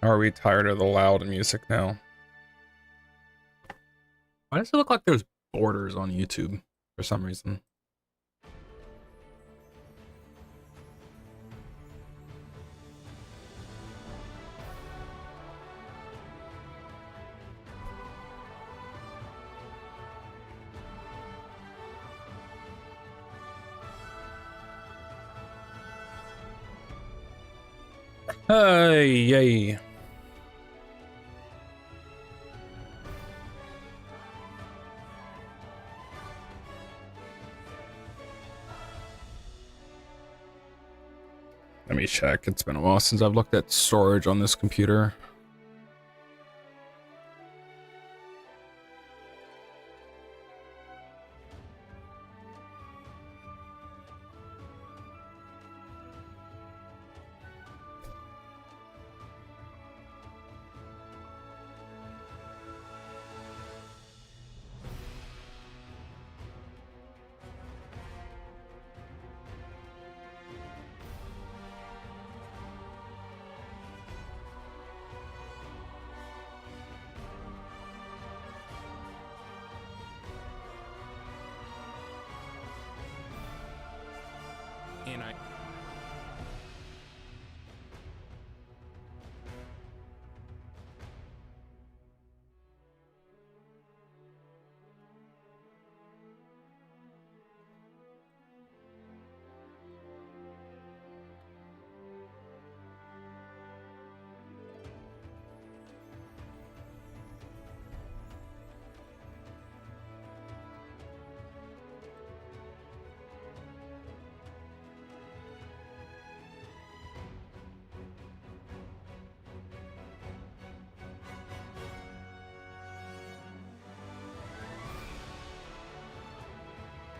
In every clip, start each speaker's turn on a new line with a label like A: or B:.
A: Are we tired of the loud music now? Why does it look like there's borders on YouTube for some reason? Hey, yay. Let me check. It's been a while since I've looked at storage on this computer.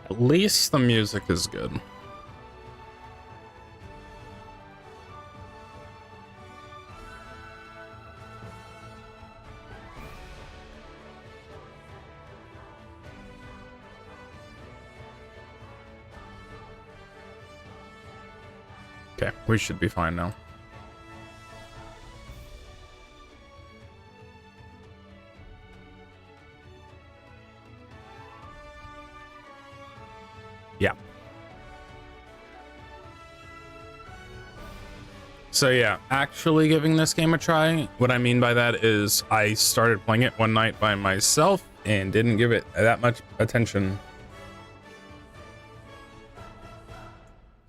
A: At least the music is good. Okay, we should be fine now. Yeah. So yeah, actually giving this game a try. What I mean by that is I started playing it one night by myself and didn't give it that much attention.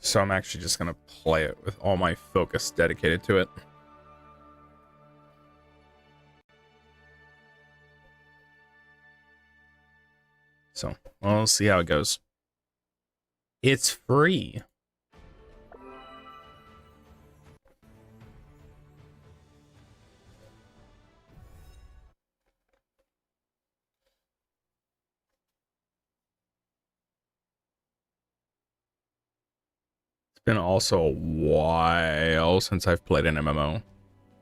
A: So I'm actually just gonna play it with all my focus dedicated to it. So we'll see how it goes. It's free. It's been also a while since I've played an MMO.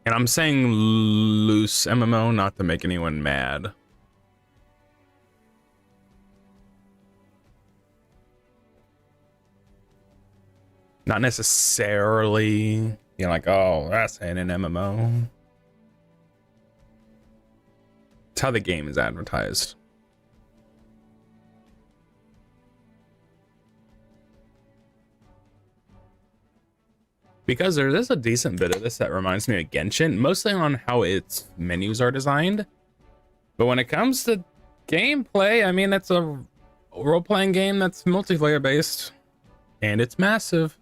A: And I'm saying loose MMO not to make anyone mad. Not necessarily, you know, like, oh, that's an MMO. It's how the game is advertised. Because there is a decent bit of this that reminds me of Genshin, mostly on how its menus are designed. But when it comes to gameplay, I mean, it's a role-playing game that's multiplayer based. And it's massive.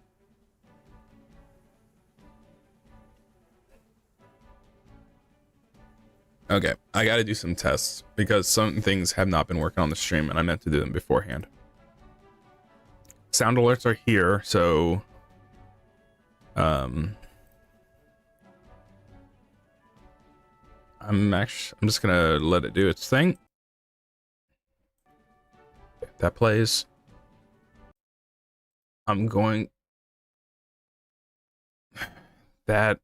A: Okay, I gotta do some tests because some things have not been working on the stream and I meant to do them beforehand. Sound alerts are here, so I'm just gonna let it do its thing. If that plays. I'm going that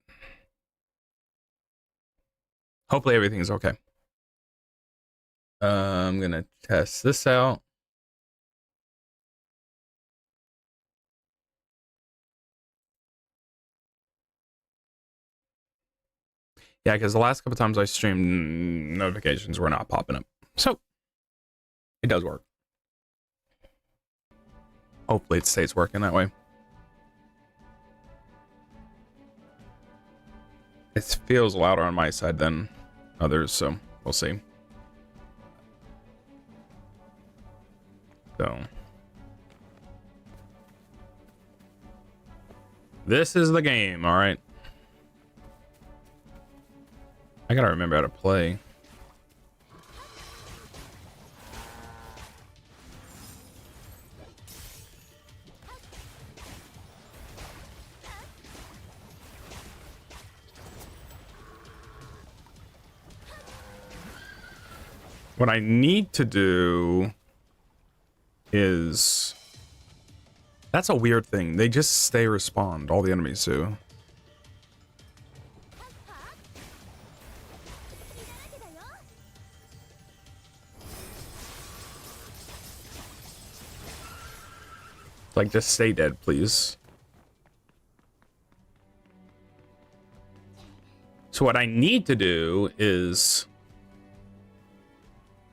A: hopefully everything's okay. I'm gonna test this out. Yeah, because the last couple times I streamed, notifications were not popping up. So, it does work. Hopefully it stays working that way. It feels louder on my side than others, so we'll see. So, this is the game, all right. I gotta remember how to play. What I need to do is... That's a weird thing. They just stay respawned, all the enemies do. Like, just stay dead, please. So what I need to do is...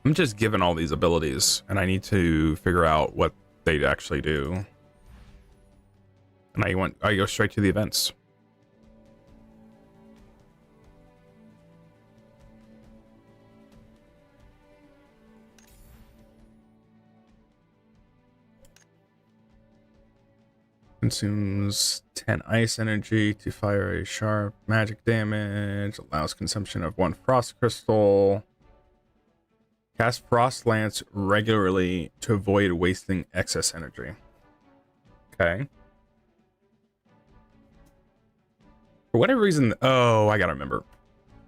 A: I'm just given all these abilities, and I need to figure out what they actually do. And I go straight to the events. Consumes 10 ice energy to fire a sharp magic damage. Allows consumption of 1 frost crystal. Cast Frost Lance regularly to avoid wasting excess energy. Okay. For whatever reason, oh, I gotta remember.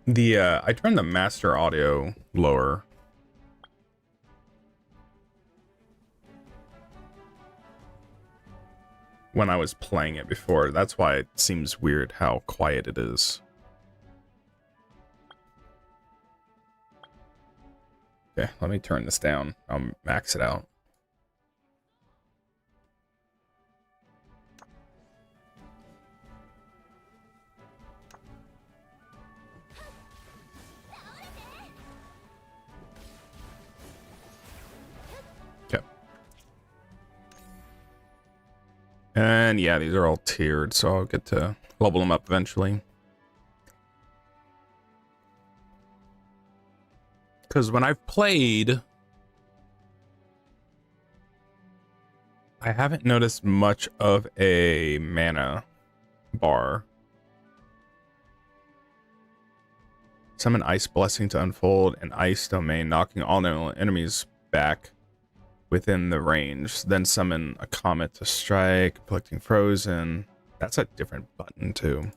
A: I turned the master audio lower. When I was playing it before. That's why it seems weird how quiet it is. Okay, let me turn this down. I'll max it out. Okay. And yeah, these are all tiered, so I'll get to level them up eventually. Because when I've played, I haven't noticed much of a mana bar. Summon Ice Blessing to unfold an Ice Domain, knocking all enemies back within the range. Then summon a Comet to strike, collecting Frozen. That's a different button too.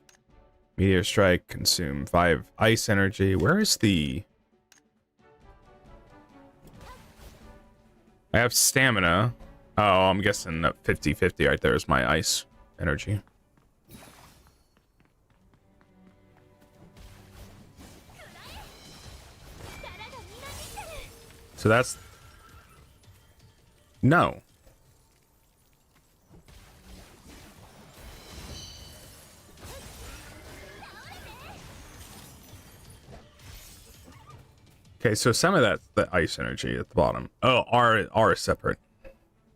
A: Meteor Strike, consume 5 ice energy. Where is the... I have stamina. Oh, I'm guessing that 50-50 right there is my ice energy. So that's... No. Okay, so some of that's the ice energy at the bottom. Oh, R is separate.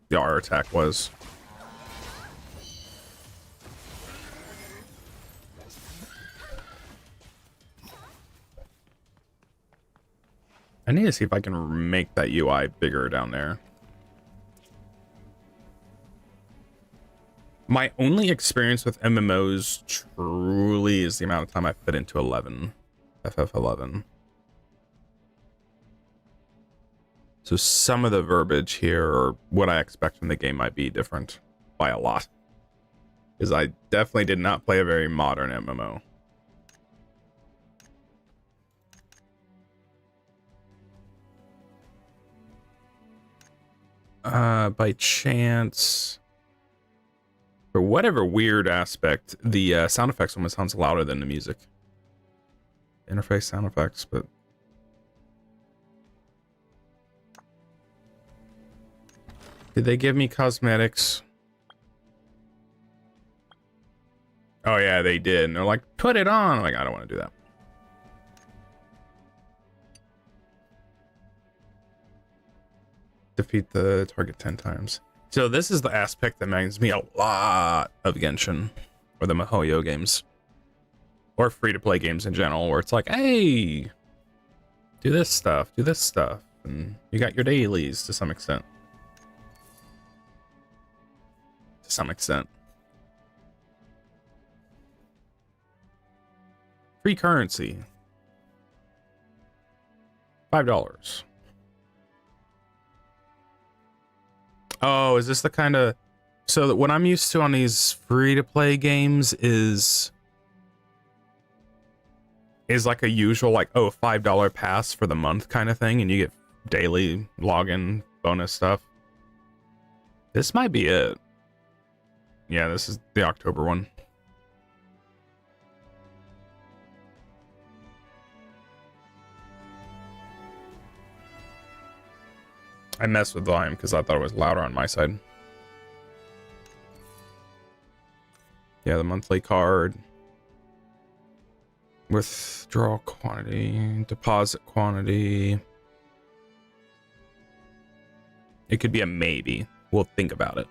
A: The R attack was. I need to see if I can make that UI bigger down there. My only experience with MMOs truly is the amount of time I put into 11. FF11. So some of the verbiage here, or what I expect from the game, might be different by a lot. Because I definitely did not play a very modern MMO. By chance, for whatever weird aspect, the sound effects almost sounds louder than the music. Interface sound effects, but... Did they give me cosmetics? Oh yeah, they did. And they're like, put it on. I'm like, I don't want to do that. Defeat the target 10 times. So this is the aspect that reminds me a lot of Genshin or the MiHoYo games or free-to-play games in general, where it's like, hey, do this stuff, and you got your dailies to some extent. Free currency. $5. Oh, is this the kind of... So that what I'm used to on these free-to-play games is like a usual, like, oh, $5 pass for the month kind of thing, and you get daily login bonus stuff. This might be it. Yeah, this is the October one. I messed with volume because I thought it was louder on my side. Yeah, the monthly card. Withdrawal quantity, deposit quantity. It could be a maybe. We'll think about it.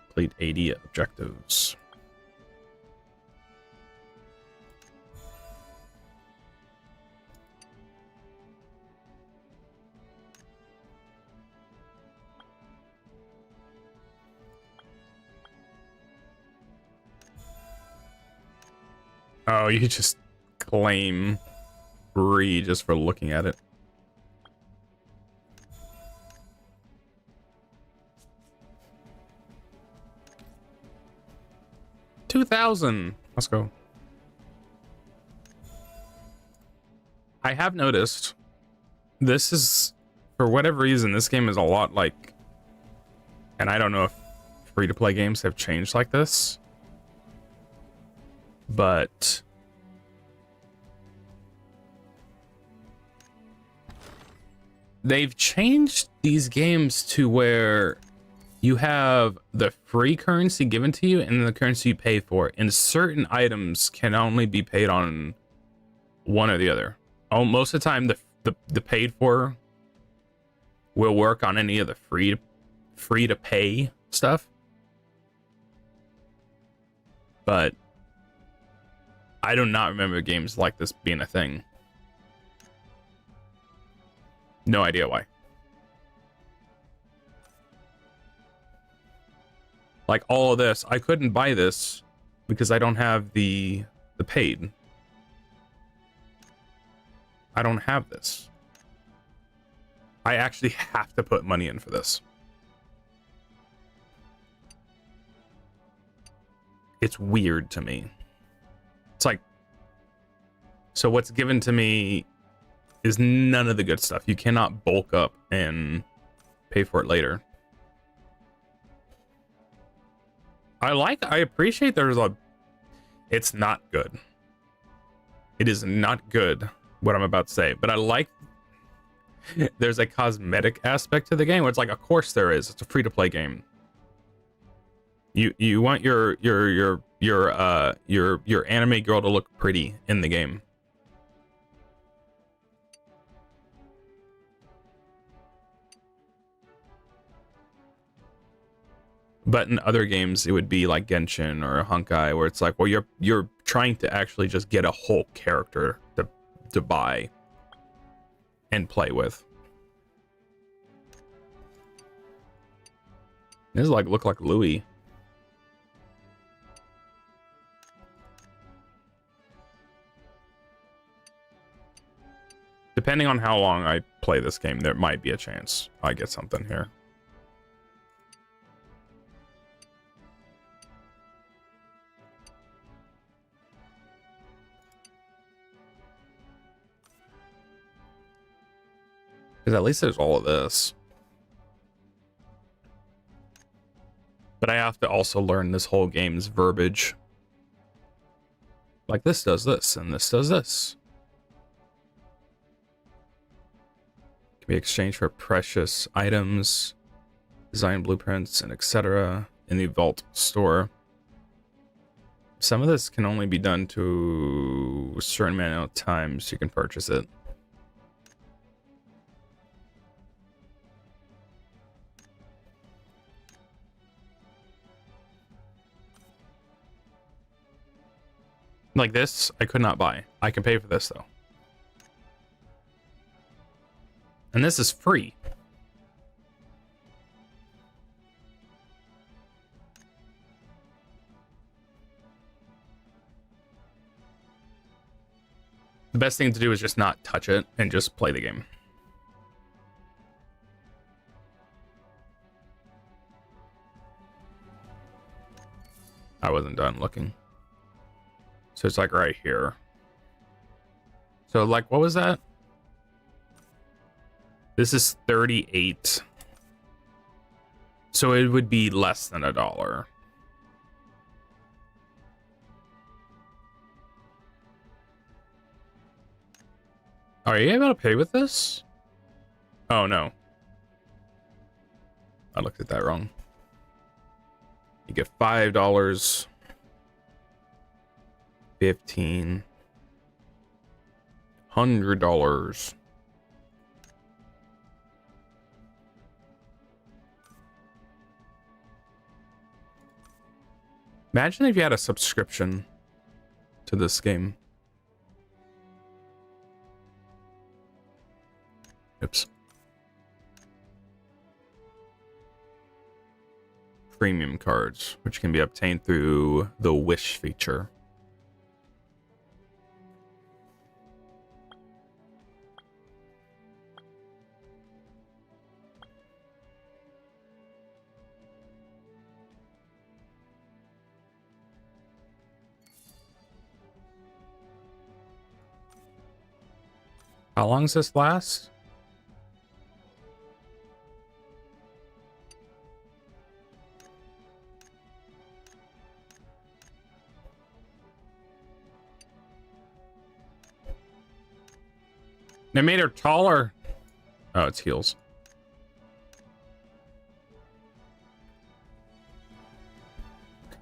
A: Complete 80 objectives. Oh, you just claim free just for looking at it. $2,000. Let's go. I have noticed this is, for whatever reason, this game is a lot like, and I don't know if free-to-play games have changed like this, but they've changed these games to where you have the free currency given to you and the currency you pay for, and certain items can only be paid on one or the other. Oh, most of the time the paid for will work on any of the free to pay stuff, but I do not remember games like this being a thing. No idea why. Like all of this, I couldn't buy this because I don't have the paid. I don't have this. I actually have to put money in for this. It's weird to me. It's like, so what's given to me is none of the good stuff. You cannot bulk up and pay for it later. I appreciate it's not good. It is not good, what I'm about to say, but I like there's a cosmetic aspect to the game where it's like, of course there is. It's a free-to-play game. You want your anime girl to look pretty in the game. But in other games, it would be like Genshin or Honkai, where it's like, well, you're trying to actually just get a whole character to buy and play with. This is like look like Louis. Depending on how long I play this game, there might be a chance I get something here. Because at least there's all of this. But I have to also learn this whole game's verbiage. Like this does this, and this does this. Can be exchanged for precious items, design blueprints, and etc. in the Vault store. some of this can only be done to a certain amount of times you can purchase it. Like this, I could not buy. I can pay for this though. And this is free. The best thing to do is just not touch it and just play the game. I wasn't done looking. So it's like right here. So like, what was that? This is 38. So it would be less than $1. Are you able to pay with this? Oh no. I looked at that wrong. You get $5. 15. $100. Imagine if you had a subscription to this game. Oops. Premium cards, which can be obtained through the Wish feature. How long does this last? They made her taller. Oh, it's heels.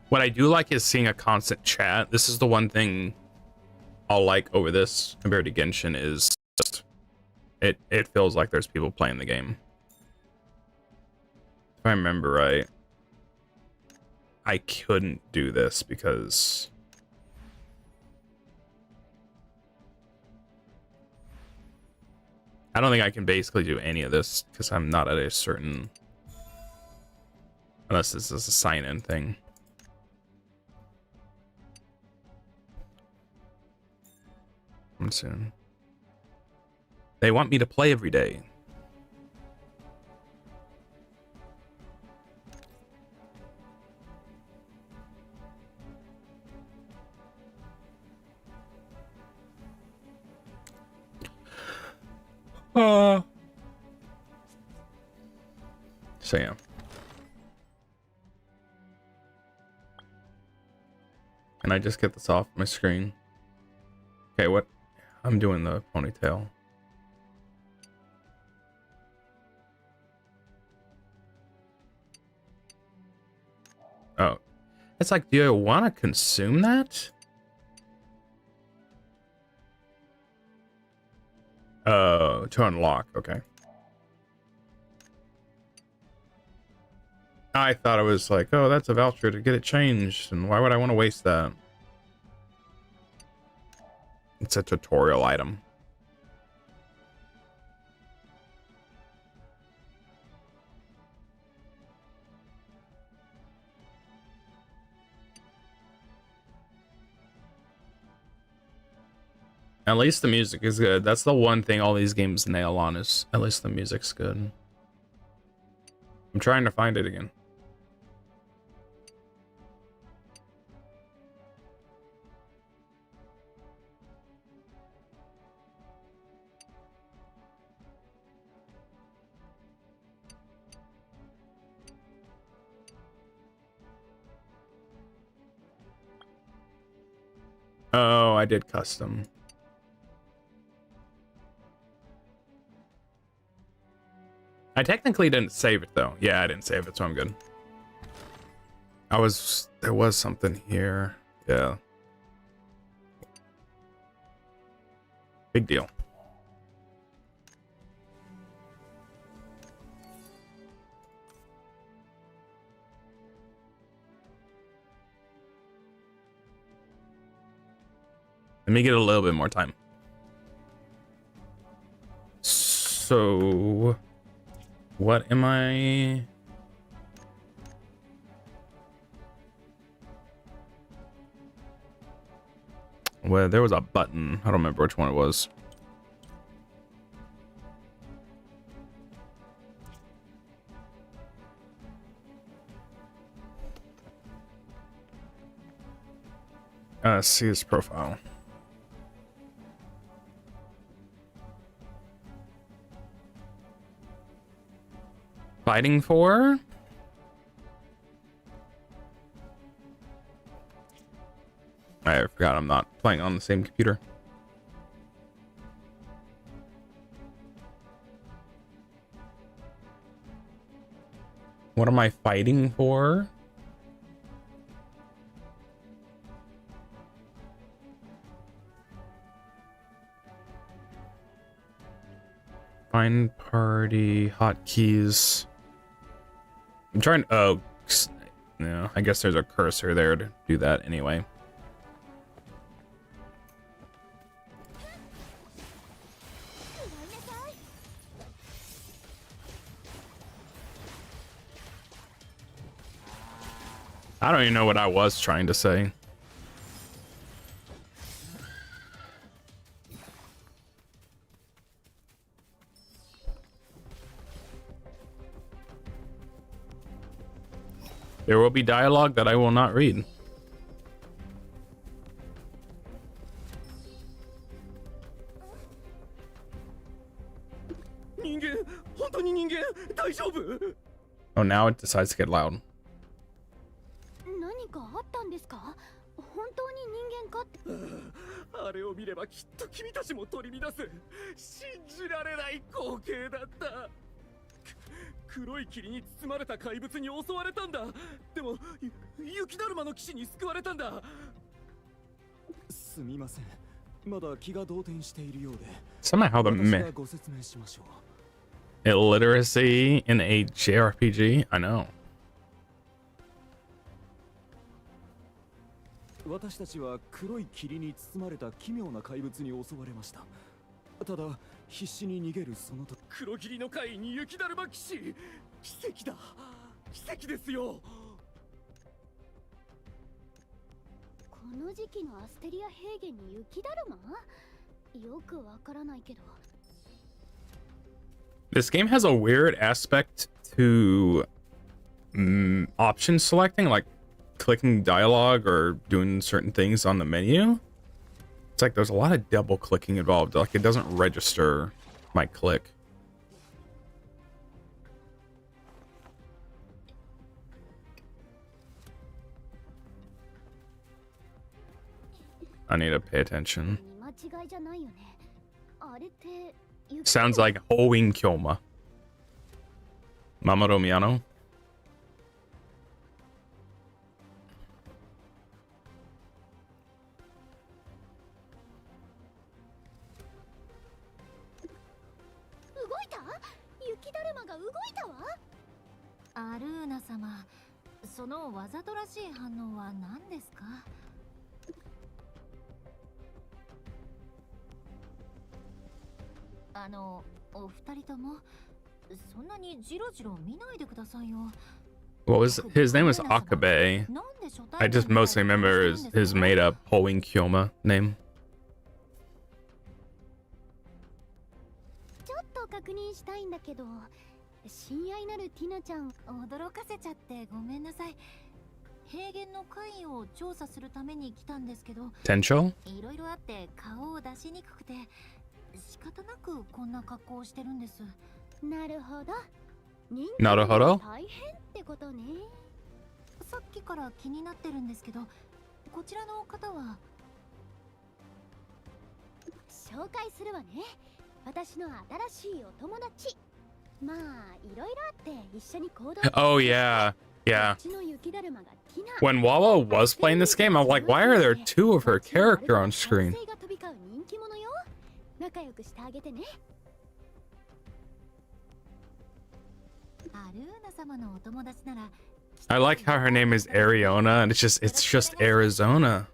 A: What I do like is seeing a constant chat. This is the one thing I'll like over this compared to Genshin is just it feels like there's people playing the game. If I remember right, I couldn't do this because I don't think I can basically do any of this because I'm not at a certain, unless this is a sign-in thing. Soon. They want me to play every day. So yeah. Can I just get this off my screen? Okay, what? I'm doing the ponytail. Oh. It's like, do I want to consume that? To unlock, okay. I thought it was like, oh, that's a voucher to get it changed, and why would I want to waste that? It's a tutorial item. At least the music is good. That's the one thing all these games nail on is at least the music's good. I'm trying to find it again. Oh, I did custom. I technically didn't save it though. Yeah, I didn't save it, so I'm good. There was something here. Yeah. Big deal. Let me get a little bit more time. So, what am I? Well, there was a button. I don't remember which one it was. See his profile. Fighting for? I forgot I'm not playing on the same computer. What am I fighting for? Find party hotkeys. I'm trying. Oh, no. I guess there's a cursor there to do that anyway. I don't even know what I was trying to say. There will be dialogue that I will not read. Oh, now it decides to get loud.
B: 何かあったんですか？本当に人間かって。
C: あれを見ればきっと君たちも取り乱す。信じられない光景だった。黒い霧に包まれた怪物に襲われたんだ。でも雪だるまの騎士に救われたんだ。すみません。まだ気が動転しているようで。
A: Somehow the
C: ご説明しましょう。
A: illiteracy in a JRPG? I know.
C: 私たちは黒い霧に包まれた奇妙な怪物に襲われました。ただ必死に逃げるその時、黒霧の怪異に雪だるま騎士、奇跡だ、奇跡ですよ。
B: この時期のアステリア平原に雪だるま？よくわからないけど。
A: This game has a weird aspect to option selecting, like clicking dialogue or doing certain things on the menu. It's like there's a lot of double clicking involved. Like it doesn't register my click. I need to pay attention.
B: 間違いじゃないよね。あれって
A: Sounds like Hoing Kyoma. Mamoru Miyano.
B: 雪だるまが動いたわ。
D: アルーナ様、そのわざとらしい反応は何ですか？お二人ともそんなにジロジロ見ないでくださいよ。
A: What was his name? Was Akabe. I just mostly remember his made up Hoing Kyoma name.
B: ちょっと確認したいんだけど、親愛なるティナちゃん、
D: 驚かせちゃってごめんなさい。平原の怪異を調査するために来たんですけど、
A: Tencho?
D: いろいろあって顔を出しにくくて仕方なくこんな格好をしてるんです。
B: なるほど。
A: なるほど。
B: 大変ってことね。
D: さっきから気になってるんですけど、こちらの方は？
B: 紹介するわね。私の新しいお友達。まあいろいろあって一緒に行動。
A: Oh yeah, Yeah.
B: こっちの雪だるまがティナ。
A: When Wawa was playing this game, I'm like, why are there two of her character on screen?
B: 男性が飛び交う人気者よ。仲良くしてあげてね。
D: アルーナ様のお友達なら
A: I like how her name is Ariona, and it's just Arizona.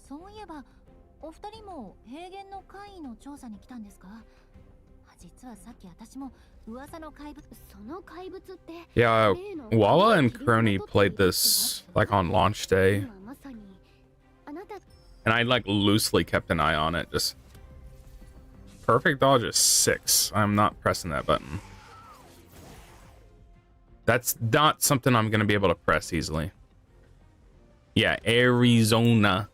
D: そういえばお二人も平原の怪異の調査に来たんですか？実はさっき私も噂の怪物。
B: その怪物って
A: Yeah, Wawa and Crony played this like on launch day,
B: 今まさにあなた
A: and I like loosely kept an eye on it. Just perfect dodge is 6. I'm not pressing that button. That's not something I'm gonna be able to press easily. Yeah, Arizona.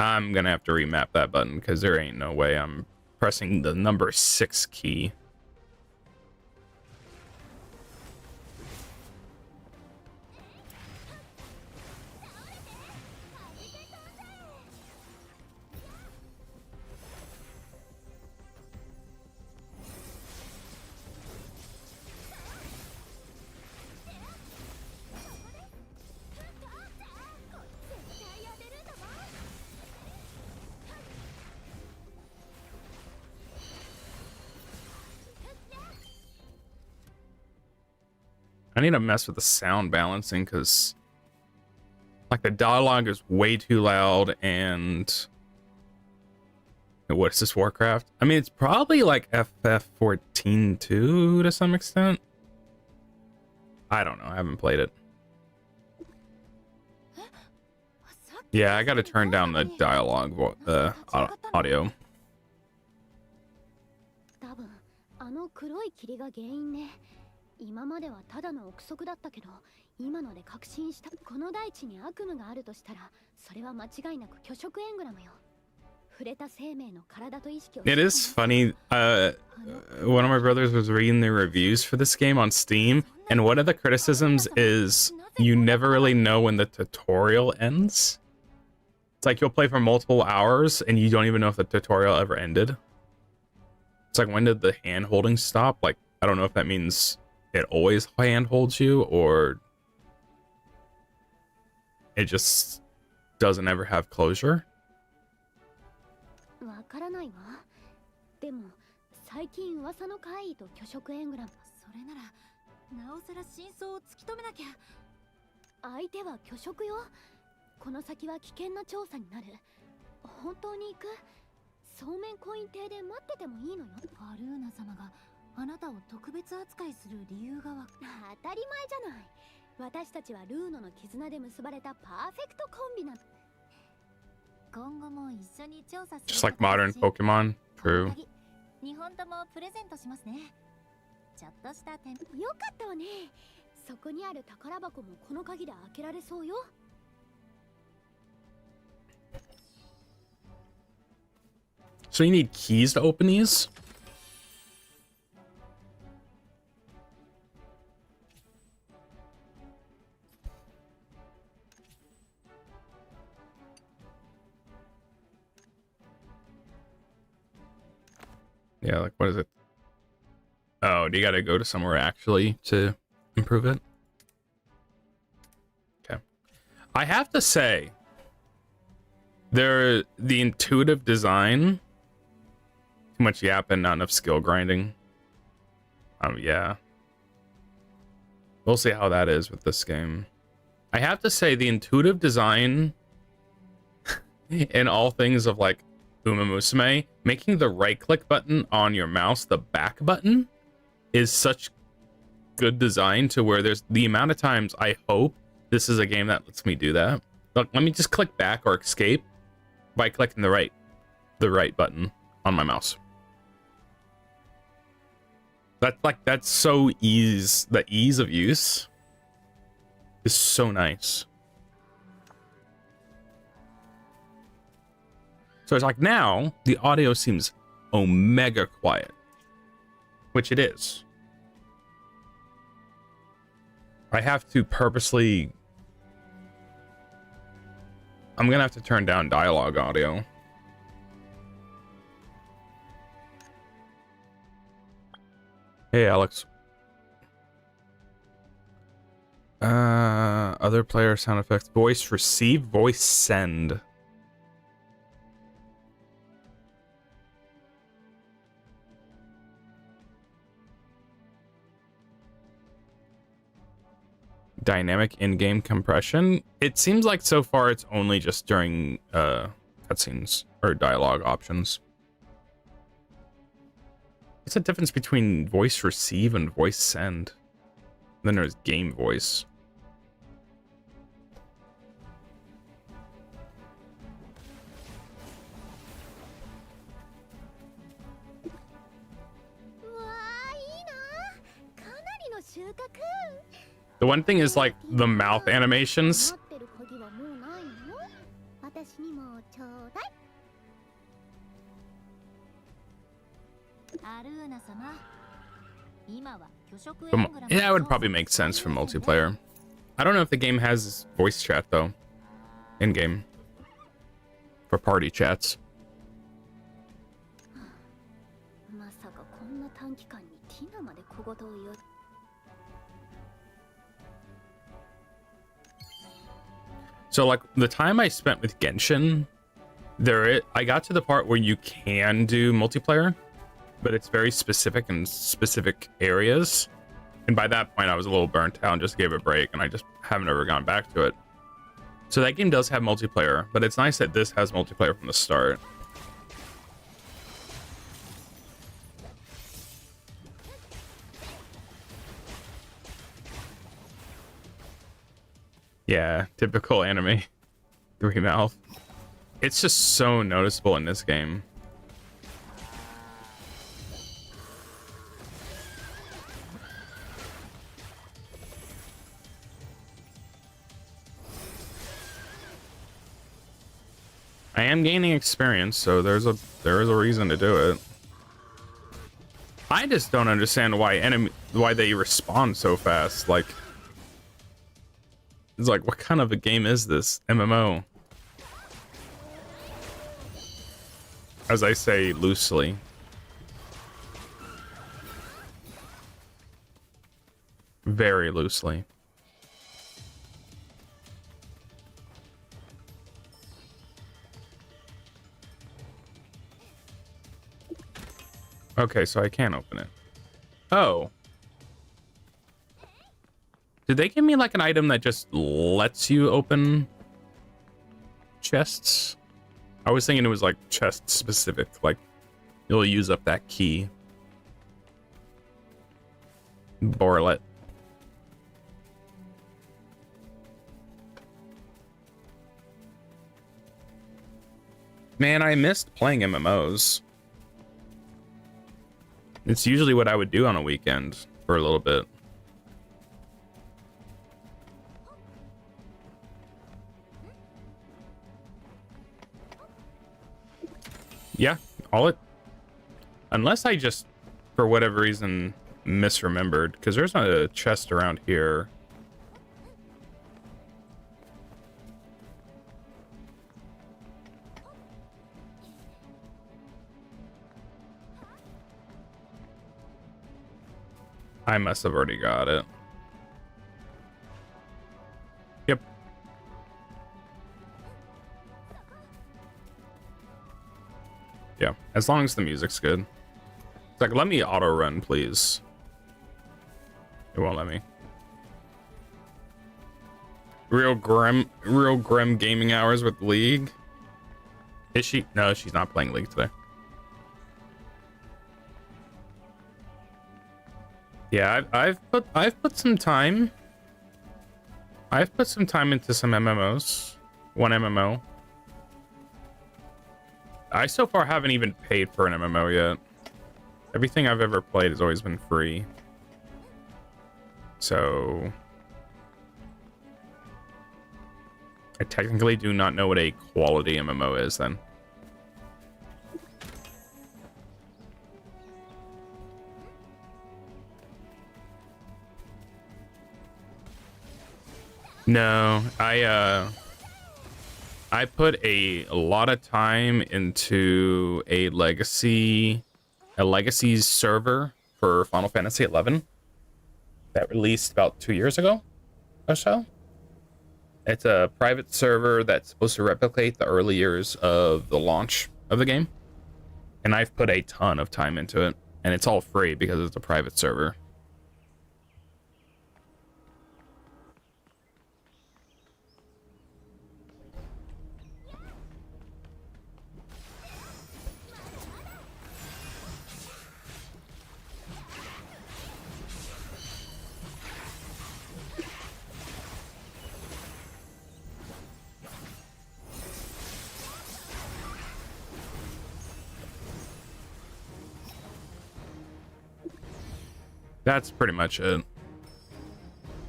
A: I'm gonna have to remap that button because there ain't no way I'm pressing the number 6 key. I need to mess with the sound balancing because like the dialogue is way too loud. And what is this, Warcraft? I mean, it's probably like FF14 too to some extent. I don't know, I haven't played it. Yeah, I gotta turn down the dialogue audio.
B: 多分あの黒い霧が原因ね。今まではただの憶測だったけど、今ので確信した。この大地に悪夢があるとしたら、それは間違いなく巨食エングラムよ。触れた生命の体と意識を。
A: It is funny. One of my brothers was reading the reviews for this game on Steam, and one of the criticisms is you never really know when the tutorial ends. It's like you'll play for multiple hours and you don't even know if the tutorial ever ended. It's like, when did the hand holding stop? Like, I don't know if that means it always hand holds you or it just doesn't ever have closure.
B: わからないわ。でも最近噂の怪異と巨食エングラム。
D: それならなおさら真相を突き止めなきゃ。
B: 相手は巨食よ。この先は危険な調査になる。本当に行く？そうめんコイン亭で待っててもいいのよ。
D: アルーナ様があなたを特別扱いする理由が
B: 当たり前じゃない。私たちはルーノの絆で結ばれたパーフェクトコンビなの。
D: 今後も一緒に調査する。
A: Just like modern Pokemon. True.
D: 日本ともプレゼントしますね。ちょっとした点。
B: よかったわね。そこにある宝箱もこの鍵で開けられそうよ。
A: So you need keys to open these? Yeah, like, what is it? Oh, do you gotta go to somewhere actually to improve it? Okay. I have to say, the intuitive design, too much yapping, not enough skill grinding. Yeah. We'll see how that is with this game. I have to say, the intuitive design in all things of like Uma Musume, making the right click button on your mouse the back button is such good design to where there's the amount of times I hope this is a game that lets me do that. Look, let me just click back or escape by clicking the right button on my mouse. That's so the ease of use is so nice. So it's like now the audio seems omega quiet, which it is. I have to purposely, I'm gonna have to turn down dialogue audio. Hey, Alex. Other player sound effects. Voice receive, voice send. Dynamic in-game compression. It seems like so far it's only just during cutscenes or dialogue options. What's the difference between voice receive and voice send? Then there's game voice. The one thing is like the mouth animations. Yeah, it would probably make sense for multiplayer. I don't know if the game has voice chat though. In game. For party chats. So like the time I spent with Genshin, I got to the part where you can do multiplayer, but it's very specific in specific areas. And by that point I was a little burnt out and just gave it a break, and I just haven't ever gone back to it. So that game does have multiplayer, but it's nice that this has multiplayer from the start. Yeah, typical anime. Three mouth. It's just so noticeable in this game. I am gaining experience, so there is a reason to do it. I just don't understand why they respawn so fast. Like, it's like, what kind of a game is this? MMO. As I say loosely. Very loosely. Okay, so I can't open it. Oh. Did they give me like an item that just lets you open chests? I was thinking it was like chest specific, like you'll use up that key. Borlet. Man, I missed playing MMOs. It's usually what I would do on a weekend for a little bit. Yeah, unless I just, for whatever reason, misremembered, because there's not a chest around here. I must have already got it. Yep. Yeah, as long as the music's good. It's like, let me auto run, please. It won't let me. Real grim gaming hours with League. Is she? No, she's not playing League today. Yeah, I've put some time. I've put some time into some MMOs. One MMO. I so far haven't even paid for an MMO yet. Everything I've ever played has always been free. So I technically do not know what a quality MMO is then. No, I put a lot of time into a legacy server for Final Fantasy XI that released about 2 years ago or so. It's a private server that's supposed to replicate the early years of the launch of the game. And I've put a ton of time into it. And it's all free because it's a private server. That's pretty much it.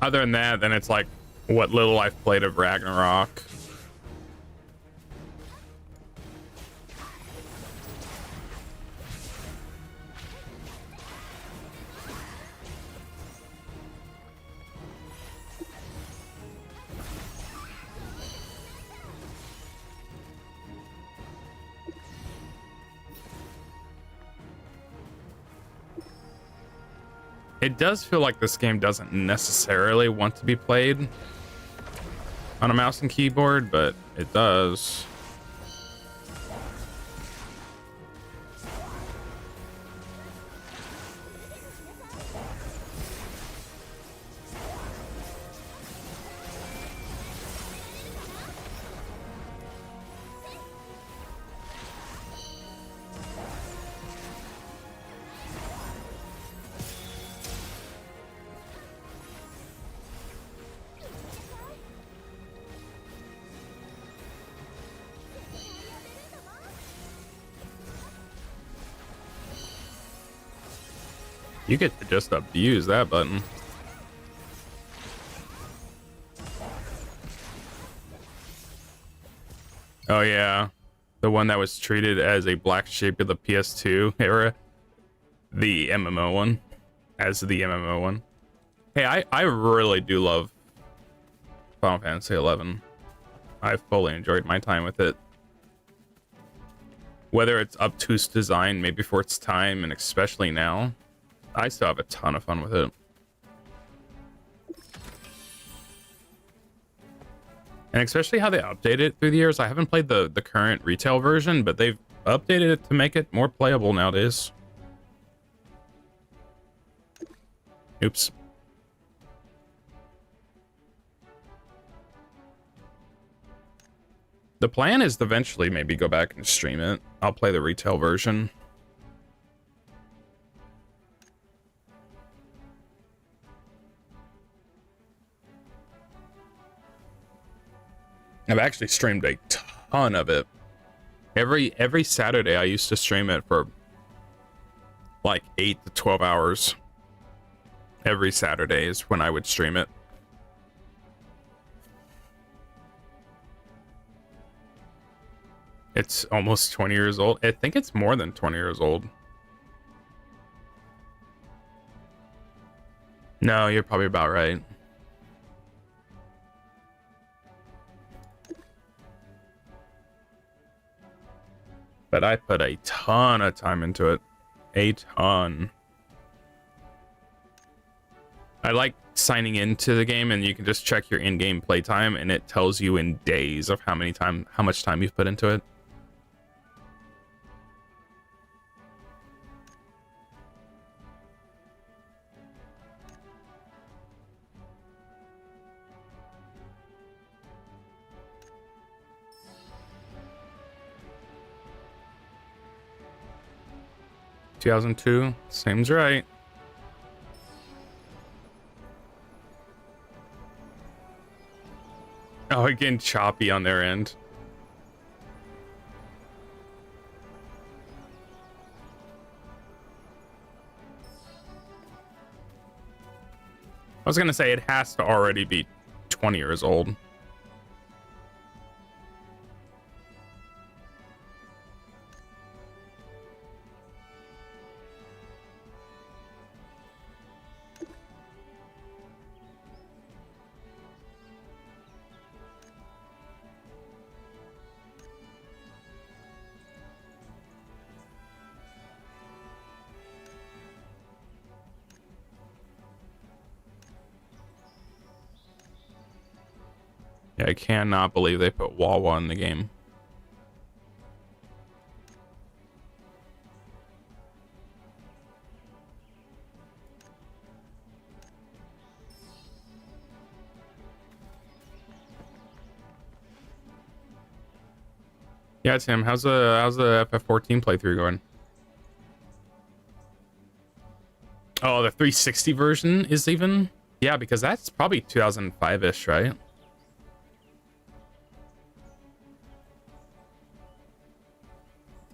A: Other than that, then it's like what little I've played of Ragnarok. It does feel like this game doesn't necessarily want to be played on a mouse and keyboard, but it does. You get to just abuse that button. Oh yeah, the one that was treated as a black sheep of the PS2 era. The MMO one. As the MMO one. Hey, I really do love Final Fantasy XI. I've fully enjoyed my time with it. Whether it's obtuse design, maybe for its time, and especially now, I still have a ton of fun with it. And especially how they update it through the years. I haven't played the current retail version, but they've updated it to make it more playable nowadays. Oops. The plan is to eventually maybe go back and stream it. I'll play the retail version. I've actually streamed a ton of it. Every Saturday I used to stream it for like 8 to 12 hours. Every Saturday is when I would stream it. It's almost 20 years old. I think it's more than 20 years old. No, you're probably about right. But I put a ton of time into it. A ton. I like signing into the game and you can just check your in-game playtime and it tells you in days of how much time you've put into it. ...2002, seems right. Oh, again, choppy on their end. I was gonna say it has to already be 20 years old. Yeah, I cannot believe they put Wawa in the game. Yeah, Tim, how's the FF14 playthrough going? Oh, the 360 version is even? Yeah, because that's probably 2005-ish, right?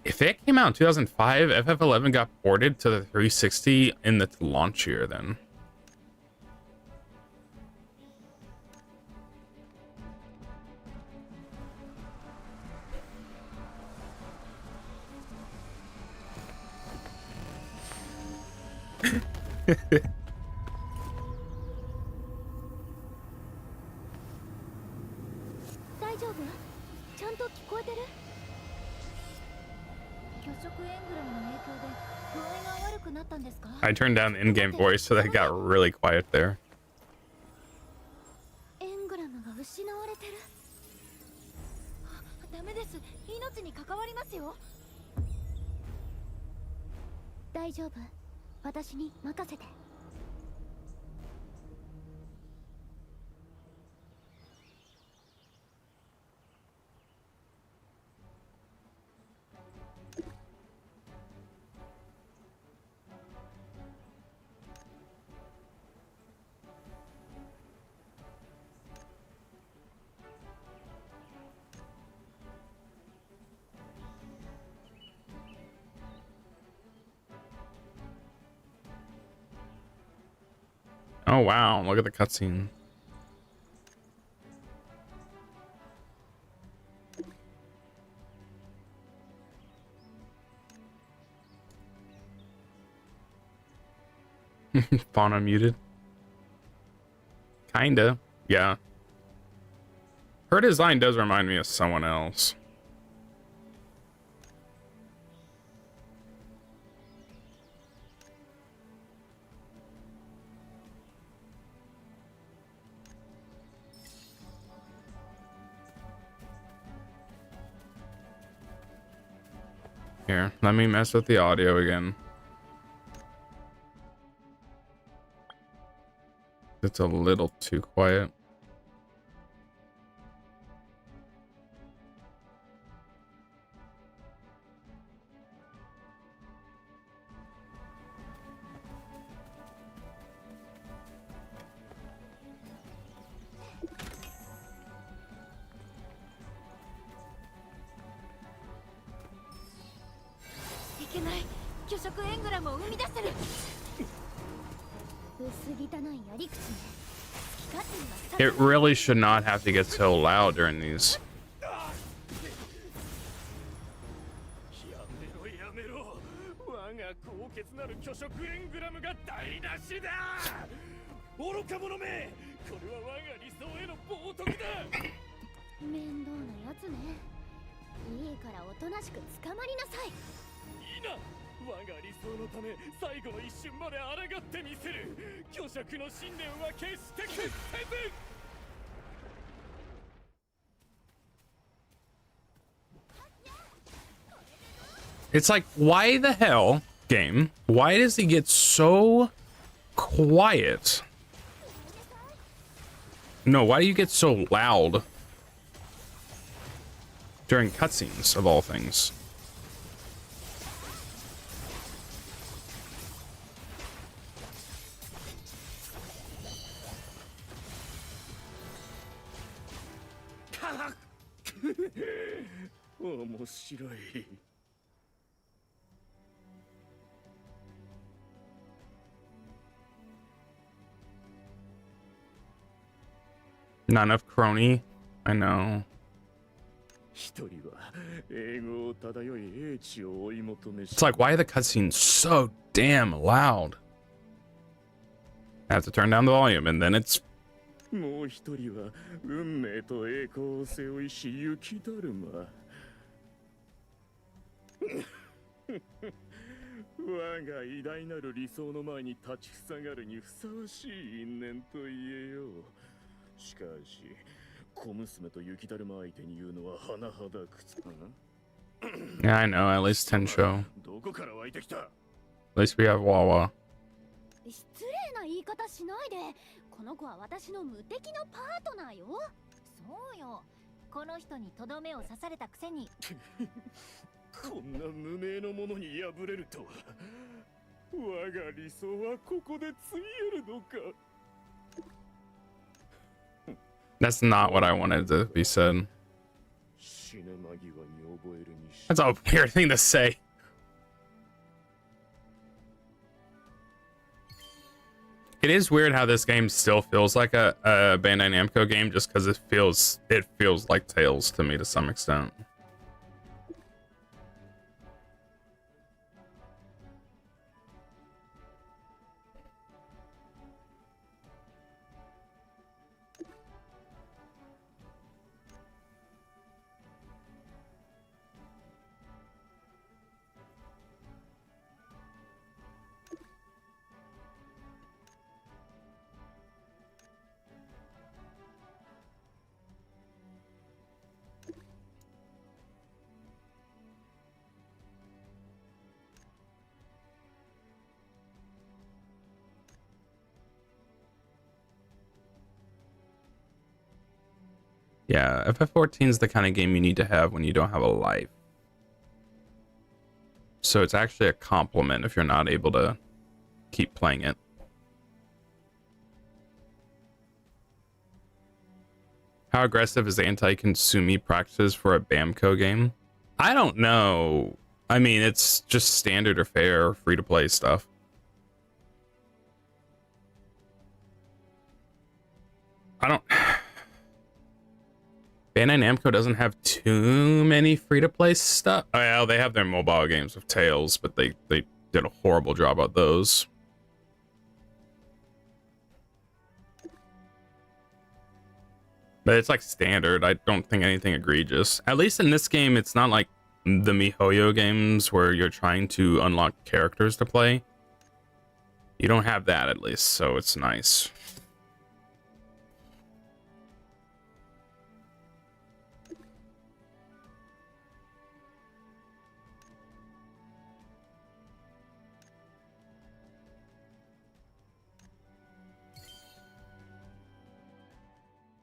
A: If it came out in 2005, FF11 got ported to the 360 in the launch year then. I turned down the in-game voice so that it got really quiet there.
B: エングラムが失われてる。ダメです。命に関わりますよ。大丈夫。私に任せて。
A: Oh wow, look at the cutscene. Fauna muted. Kinda, yeah. Her design does remind me of someone else. Here, let me mess with the audio again. It's a little too quiet. It really should not have to get so loud during these. It's like, why the hell, game? Why does he get so quiet? No, why do you get so loud during cutscenes, of all things? Not enough crony. I know. It's like, why are the cutscenes so damn loud? I have to turn down the volume, and then it's... もう一人は運命と栄光を背負いし雪だるま。我が偉大なる理想の前に立ちふさがるにふさわしい因縁と言えよう。しかし
C: 小娘と雪だるま相手に言うのは甚だ屈かな。
A: Yeah, I know. At least Tensho.
C: どこから湧いてきた？
A: At least we have Wawa.
B: 失礼な言い方しないで。この子は私の無敵のパートナーよ。
D: そうよ。この人にとどめを刺されたくせに。
C: こんな無名のものに敗れるとは。我が理想はここでついえるのか。
A: That's not what I wanted to be said.
C: 死ぬ間際に覚えるにし。
A: That's a weird thing to say. It is weird how this game still feels like a Bandai Namco game, just because it feels like Tales to me to some extent. Yeah, FF14 is the kind of game you need to have when you don't have a life. So it's actually a compliment if you're not able to keep playing it. How aggressive is anti-consumi practices for a Bamco game? I don't know. I mean, it's just standard or fair, free-to-play stuff. I don't... Bandai Namco doesn't have too many free-to-play stuff. Oh, yeah, they have their mobile games of Tales, but they did a horrible job at those. But it's like standard. I don't think anything egregious. At least in this game, it's not like the MiHoYo games where you're trying to unlock characters to play. You don't have that at least, so it's nice.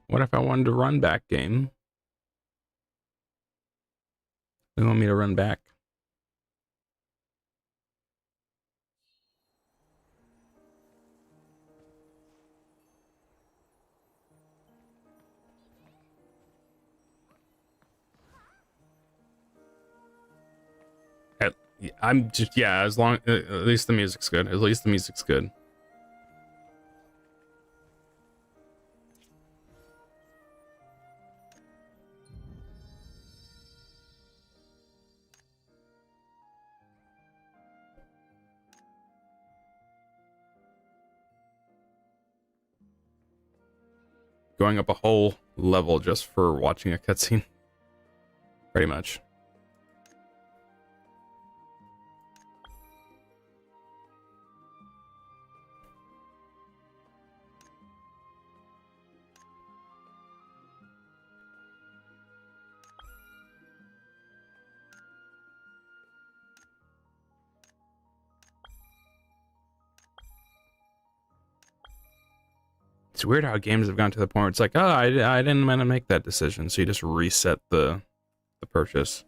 A: What if I wanted to run back game? They want me to run back. I'm just, yeah, as long, at least the music's good. At least the music's good. Going up a whole level just for watching a cutscene. Pretty much. It's weird how games have gone to the point where it's like, oh, I didn't want to make that decision, so you just reset the purchase.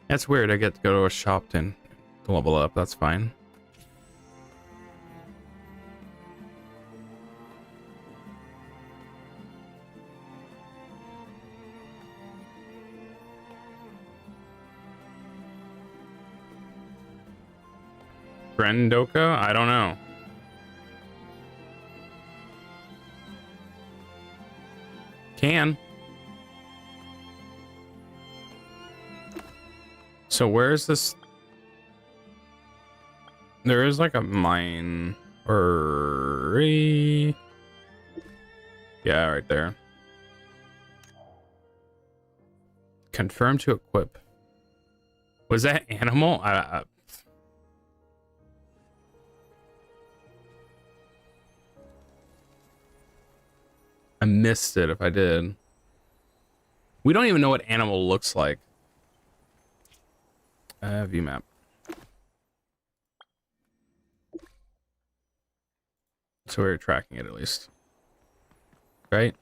A: That's weird. I get to go to a shop to level up. That's fine. Grendoka? I don't know. Can. So where is this? There is like a mine or yeah, right there. Confirm to equip. Was that animal? I missed it if I did. We don't even know what animal looks like. View map. So we're tracking it at least. Right?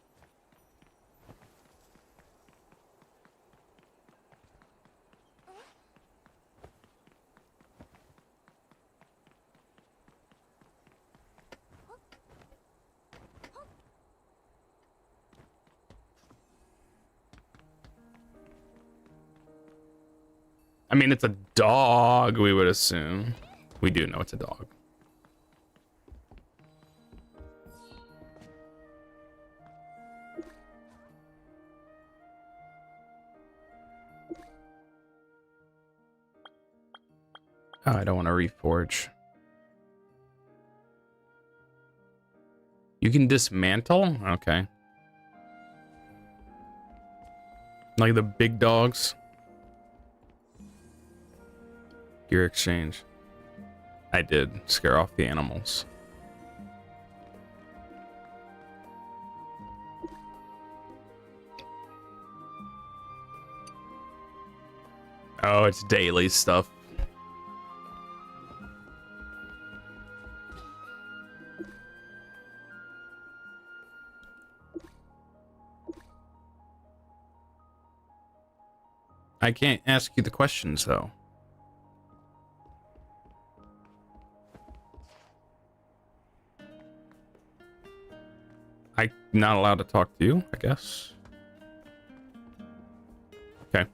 A: I mean, it's a dog, we would assume. We do know it's a dog. Oh, I don't want to reforge. You can dismantle? Okay. Like the big dogs. Gear exchange. I did scare off the animals. Oh, it's daily stuff. I can't ask you the questions though. I'm not allowed to talk to you, I guess. Okay.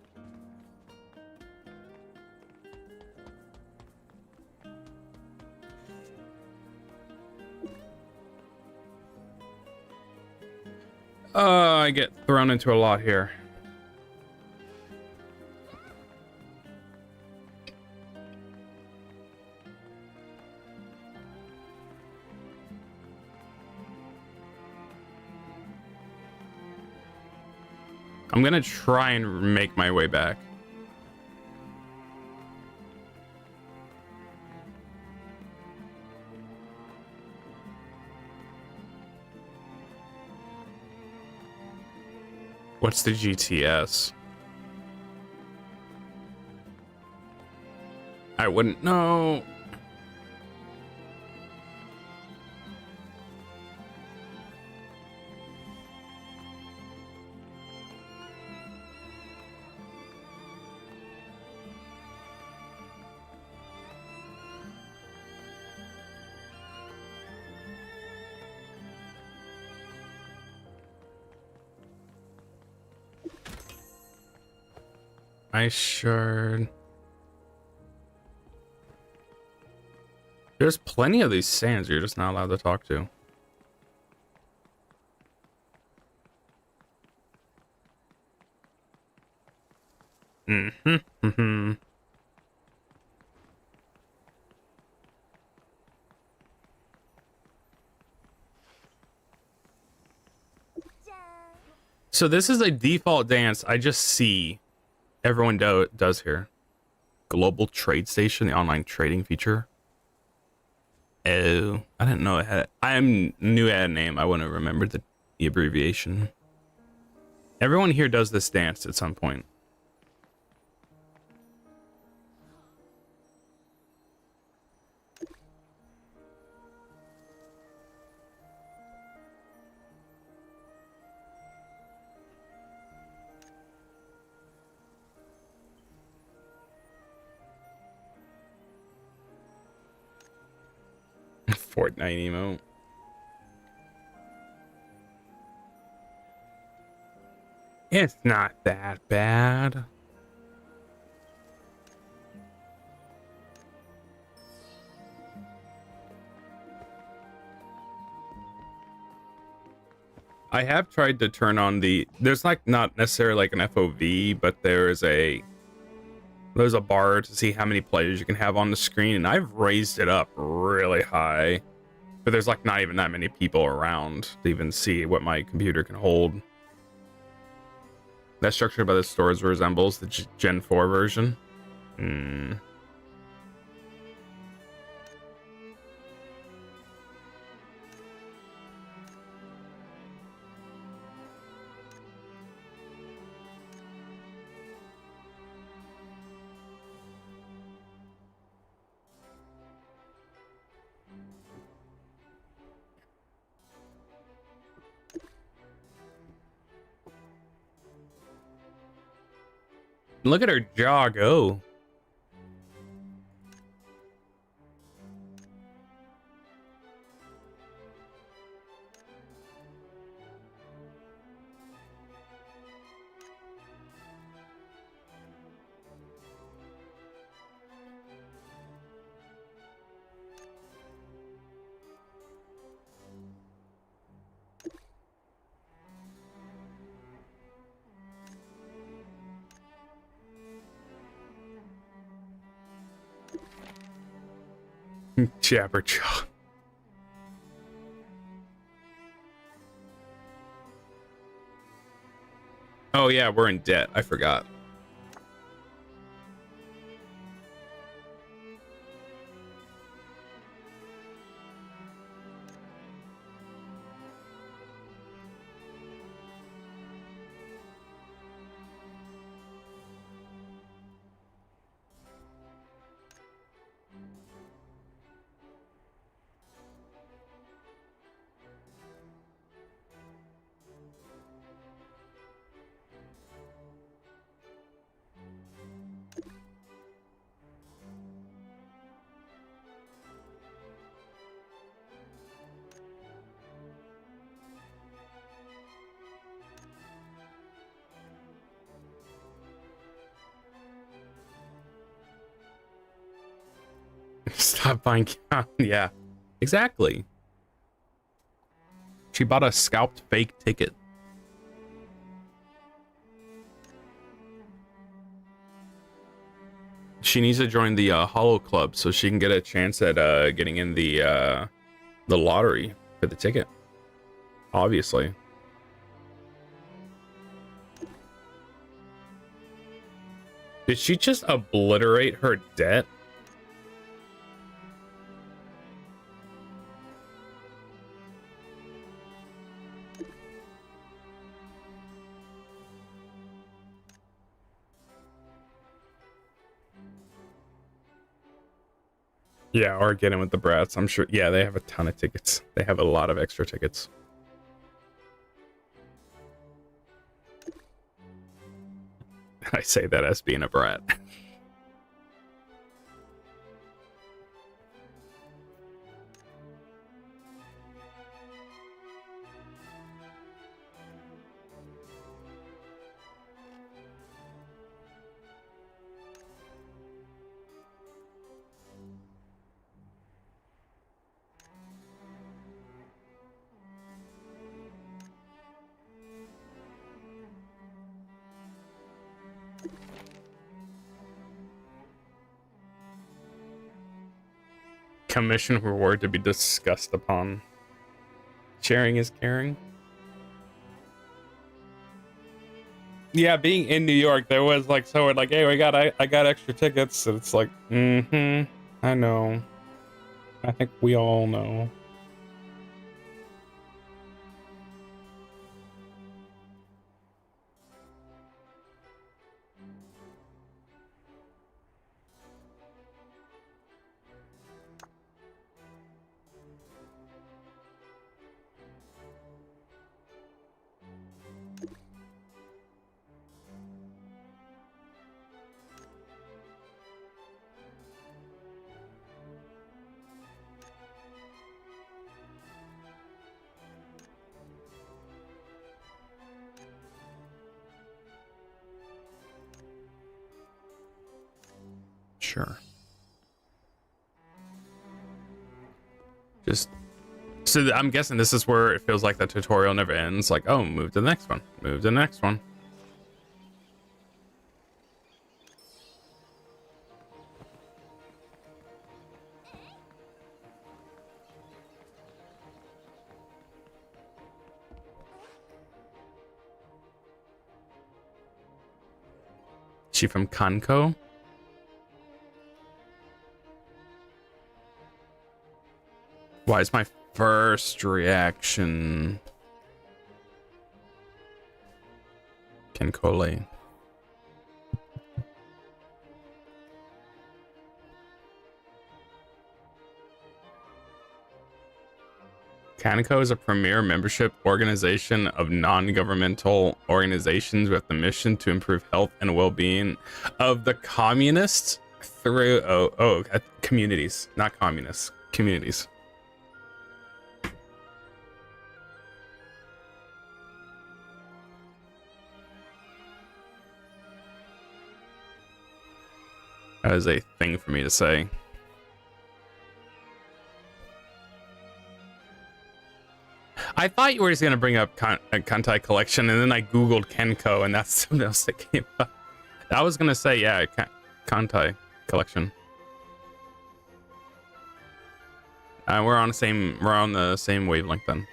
A: I get thrown into a lot here. I'm gonna try and make my way back. What's the GTS? I wouldn't know. I sure. There's plenty of these sands you're just not allowed to talk to. Mm-hmm. So this is a default dance I just see everyone does here. Global Trade Station, the online trading feature. Oh, I didn't know it had. I'm new at a name. I wouldn't have remembered the abbreviation. Everyone here does this dance at some point. Fortnite emote. It's not that bad. I have tried to turn on there's like not necessarily like an FOV, but there's a bar to see how many players you can have on the screen, and I've raised it up really high, but there's like not even that many people around to even see what my computer can hold. That structure by the stores resembles the Gen 4 version. Look at her jaw go. Jabberjaw. Oh yeah, we're in debt. I forgot. Stop buying. Yeah, exactly. She bought a scalped fake ticket. She needs to join the Hollow Club so she can get a chance at getting in the lottery for the ticket. Obviously. Did she just obliterate her debt? Yeah, or get in with the brats. I'm sure. Yeah, they have a ton of tickets. They have a lot of extra tickets. I say that as being a brat. Commission reward to be discussed upon. Sharing is caring. Yeah, being in New York, there was like someone like, "Hey, I got extra tickets," and it's like, I know. I think we all know. Sure. Just So I'm guessing this is where it feels like the tutorial never ends. Like, oh, move to the next one. Move to the next one. Is she from Kanko? Why is my first reaction Kenkole? Kaneko is a premier membership organization of non-governmental organizations with the mission to improve health and well-being of the communists through communities, not communists, communities. That is a thing for me to say. I thought you were just going to bring up Kantai Collection, and then I googled Kenko, and that's something else that came up. I was going to say, yeah, Kantai Collection. We're on the same wavelength then.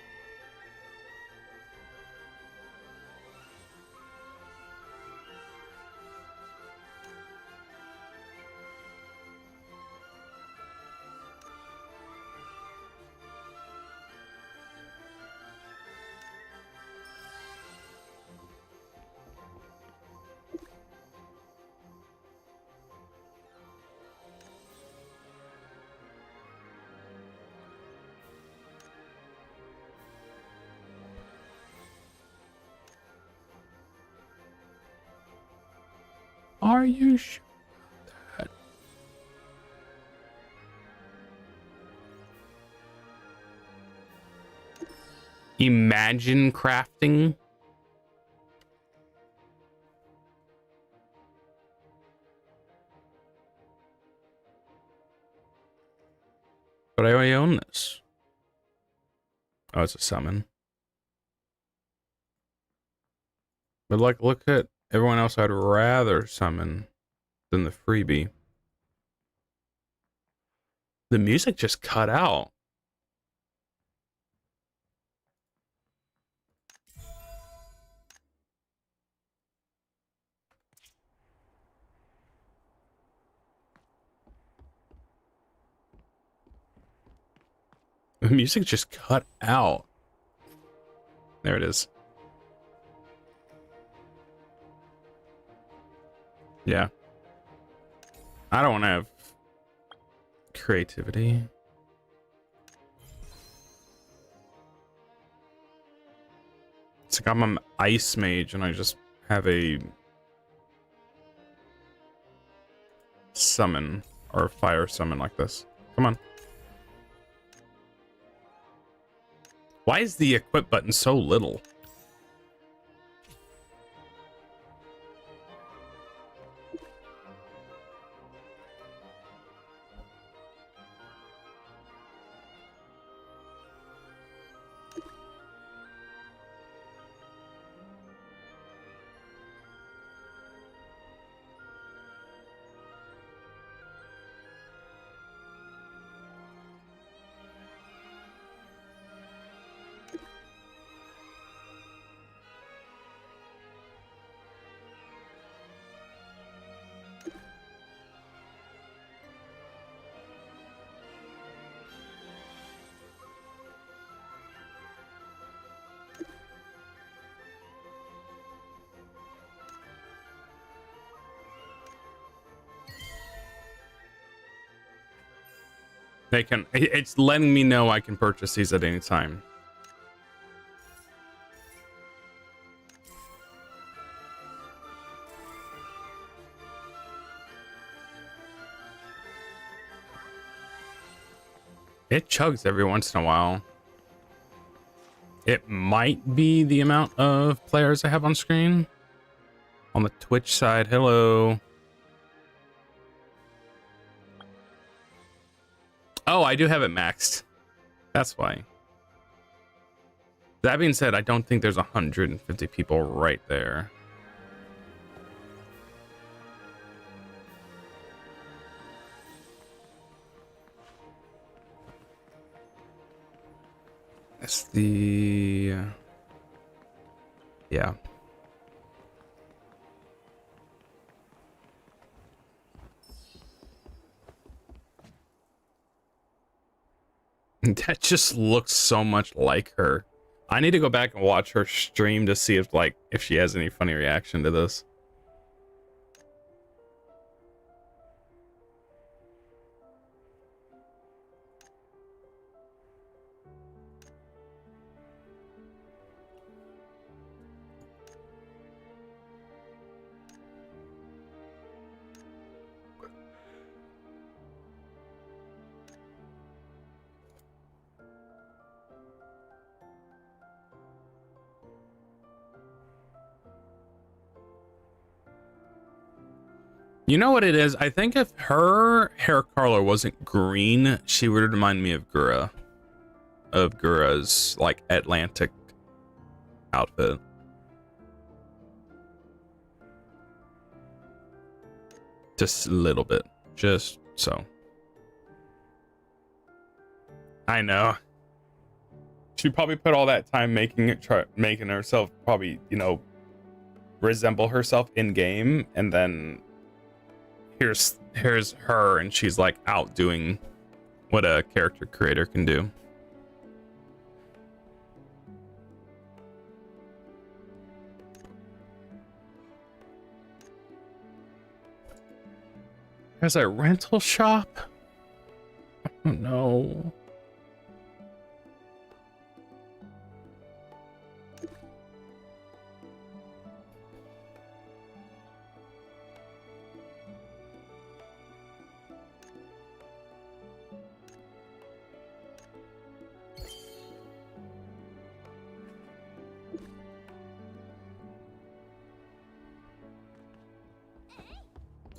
A: Are you sure about that? Imagine crafting. But I already own this. Oh, it's a summon. But like, look at everyone else I'd rather summon than the freebie. The music just cut out. The music just cut out. There it is. Yeah. I don't want to have creativity. It's like I'm an ice mage and I just have a summon or fire summon like this. Come on. Why is the equip button so little? They can, it's letting me know I can purchase these at any time. It chugs every once in a while. It might be the amount of players I have on screen. On the Twitch side, hello. Oh, I do have it maxed. That's why. That being said, I don't think there's 150 people right there. That's the... yeah. That just looks so much like her. I need to go back and watch her stream to see if she has any funny reaction to this. You know what it is? I think if her hair color wasn't green, she would remind me of Gura. Of Gura's, like, Atlantic outfit. Just a little bit. Just so. I know. She probably put all that time making herself probably, you know, resemble herself in game, and then here's her, and she's like out doing what a character creator can do. There's a rental shop? Oh no.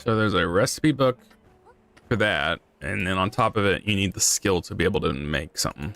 A: So there's a recipe book for that, and then on top of it, you need the skill to be able to make something.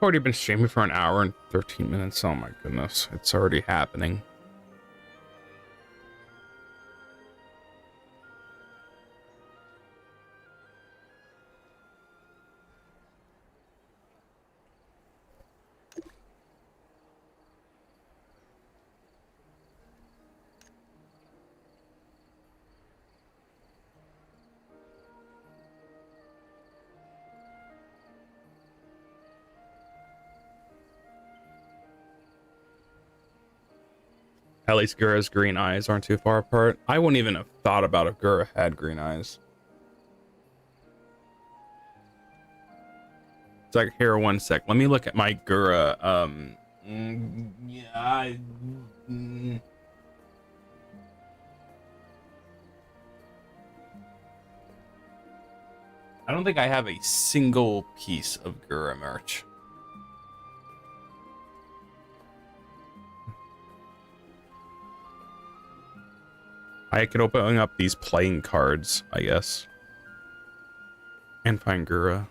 A: Already been streaming for an hour and 13 minutes. Oh my goodness, it's already happening. At least Gura's green eyes aren't too far apart. I wouldn't even have thought about if Gura had green eyes. It's like, here, one sec. Let me look at my Gura. I don't think I have a single piece of Gura merch. I could open up these playing cards, I guess. And find Gura.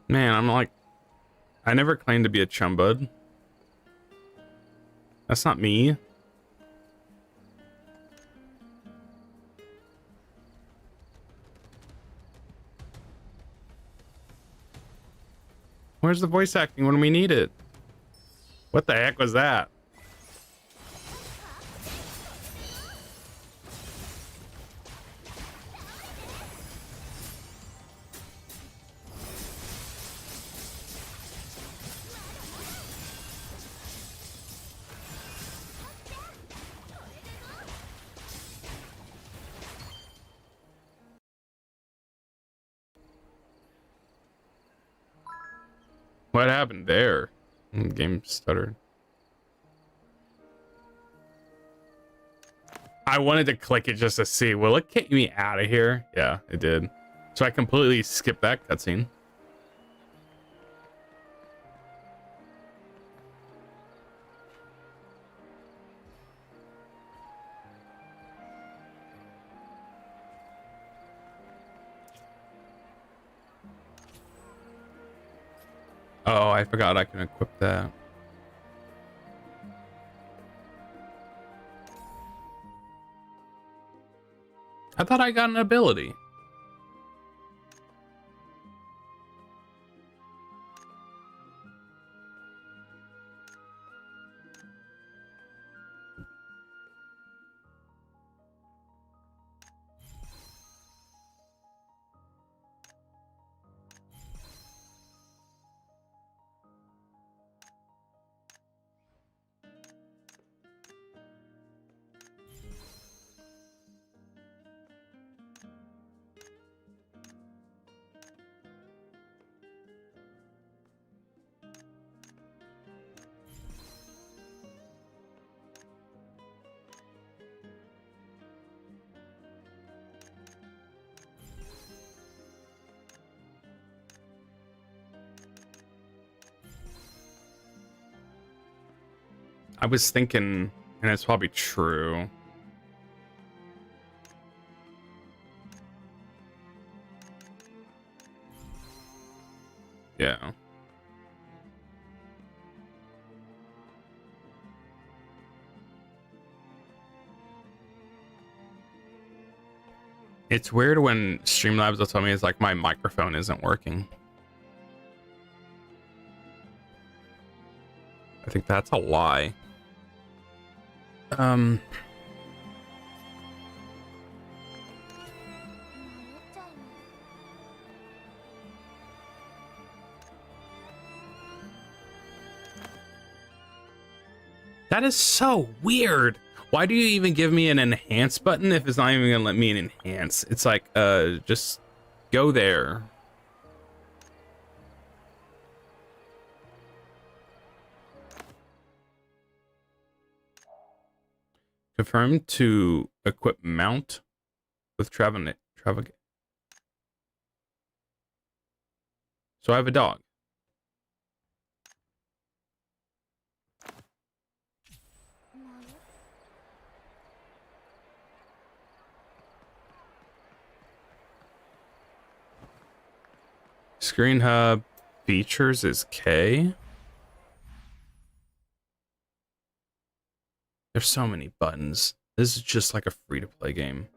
A: Man, I'm like... I never claimed to be a chumbud. That's not me. Where's the voice acting when we need it? What the heck was that? What happened there? Game stuttered. I wanted to click it just to see. Will it kick me out of here? Yeah, it did. So I completely skipped that cutscene. Oh, I forgot I can equip that. I thought I got an ability. I was thinking, and it's probably true. Yeah. It's weird when Streamlabs will tell me it's like my microphone isn't working. I think that's a lie. That is so weird. Why do you even give me an enhance button if it's not even gonna let me enhance? It's like, just go there. Confirm to equip mount with Travagate. So I have a dog. Screen hub features is K. There's so many buttons. This is just like a free-to-play game.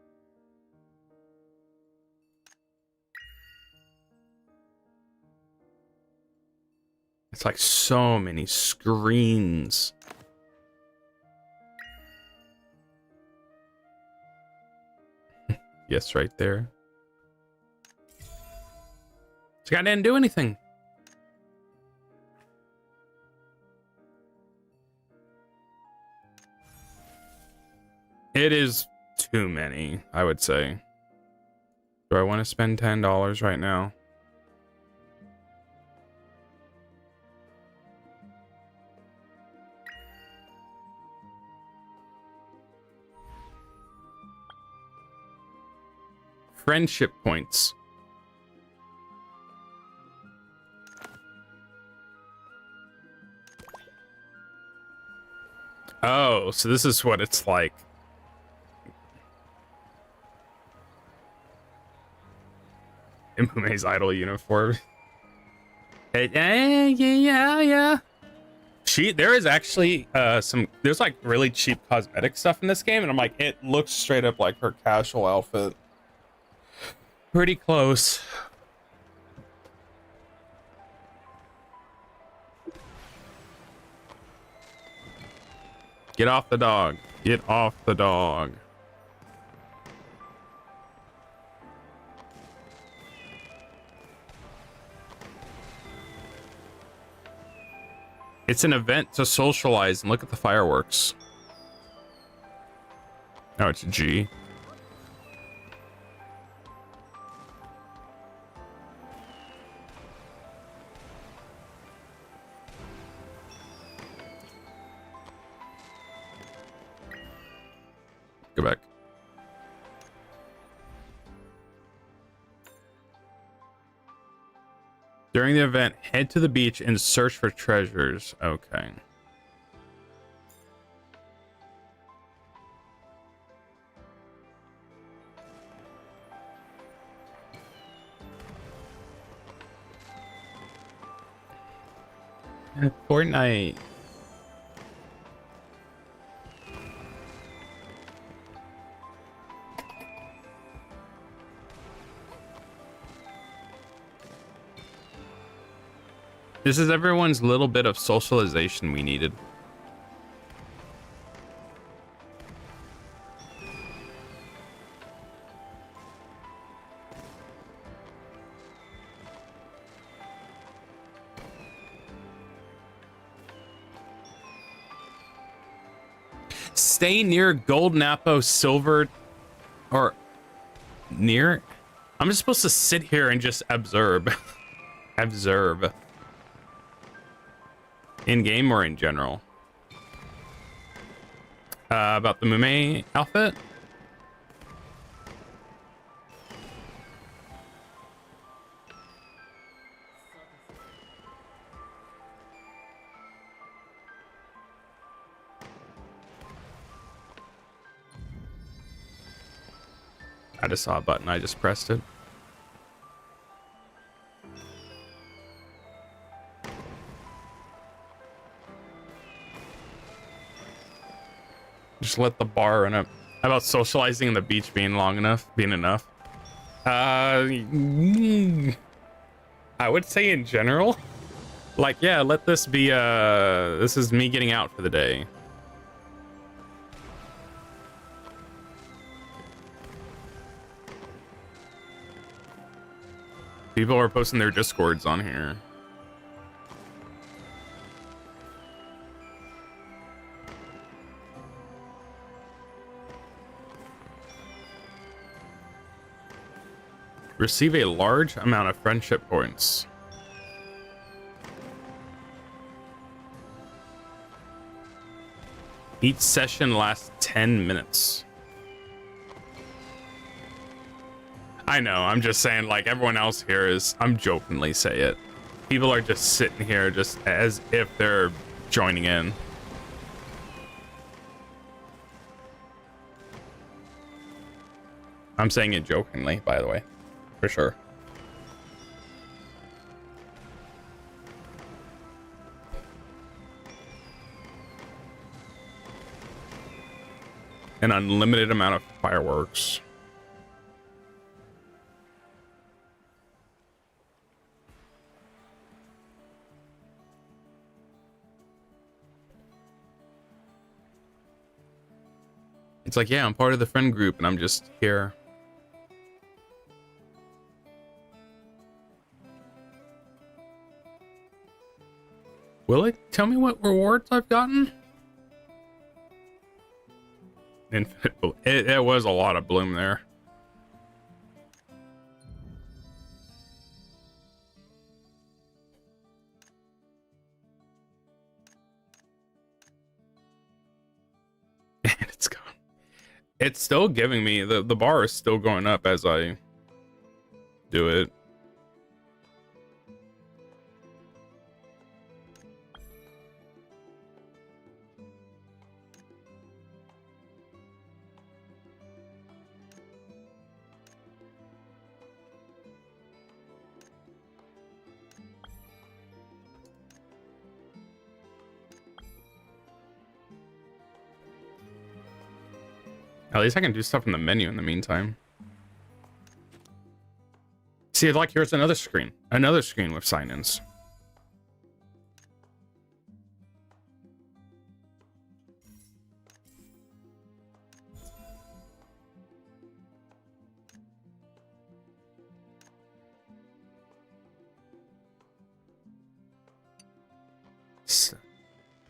A: It's like so many screens. Yes, right there. This guy didn't do anything. It is too many, I would say. Do I want to spend $10 right now? Friendship points. Oh, so this is what it's like. Imume's idol uniform. Yeah. There is actually there's like really cheap cosmetic stuff in this game, and I'm like, it looks straight up like her casual outfit. Pretty close. Get off the dog. Get off the dog. It's an event to socialize and look at the fireworks. Oh, it's G. During the event, head to the beach and search for treasures. Okay. Fortnite. This is everyone's little bit of socialization we needed. Stay near Golden Apple Silver or near. I'm just supposed to sit here and just observe. Observe. In game or in general? About the Mume outfit? I just saw a button, I just pressed it. Just let the bar run up. How about socializing in the beach being enough? I would say in general. Like, yeah, let this be, this is me getting out for the day. People are posting their Discords on here. Receive a large amount of friendship points. Each session lasts 10 minutes. I know, I'm just saying, like, everyone else here is, I'm jokingly say it. People are just sitting here just as if they're joining in. I'm saying it jokingly, by the way, for sure. An unlimited amount of fireworks. It's like, yeah, I'm part of the friend group and I'm just here. Will it tell me what rewards I've gotten? Infinite bloom. It was a lot of bloom there. And it's gone. It's still giving me, the bar is still going up as I do it. At least I can do stuff in the menu in the meantime. See, like, here's another screen. Another screen with sign-ins.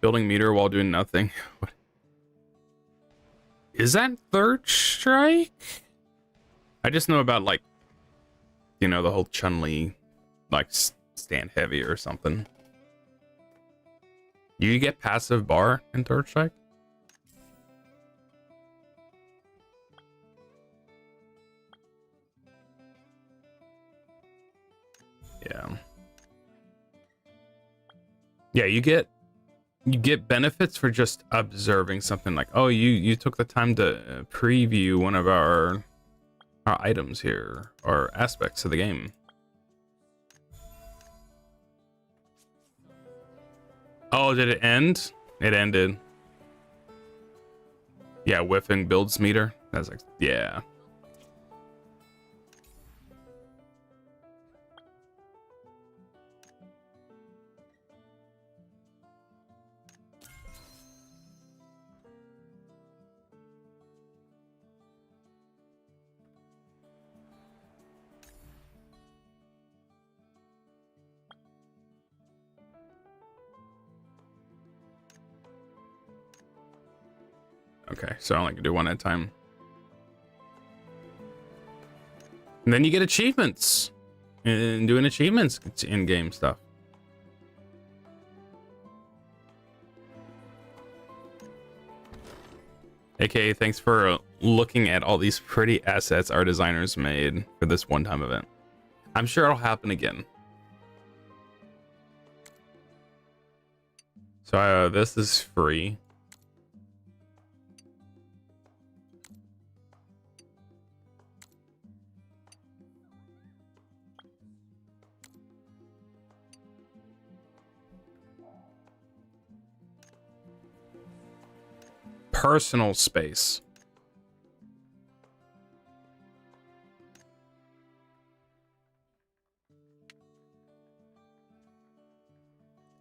A: Building meter while doing nothing. What? Is that third strike? I just know about, like, you know, the whole Chun-Li, like, stand heavy or something. You get passive bar in third strike? Yeah. Yeah, you get benefits for just observing something. Like, oh, you took the time to preview one of our items here or aspects of the game. Oh, did it end? It ended. Yeah, whiffing builds meter. That's like, yeah. Okay, so I only can do one at a time. And then you get achievements. And doing achievements in-game stuff. AKA, thanks for looking at all these pretty assets our designers made for this one-time event. I'm sure it'll happen again. So this is free. Personal space.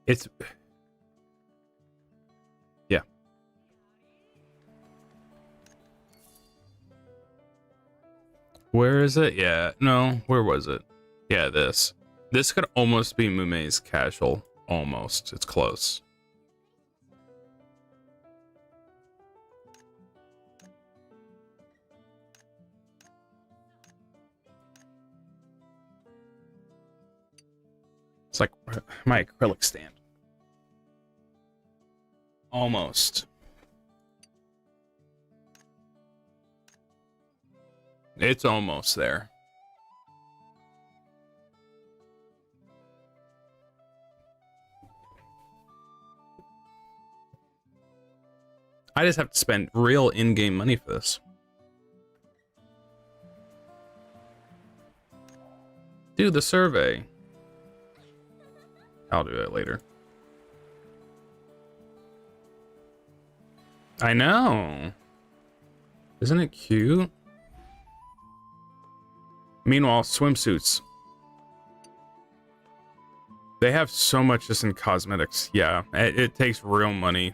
A: It's yeah. Where is it? Yeah, no, where was it? Yeah, this could almost be Mumei's casual. Almost. It's close. It's like my acrylic stand. Almost. It's almost there. I just have to spend real in-game money for this. Do the survey. I'll do it later. I know. Isn't it cute? Meanwhile, swimsuits. They have so much just in cosmetics. Yeah, it takes real money.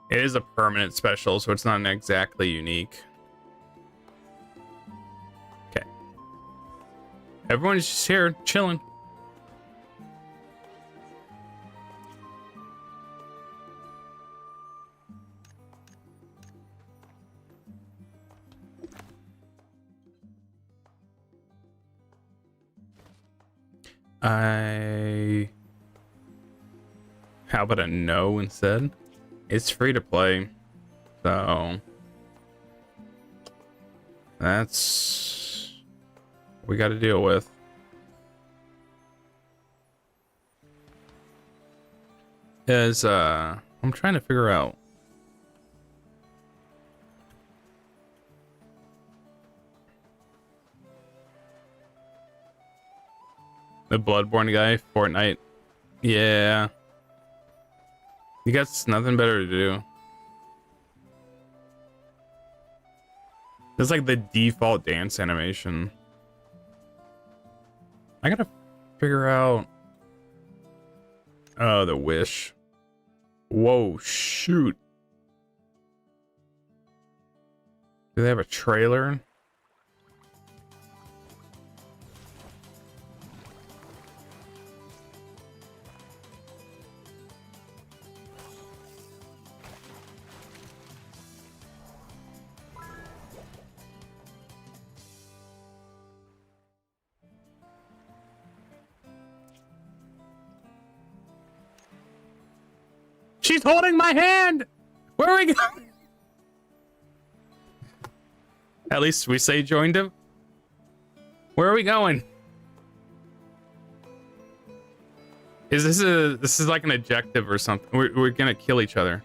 A: It is a permanent special, so it's not exactly unique. Okay. Everyone's just here, chilling. How about a no instead? It's free to play, so that's what we got to deal with. I'm trying to figure out. The Bloodborne guy, Fortnite. Yeah. You got nothing better to do. It's like the default dance animation. I gotta figure out. Oh, the Wish. Whoa, shoot. Do they have a trailer? She's holding my hand! Where are we going? At least we say joined him. Where are we going? Is this is like an objective or something? We're gonna kill each other.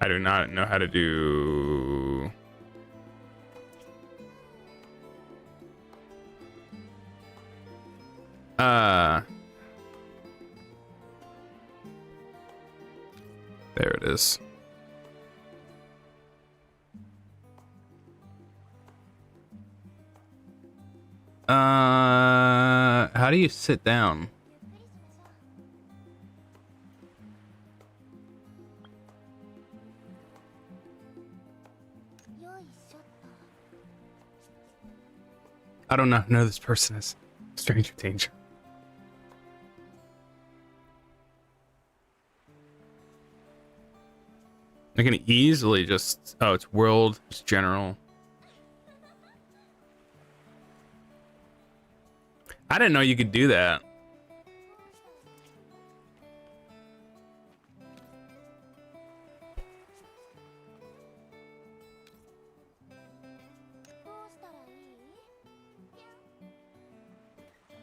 A: I do not know how to do. There it is. How do you sit down? I don't know who this person is. Stranger danger. I can easily just, oh, it's world, it's general. I didn't know you could do that.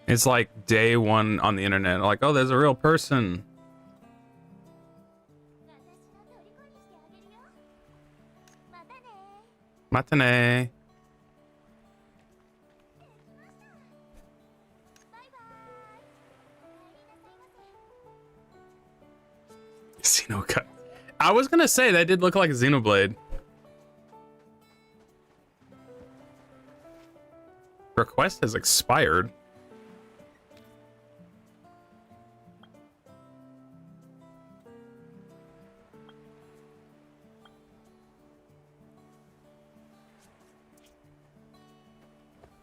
A: It's like day one on the internet, like, oh, there's a real person. Matane. Xenocut. I was gonna say that did look like a Xenoblade. Request has expired.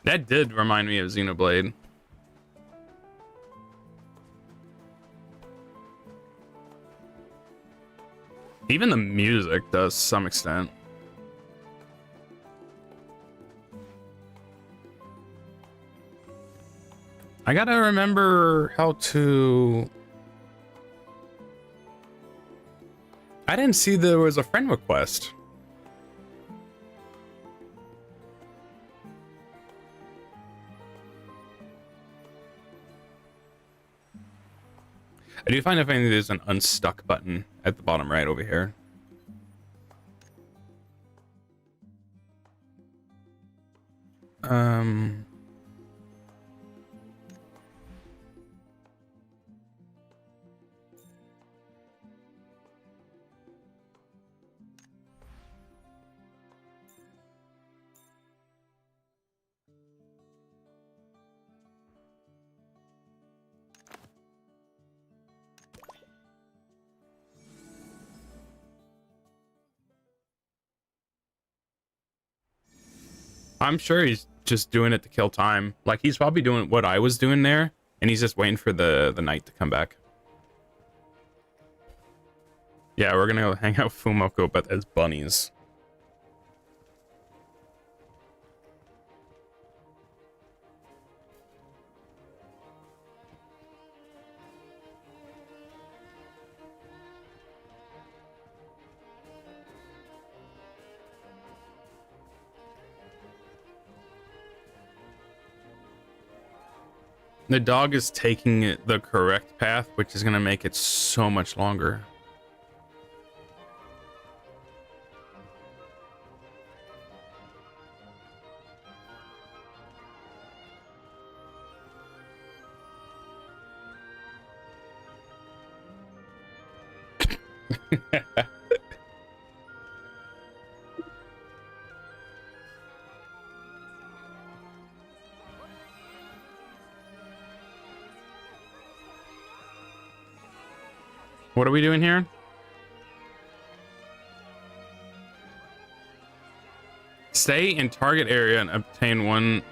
A: That did remind me of Xenoblade. Even the music does to some extent. I gotta remember how to... I didn't see there was a friend request. I do find there's an unstuck button at the bottom right over here. I'm sure he's just doing it to kill time. Like, he's probably doing what I was doing there, and he's just waiting for the night to come back. Yeah, we're gonna go hang out with Fumoko, but as bunnies. The dog is taking it the correct path, which is going to make it so much longer. What are we doing here? Stay in target area and obtain one.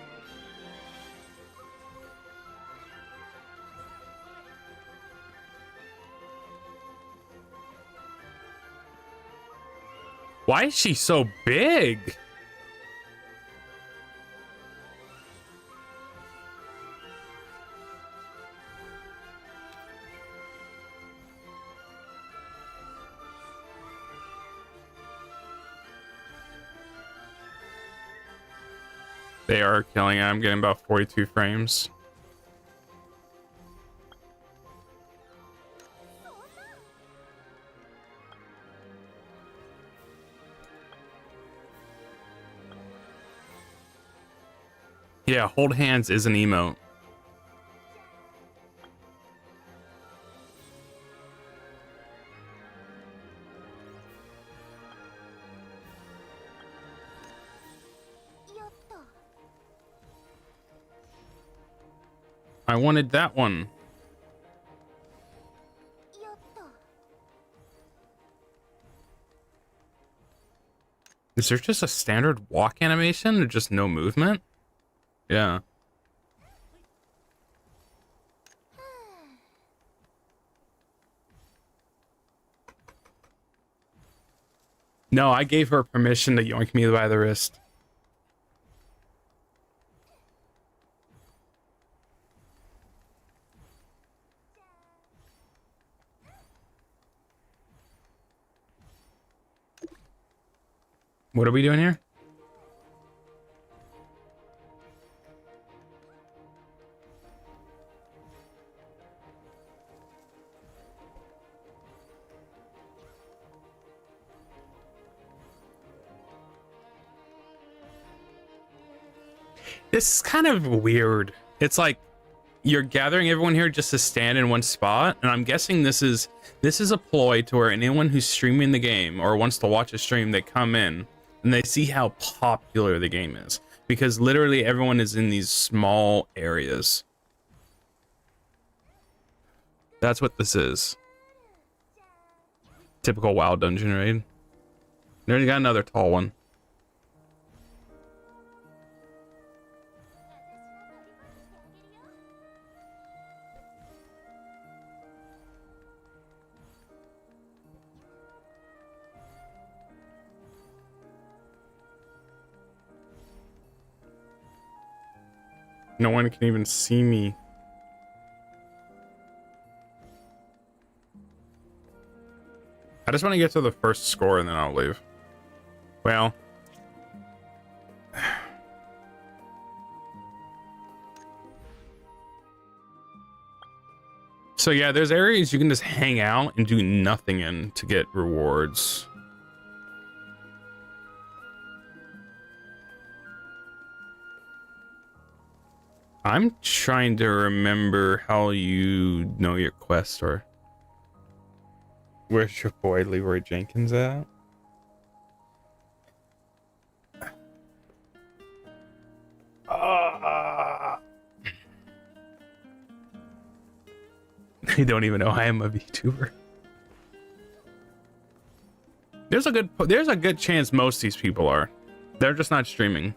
A: Why is she so big? They are killing it. I'm getting about 42 frames. Yeah, hold hands is an emote. I wanted that one. Is there just a standard walk animation or just no movement? Yeah. No, I gave her permission to yoink me by the wrist. What are we doing here? This is kind of weird. It's like you're gathering everyone here just to stand in one spot, and I'm guessing this is a ploy to where anyone who's streaming the game or wants to watch a stream, they come in and they see how popular the game is, because literally everyone is in these small areas. That's what this is. Typical WoW dungeon raid. There you got another tall one. No one can even see me. I just want to get to the first score and then I'll leave. Well. So yeah, there's areas you can just hang out and do nothing in to get rewards. I'm trying to remember how you know your quest, or where's your boy Leroy Jenkins at? They don't even know I am a VTuber. There's a good chance most of these people are. They're just not streaming.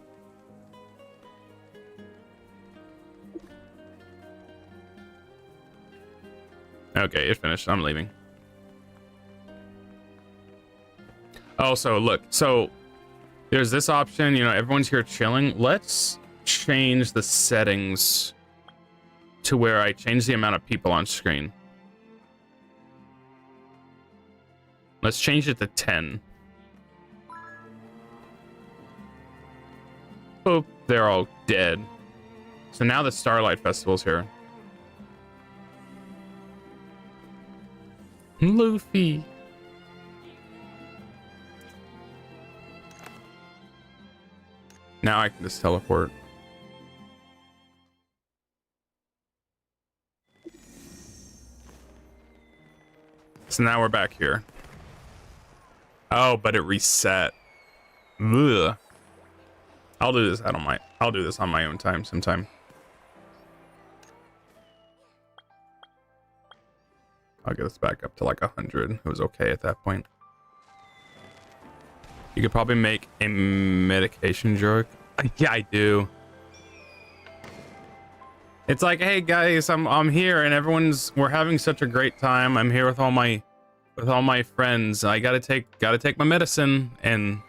A: Okay, it's finished. I'm leaving. Oh, so look. So there's this option. You know, everyone's here chilling. Let's change the settings to where I change the amount of people on screen. Let's change it to 10. Oh, they're all dead. So now the Starlight Festival's here. Luffy. Now I can just teleport. So now we're back here. Oh, but it reset. Ugh. I'll do this. I'll do this on my own time sometime. I'll get this back up to like 100. It was okay at that point. You could probably make a medication joke. Yeah, I do. It's like, hey guys, I'm here and we're having such a great time. I'm here with all my friends. I gotta take my medicine, and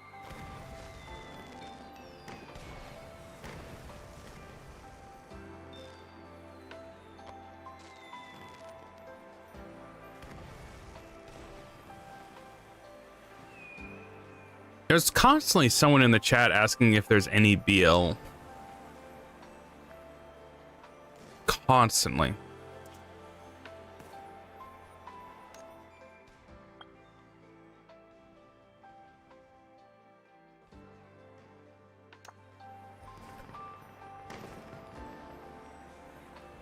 A: there's constantly someone in the chat asking if there's any BL. constantly.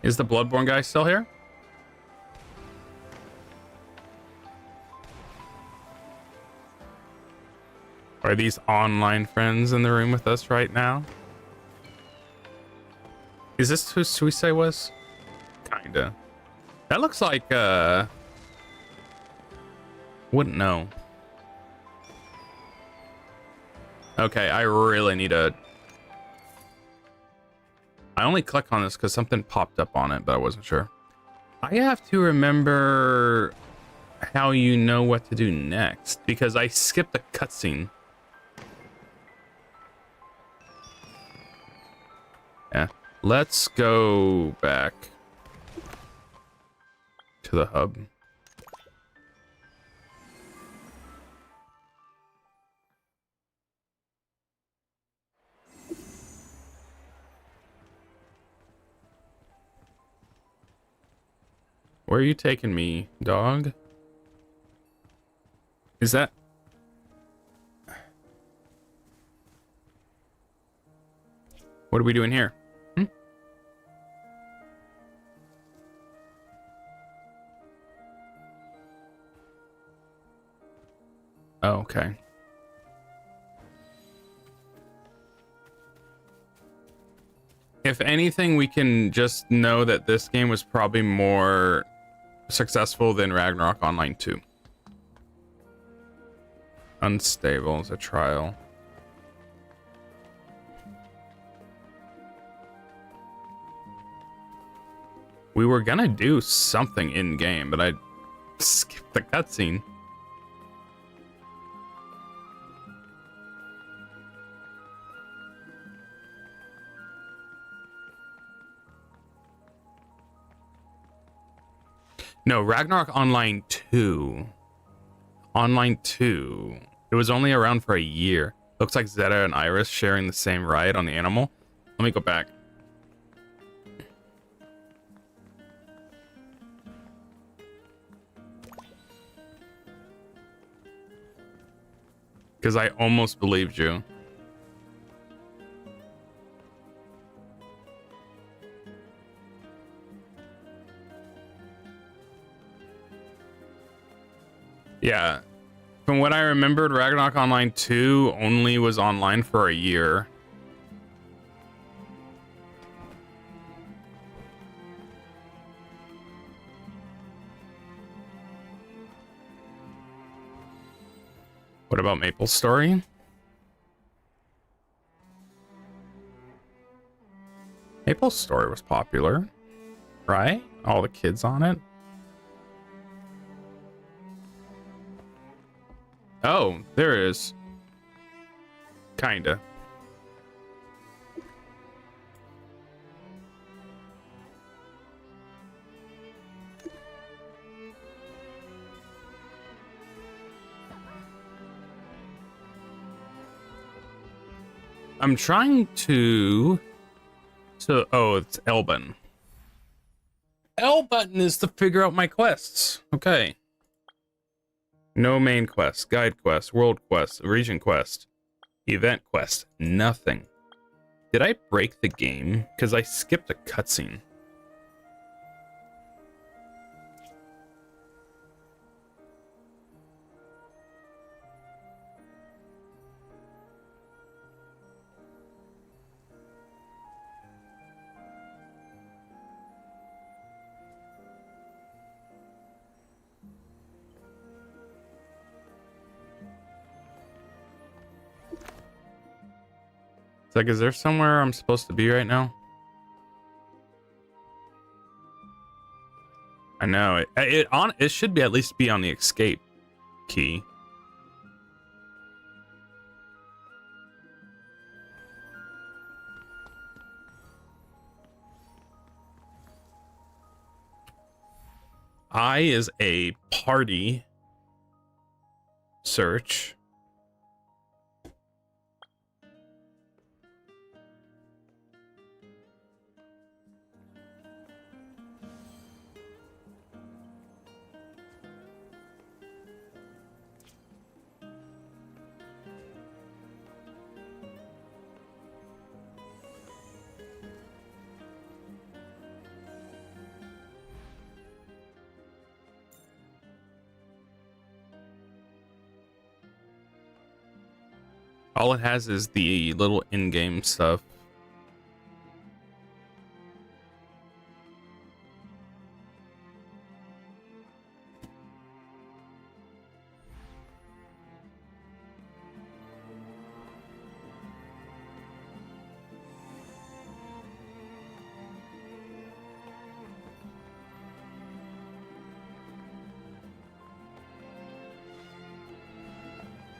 A: Is the Bloodborne guy still here? Are these online friends in the room with us right now? Is this who Suisei was? Kinda. That looks like, wouldn't know. Okay, I really need a... I only click on this because something popped up on it, but I wasn't sure. I have to remember how you know what to do next, because I skipped a cutscene. Yeah, let's go back to the hub. Where are you taking me, dog? Is that... What are we doing here? Oh, okay. If anything, we can just know that this game was probably more successful than Ragnarok Online 2. Unstable is a trial. We were gonna do something in game, but I skipped the cutscene. No, Ragnarok Online 2. Online 2. It was only around for a year. Looks like Zeta and Iris sharing the same ride on the animal. Let me go back. Because I almost believed you. Yeah. From what I remembered, Ragnarok Online 2 only was online for a year. What about Maple Story? Maple Story was popular, right? All the kids on it. Oh, there is. Kinda. I'm trying to... oh, it's L button. L button is to figure out my quests. Okay. No main quest, guide quest, world quest, region quest, event quest, nothing. Did I break the game? Because I skipped a cutscene. It's like, is there somewhere I'm supposed to be right now? I know it should be at least be on the escape key. I is a party search. All it has is the little in-game stuff.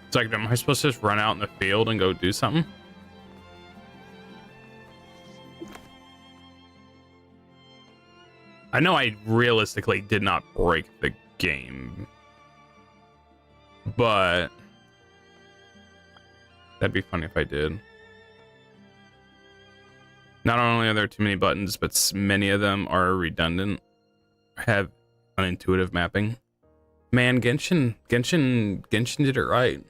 A: It's like, am I supposed to just run out in the field and go do something? I know I realistically did not break the game, but that'd be funny if I did. Not only are there too many buttons, but many of them are redundant, have unintuitive mapping. Man, Genshin did it right.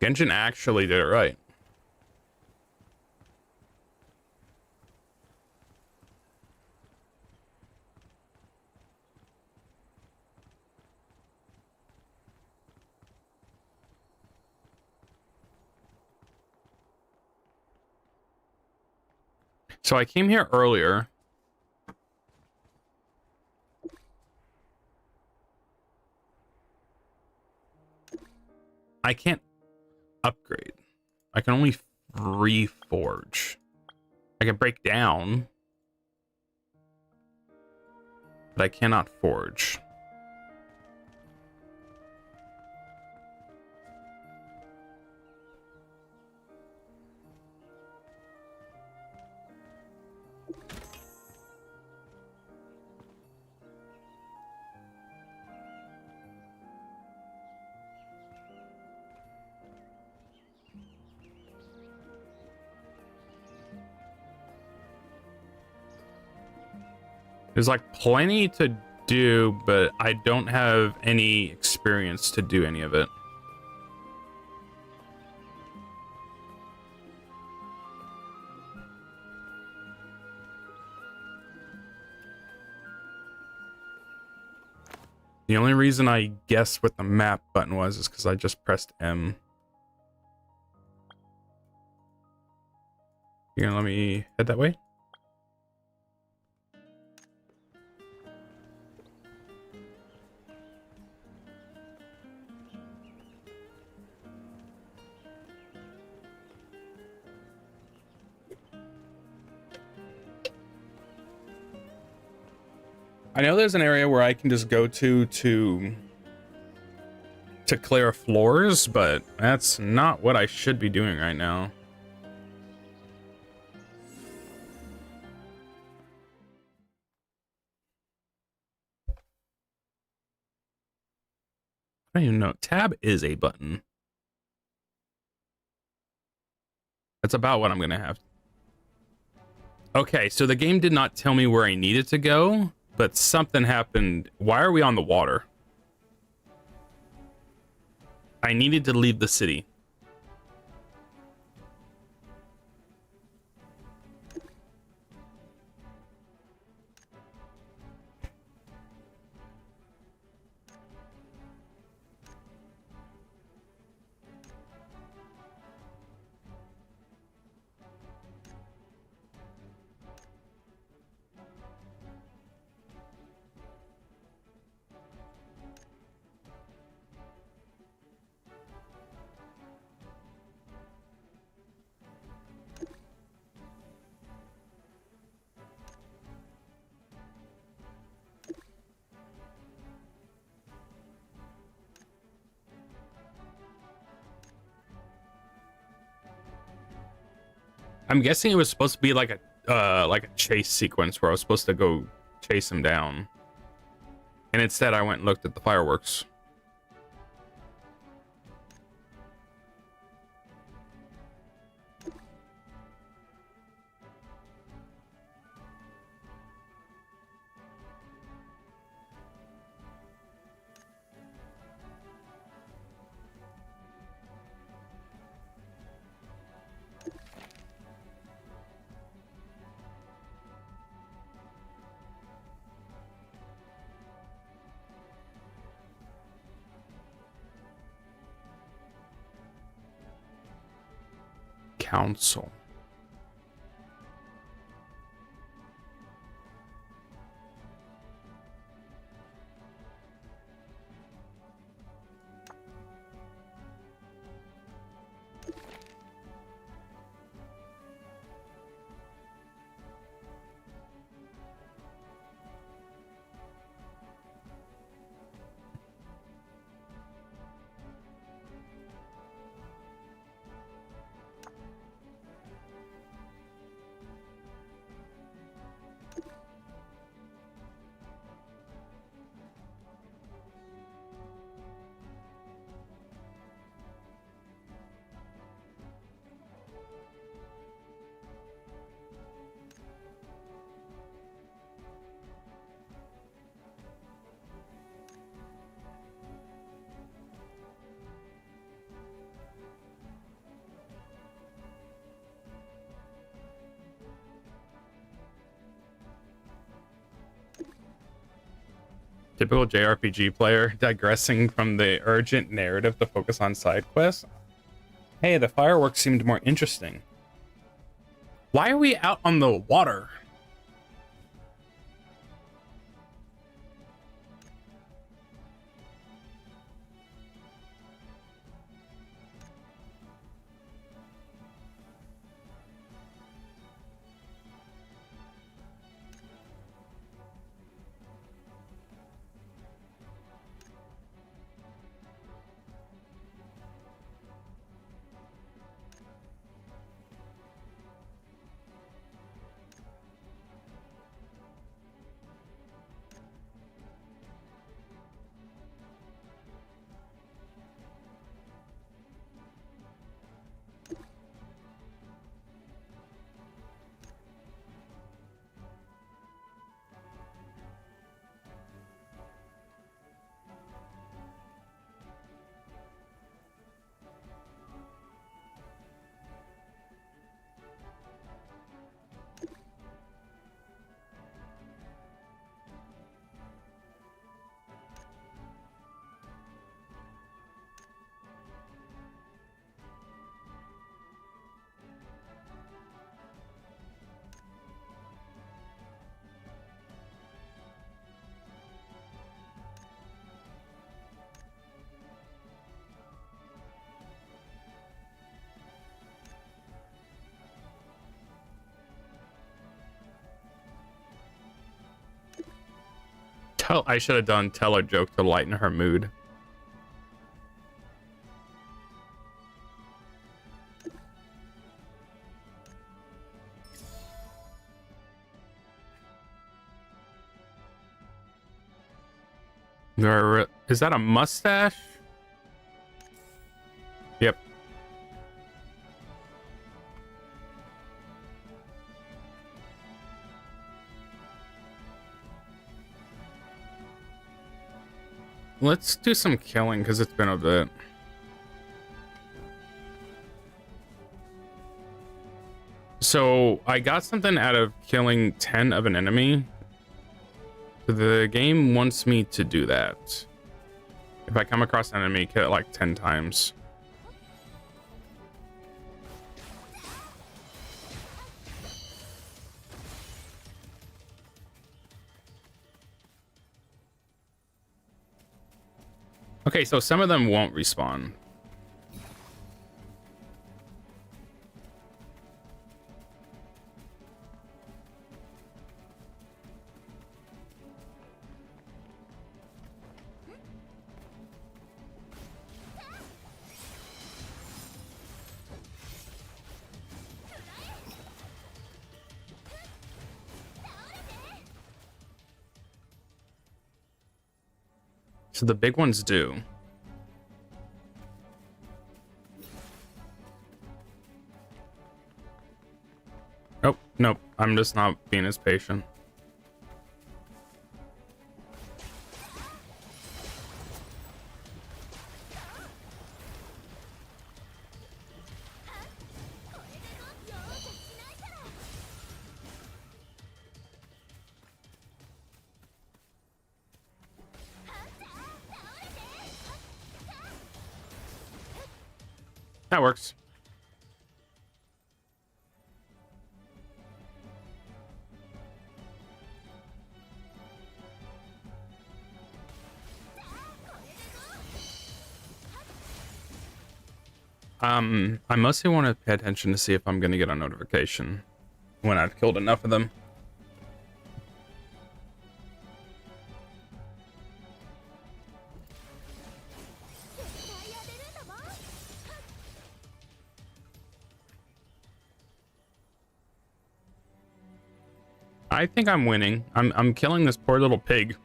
A: Genshin actually did it right. So I came here earlier. I can't upgrade. I can only reforge. I can break down, but I cannot forge. There's like plenty to do, but I don't have any experience to do any of it. The only reason I guessed what the map button was is because I just pressed M. You're gonna let me head that way? I know there's an area where I can just go to clear floors, but that's not what I should be doing right now. I don't even know. Tab is a button. That's about what I'm gonna have. Okay, so the game did not tell me where I needed to go, but something happened. Why are we on the water? I needed to leave the city. I'm guessing it was supposed to be like a chase sequence where I was supposed to go chase him down. And instead I went and looked at the fireworks. Council. Typical JRPG player digressing from the urgent narrative to focus on side quests. Hey, the fireworks seemed more interesting. Why are we out on the water? I should have done tell a joke to lighten her mood. Is that a mustache? Yep. Let's do some killing because it's been a bit. So I got something out of killing 10 of an enemy. The game wants me to do that. If I come across an enemy, kill it like 10 times. Okay, so some of them won't respawn. So the big ones do. Oh, nope. I'm just not being as patient. That works. I mostly want to pay attention to see if I'm gonna get a notification when I've killed enough of them. I think I'm winning. I'm killing this poor little pig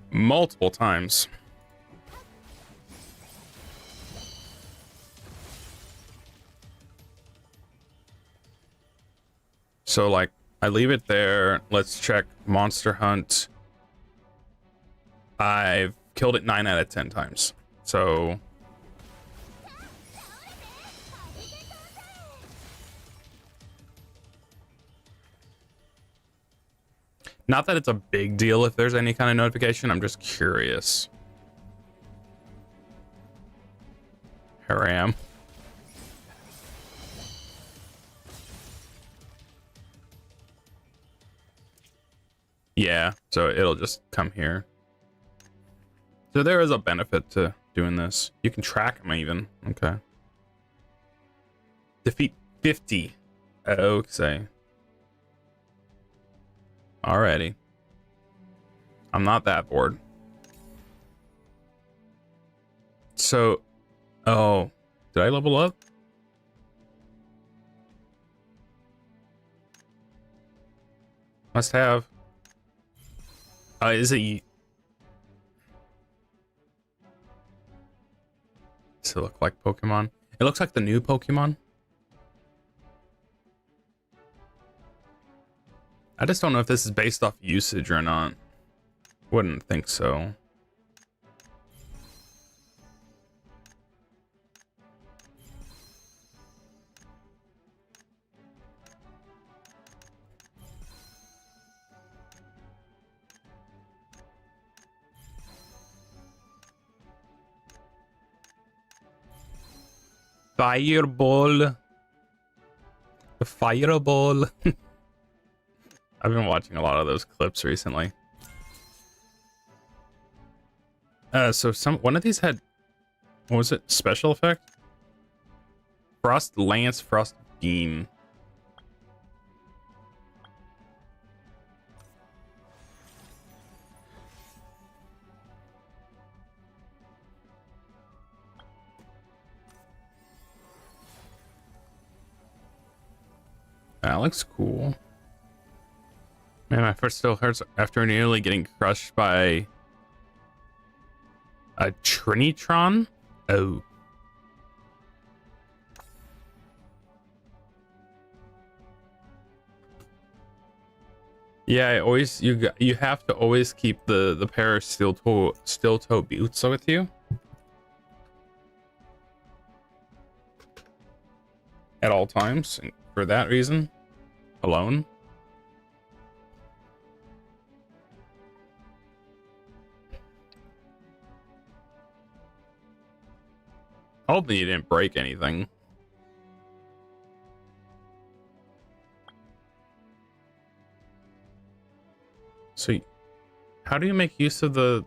A: multiple times. So like I leave it there. Let's check Monster Hunt. I've killed it 9 out of 10 times. So not that it's a big deal if there's any kind of notification. I'm just curious. Here I am. Yeah, so it'll just come here. So there is a benefit to doing this. You can track them even. Okay. Defeat 50. Okay. Alrighty. I'm not that bored. So, oh, did I level up? Must have. Is it? Does it look like Pokemon? It looks like the new Pokemon. I just don't know if this is based off usage or not. Wouldn't think so. Fireball. The fireball. I've been watching a lot of those clips recently. So one of these had, what was it? Special effect? Frost Lance, Frost Beam. That looks cool. Man, my first still hurts after nearly getting crushed by a Trinitron. Oh. Yeah, you have to always keep the pair of steel toe boots with you. At all times, and for that reason alone. Hopefully you didn't break anything. So how do you make use of the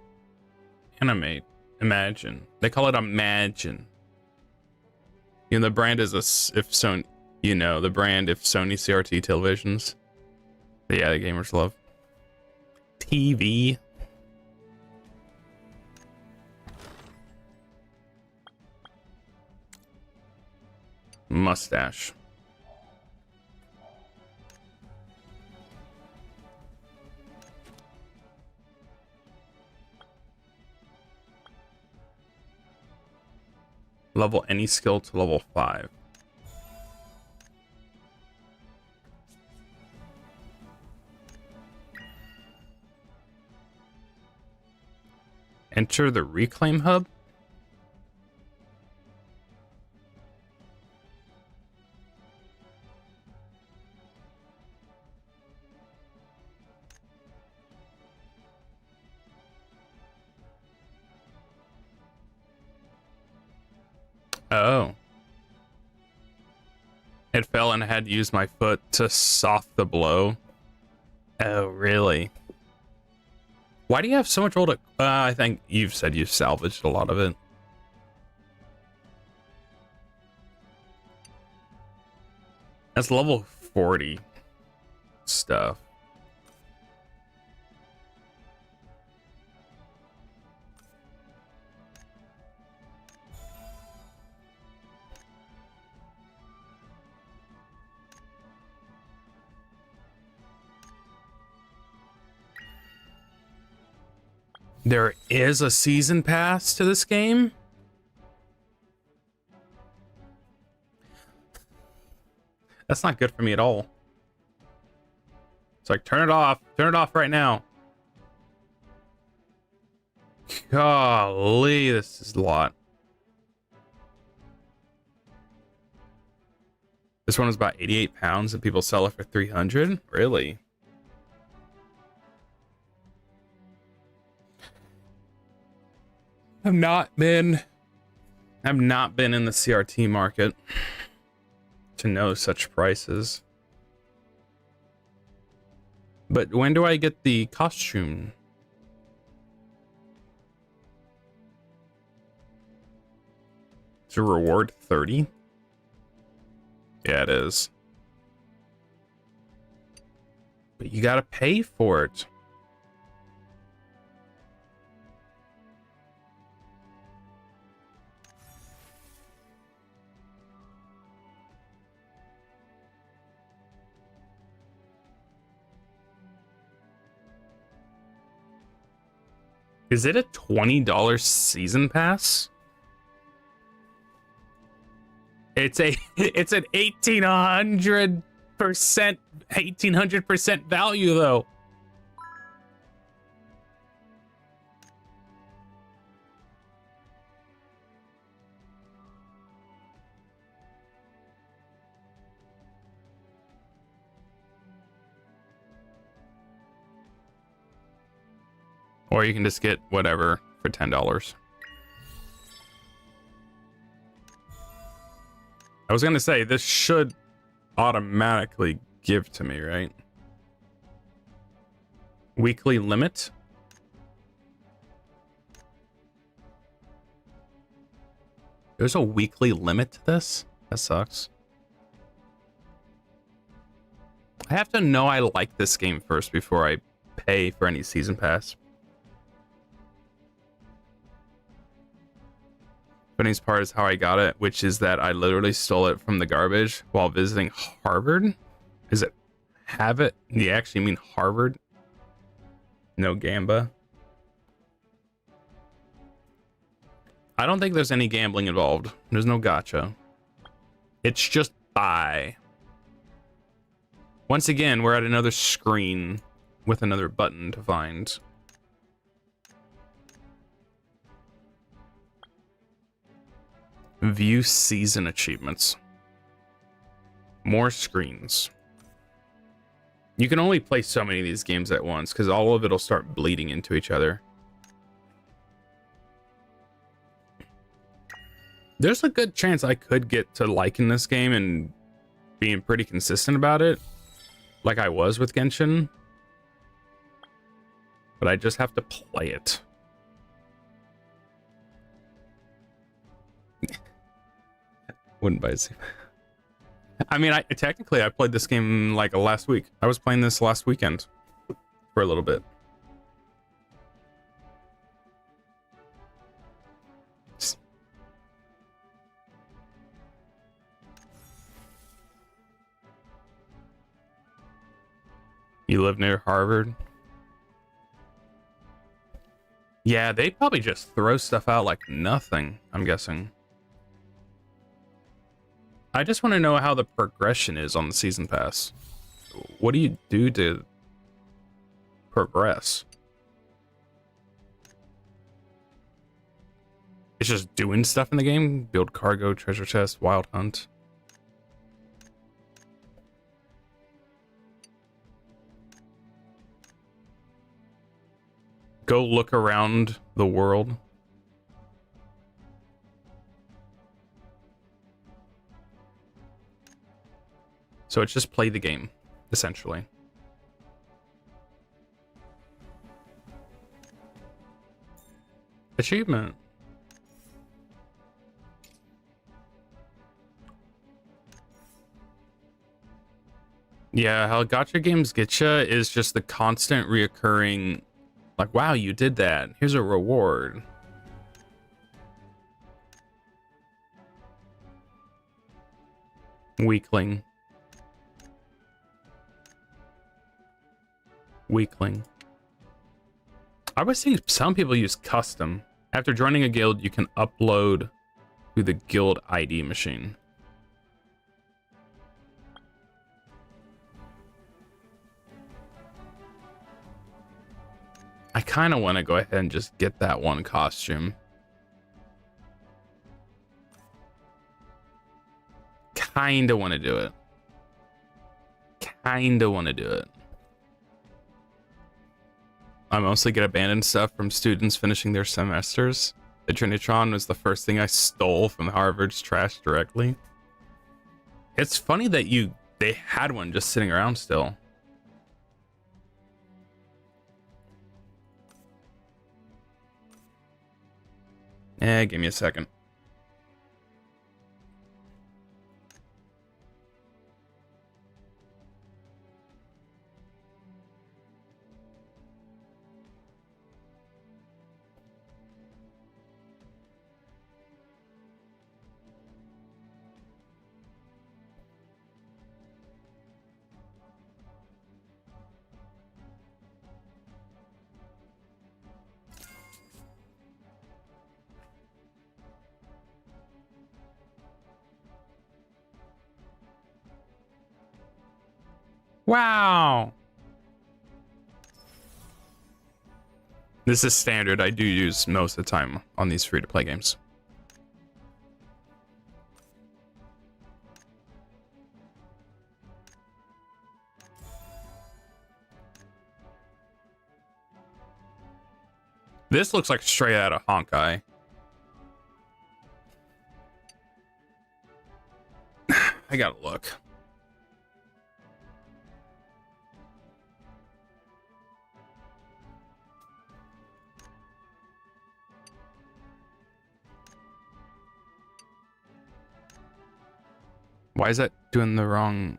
A: animate? Imagine. They call it Imagine. You know, the brand is if Sony, you know, the brand if Sony CRT televisions. But yeah, the gamers love TV. Mustache. Level any skill to level 5. Enter the reclaim hub. Oh. It fell and I had to use my foot to soft the blow. Oh, really? Why do you have so much old... I think you've said you've salvaged a lot of it. That's level 40 stuff. There is a season pass to this game? That's not good for me at all. It's like, turn it off right now. Golly, this is a lot. This one is about 88 pounds and people sell it for 300? Really? I've not been in the CRT market to know such prices. But when do I get the costume? Is the reward 30? Yeah, it is. But you gotta pay for it. Is it a $20 season pass? It's an 1800% value though. Or you can just get whatever for $10. I was gonna say, this should automatically give to me, right? Weekly limit? There's a weekly limit to this? That sucks. I have to know I like this game first before I pay for any season pass. Funniest part is how I got it, which is that I literally stole it from the garbage while visiting Harvard. Is it have it? You actually mean Harvard? No gamba. I don't think there's any gambling involved. There's no gotcha. It's just buy. Once again, we're at another screen with another button to find. View season achievements. More screens. You can only play so many of these games at once because all of it'll start bleeding into each other. There's a good chance I could get to liking this game and being pretty consistent about it, like I was with Genshin. But I just have to play it. Wouldn't buy it. I mean, technically I played this game like last week. I was playing this last weekend for a little bit. You live near Harvard? Yeah, they probably just throw stuff out like nothing, I'm guessing. I just want to know how the progression is on the season pass. What do you do to progress? It's just doing stuff in the game? Build cargo, treasure chest, wild hunt. Go look around the world. So it's just play the game, essentially. Achievement. Yeah, how gacha games getcha is just the constant reoccurring, like, wow, you did that. Here's a reward. Weakling. Weakling. I was seeing some people use custom. After joining a guild, you can upload to the guild ID machine. I kind of want to go ahead and just get that one costume. Kind of want to do it. Kind of want to do it. I mostly get abandoned stuff from students finishing their semesters. The Trinitron was the first thing I stole from Harvard's trash directly. It's funny that they had one just sitting around still. Give me a second. Wow. This is standard. I do use most of the time on these free-to-play games. This looks like straight out of Honkai. I gotta look. Why is that doing the wrong?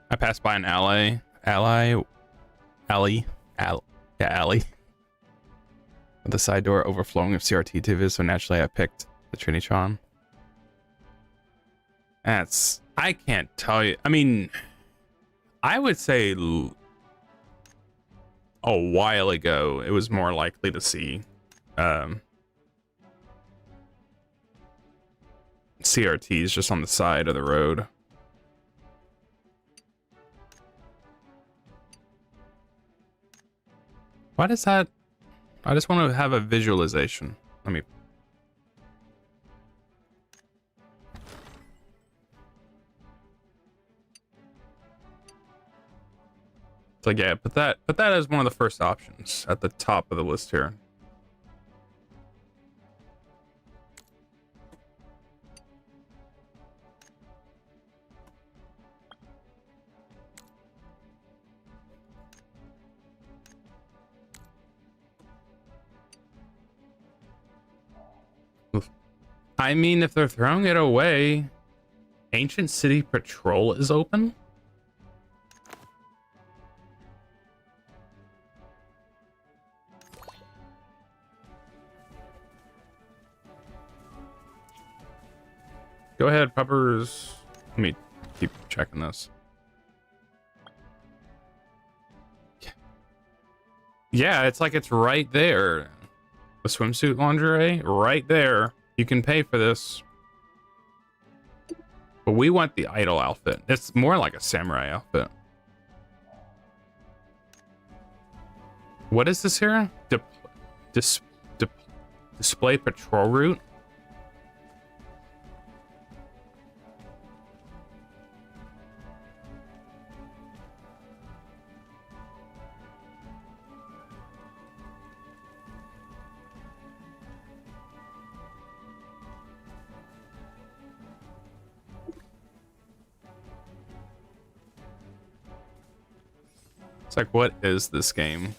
A: I passed by an alley. With the side door overflowing of CRT TVs, so naturally I picked the Trinitron. I can't tell you. I mean, I would say a while ago, it was more likely to see CRTs just on the side of the road. Why does that? I just want to have a visualization. Let me. It's like, yeah, put that as one of the first options at the top of the list here. I mean, if they're throwing it away, Ancient City Patrol is open. Go ahead, Peppers. Let me keep checking this. Yeah, it's like it's right there. The swimsuit lingerie, right there. You can pay for this. But we want the idol outfit. It's more like a samurai outfit. What is this here? Display patrol route? It's like, what is this game?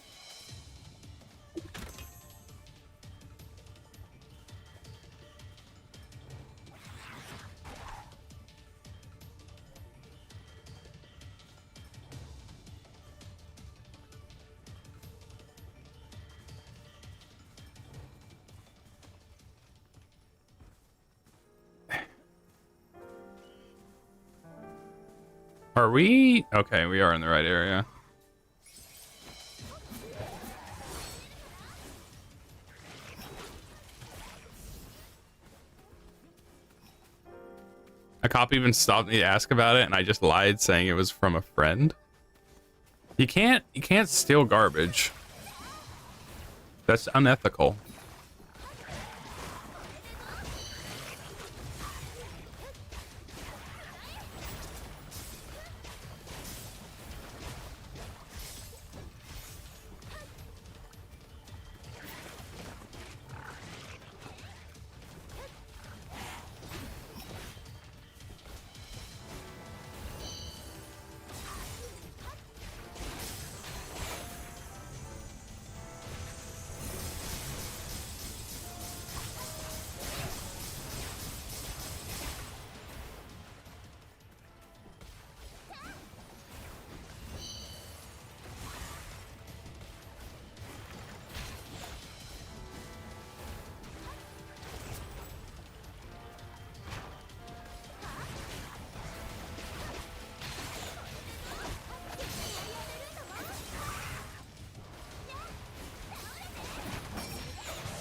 A: Are we? Okay, we are in the right area. A cop even stopped me to ask about it, and I just lied, saying it was from a friend. You can't steal garbage. That's unethical.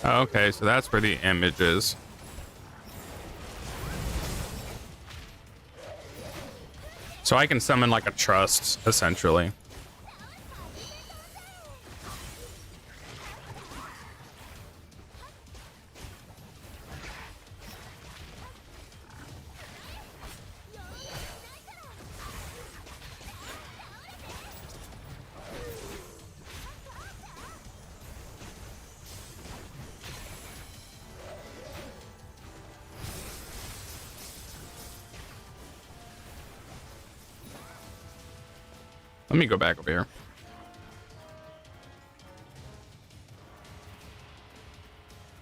A: Okay, so that's where the image is. So I can summon like a trust, essentially. Let me go back over here.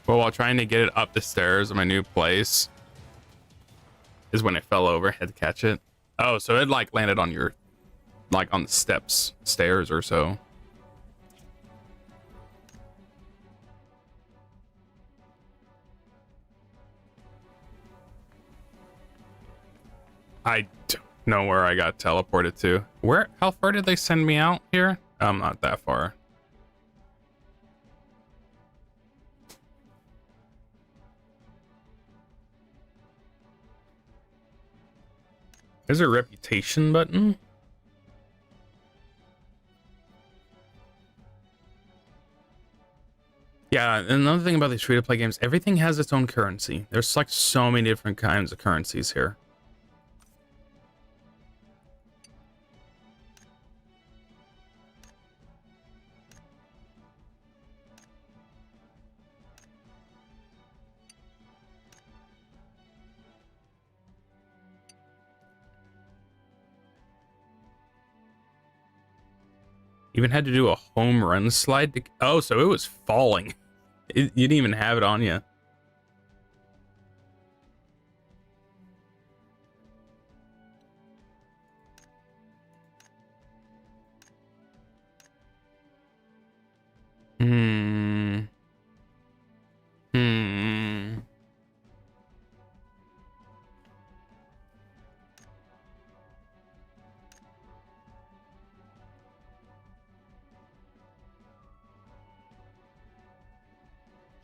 A: Well, while trying to get it up the stairs of my new place is when it fell over. Had to catch it. Oh, so it like landed on your, like on the stairs or so. I don't know where I got teleported to. How far did they send me out here? I'm not that far. There's a reputation button. Yeah, and another thing about these free-to-play games, everything has its own currency. There's like so many different kinds of currencies here. Even had to do a home run slide to, oh, so it was falling. You didn't even have it on you. Hmm.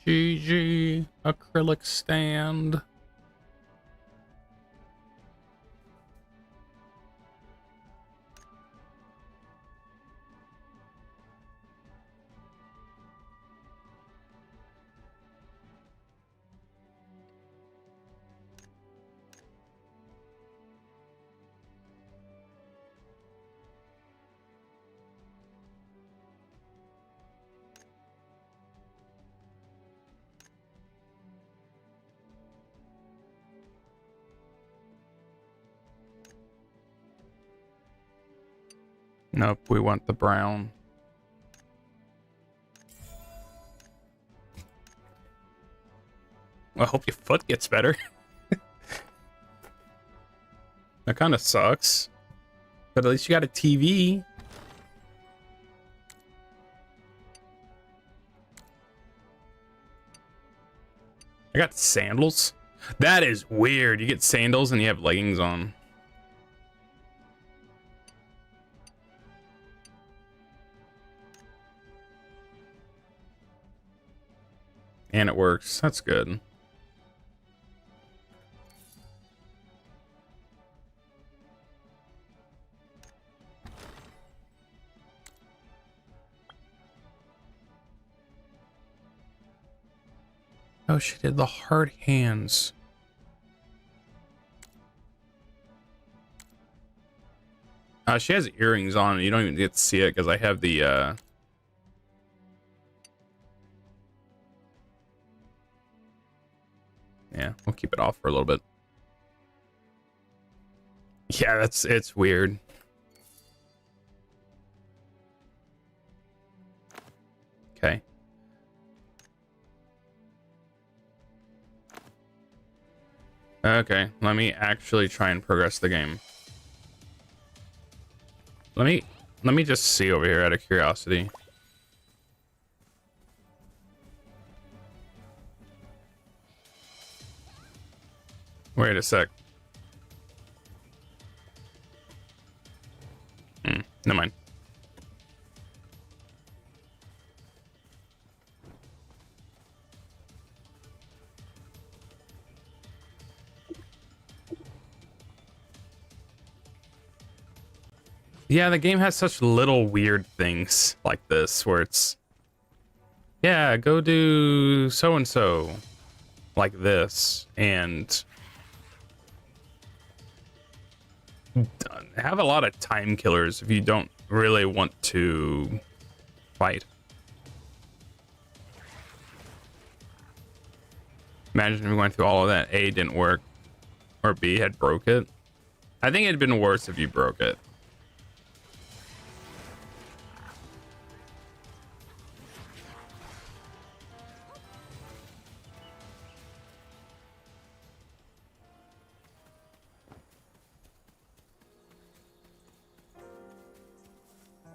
A: GG acrylic stand. Nope, we want the brown. I hope your foot gets better. That kind of sucks. But at least you got a TV. I got sandals. That is weird. You get sandals and you have leggings on. And it works. That's good. Oh, she did the hard hands. She has earrings on. You don't even get to see it because I have the yeah, we'll keep it off for a little bit. Yeah, it's weird. Okay. Okay, let me actually try and progress the game. Let me just see over here out of curiosity. Wait a sec. Never mind. Yeah, the game has such little weird things like this where it's, yeah, go do so and so like this and have a lot of time killers if you don't really want to fight. Imagine if we went through all of that, A didn't work or B had broke it. I think it'd been worse if you broke it.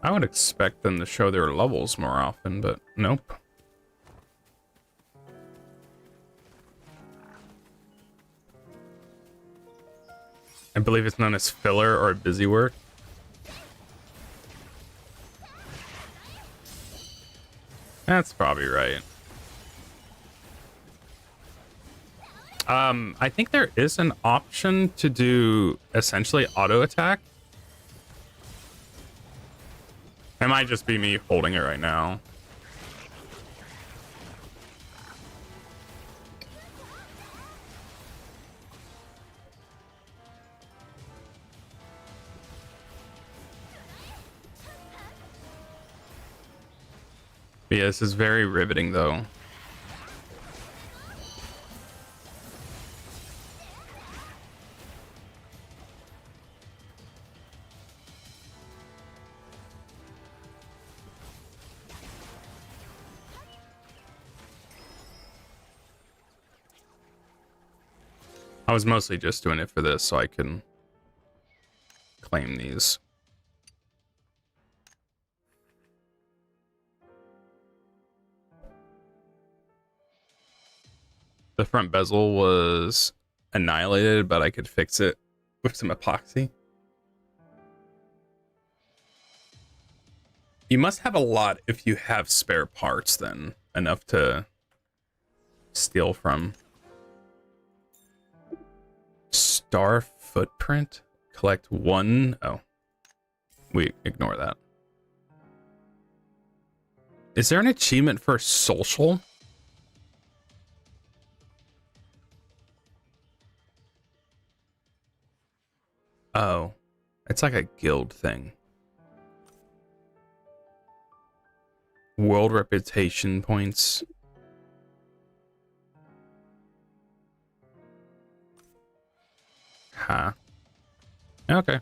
A: I would expect them to show their levels more often, but nope. I believe it's known as filler or busy work. That's probably right. I think there is an option to do essentially auto attack. It might just be me holding it right now. But yeah, this is very riveting though. I was mostly just doing it for this so I can claim these. The front bezel was annihilated, but I could fix it with some epoxy. You must have a lot if you have spare parts then, enough to steal from. Star footprint? Collect one. Oh, we ignore that. Is there an achievement for social? Oh, it's like a guild thing. World reputation points. Huh. Okay.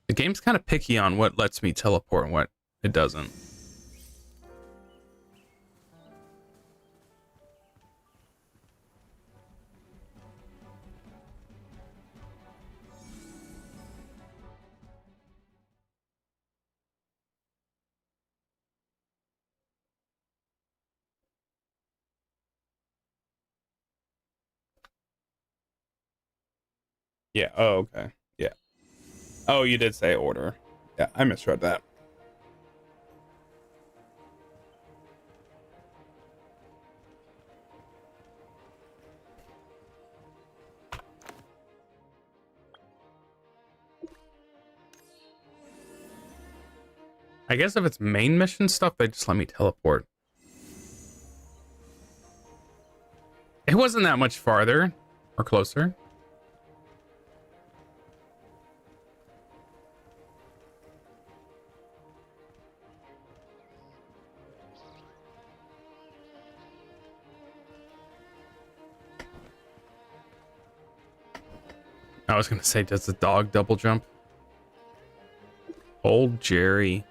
A: The game's kind of picky on what lets me teleport and what it doesn't. Yeah. Oh, okay. Yeah. Oh, you did say order. Yeah, I misread that. I guess if it's main mission stuff, they just let me teleport. It wasn't that much farther or closer. I was gonna say, does the dog double jump? Old Jerry.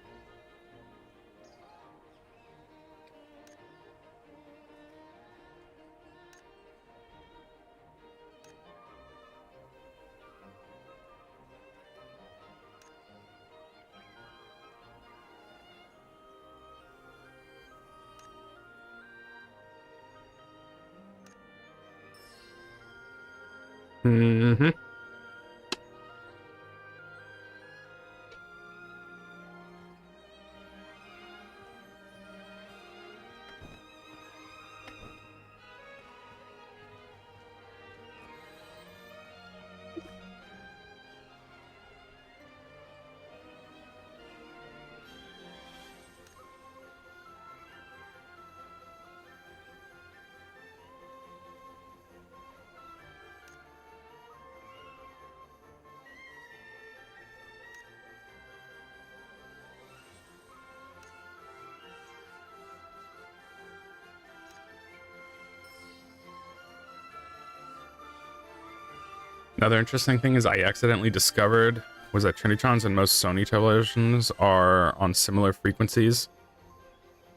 A: Mm-hmm. Another interesting thing is I accidentally discovered was that Trinitrons and most Sony televisions are on similar frequencies,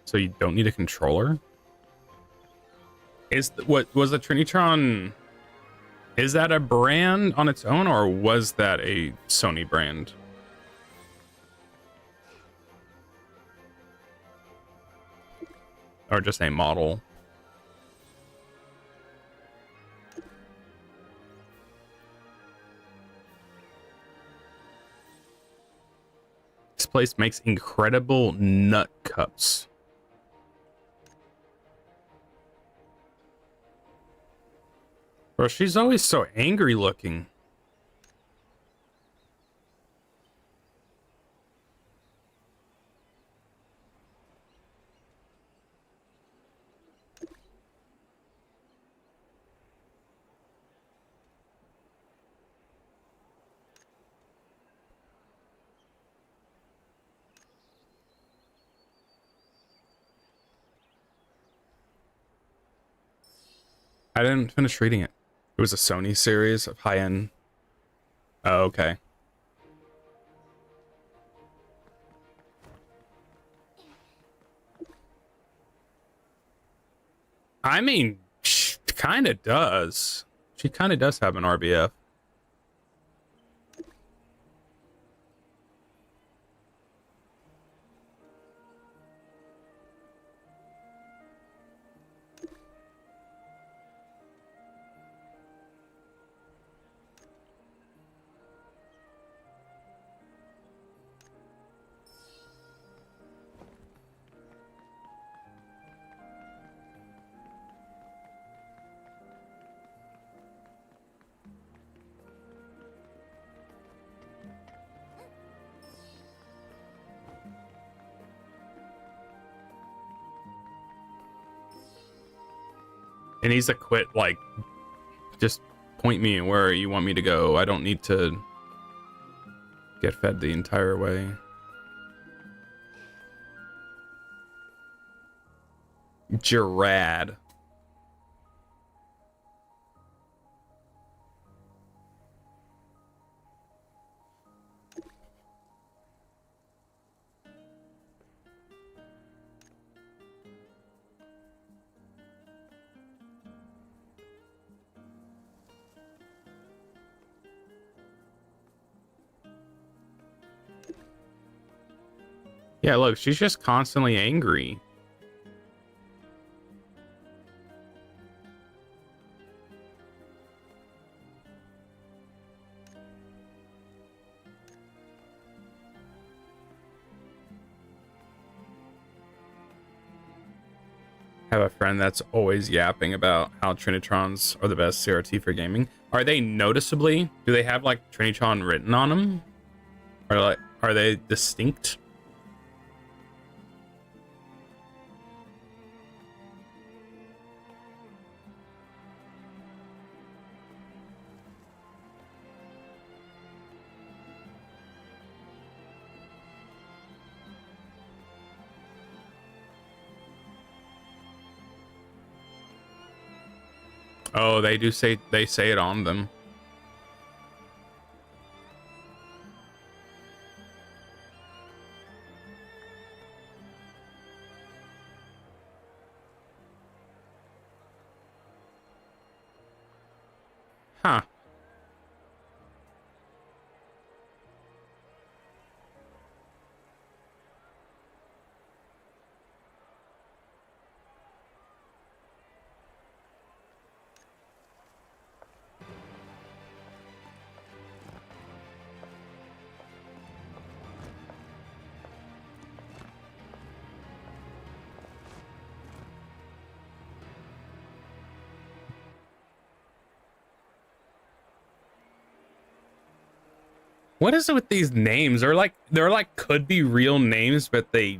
A: so you don't need a controller. What was the Trinitron? Is that a brand on its own, or was that a Sony brand? Or just a model? This place makes incredible nut cups. Bro, she's always so angry looking. I didn't finish reading it. It was a Sony series of high-end. Oh, okay. I mean, she kind of does. She kind of does have an RBF. It needs to quit, like, just point me where you want me to go. I don't need to get fed the entire way. Gerard. Yeah, look, she's just constantly angry. have a friend that's always yapping about how Trinitrons are the best CRT for gaming. Are they noticeably? Do they have like Trinitron written on them? Or like, are they distinct? Oh, they do say, they say it on them. Huh. What is it with these names? They're like could be real names, but they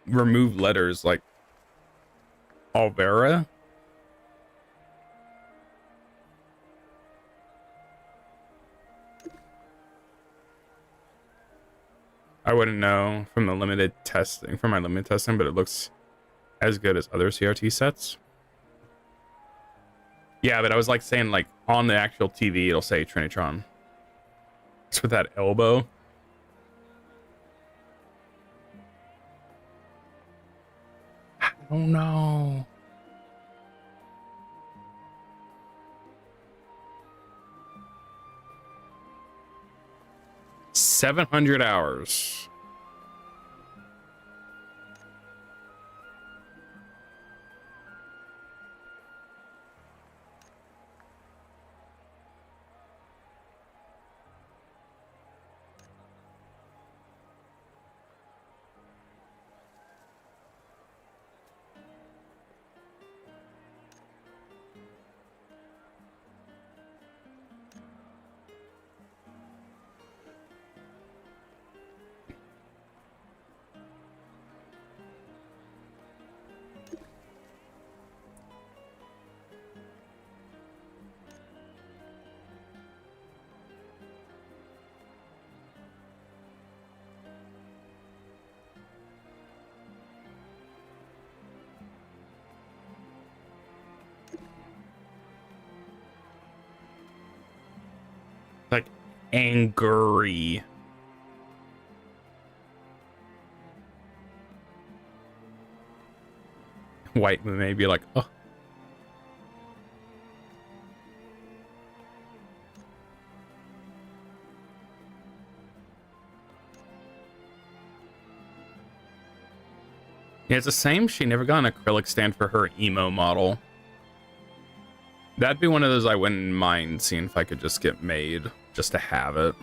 A: remove letters like Alvera. I wouldn't know from the limited testing, from my limited testing, but it looks as good as other CRT sets. Yeah, but I was like saying like on the actual TV, it'll say Trinitron. It's with that elbow. I don't know. $700. Like angry. White may be like, oh. Yeah, it's the same. She never got an acrylic stand for her emo model. That'd be one of those I wouldn't mind seeing if I could just get made, just to have it.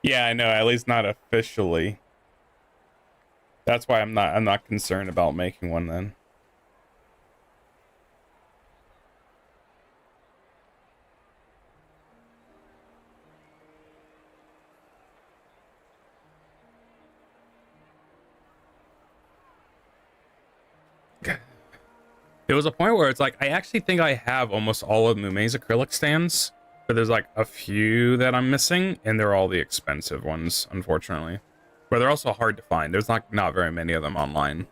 A: Yeah, I know, at least not officially. That's why I'm not concerned about making one then. It was a point where it's like, I actually think I have almost all of Mume's acrylic stands, but there's like a few that I'm missing, and they're all the expensive ones, unfortunately. But they're also hard to find. There's not very many of them online.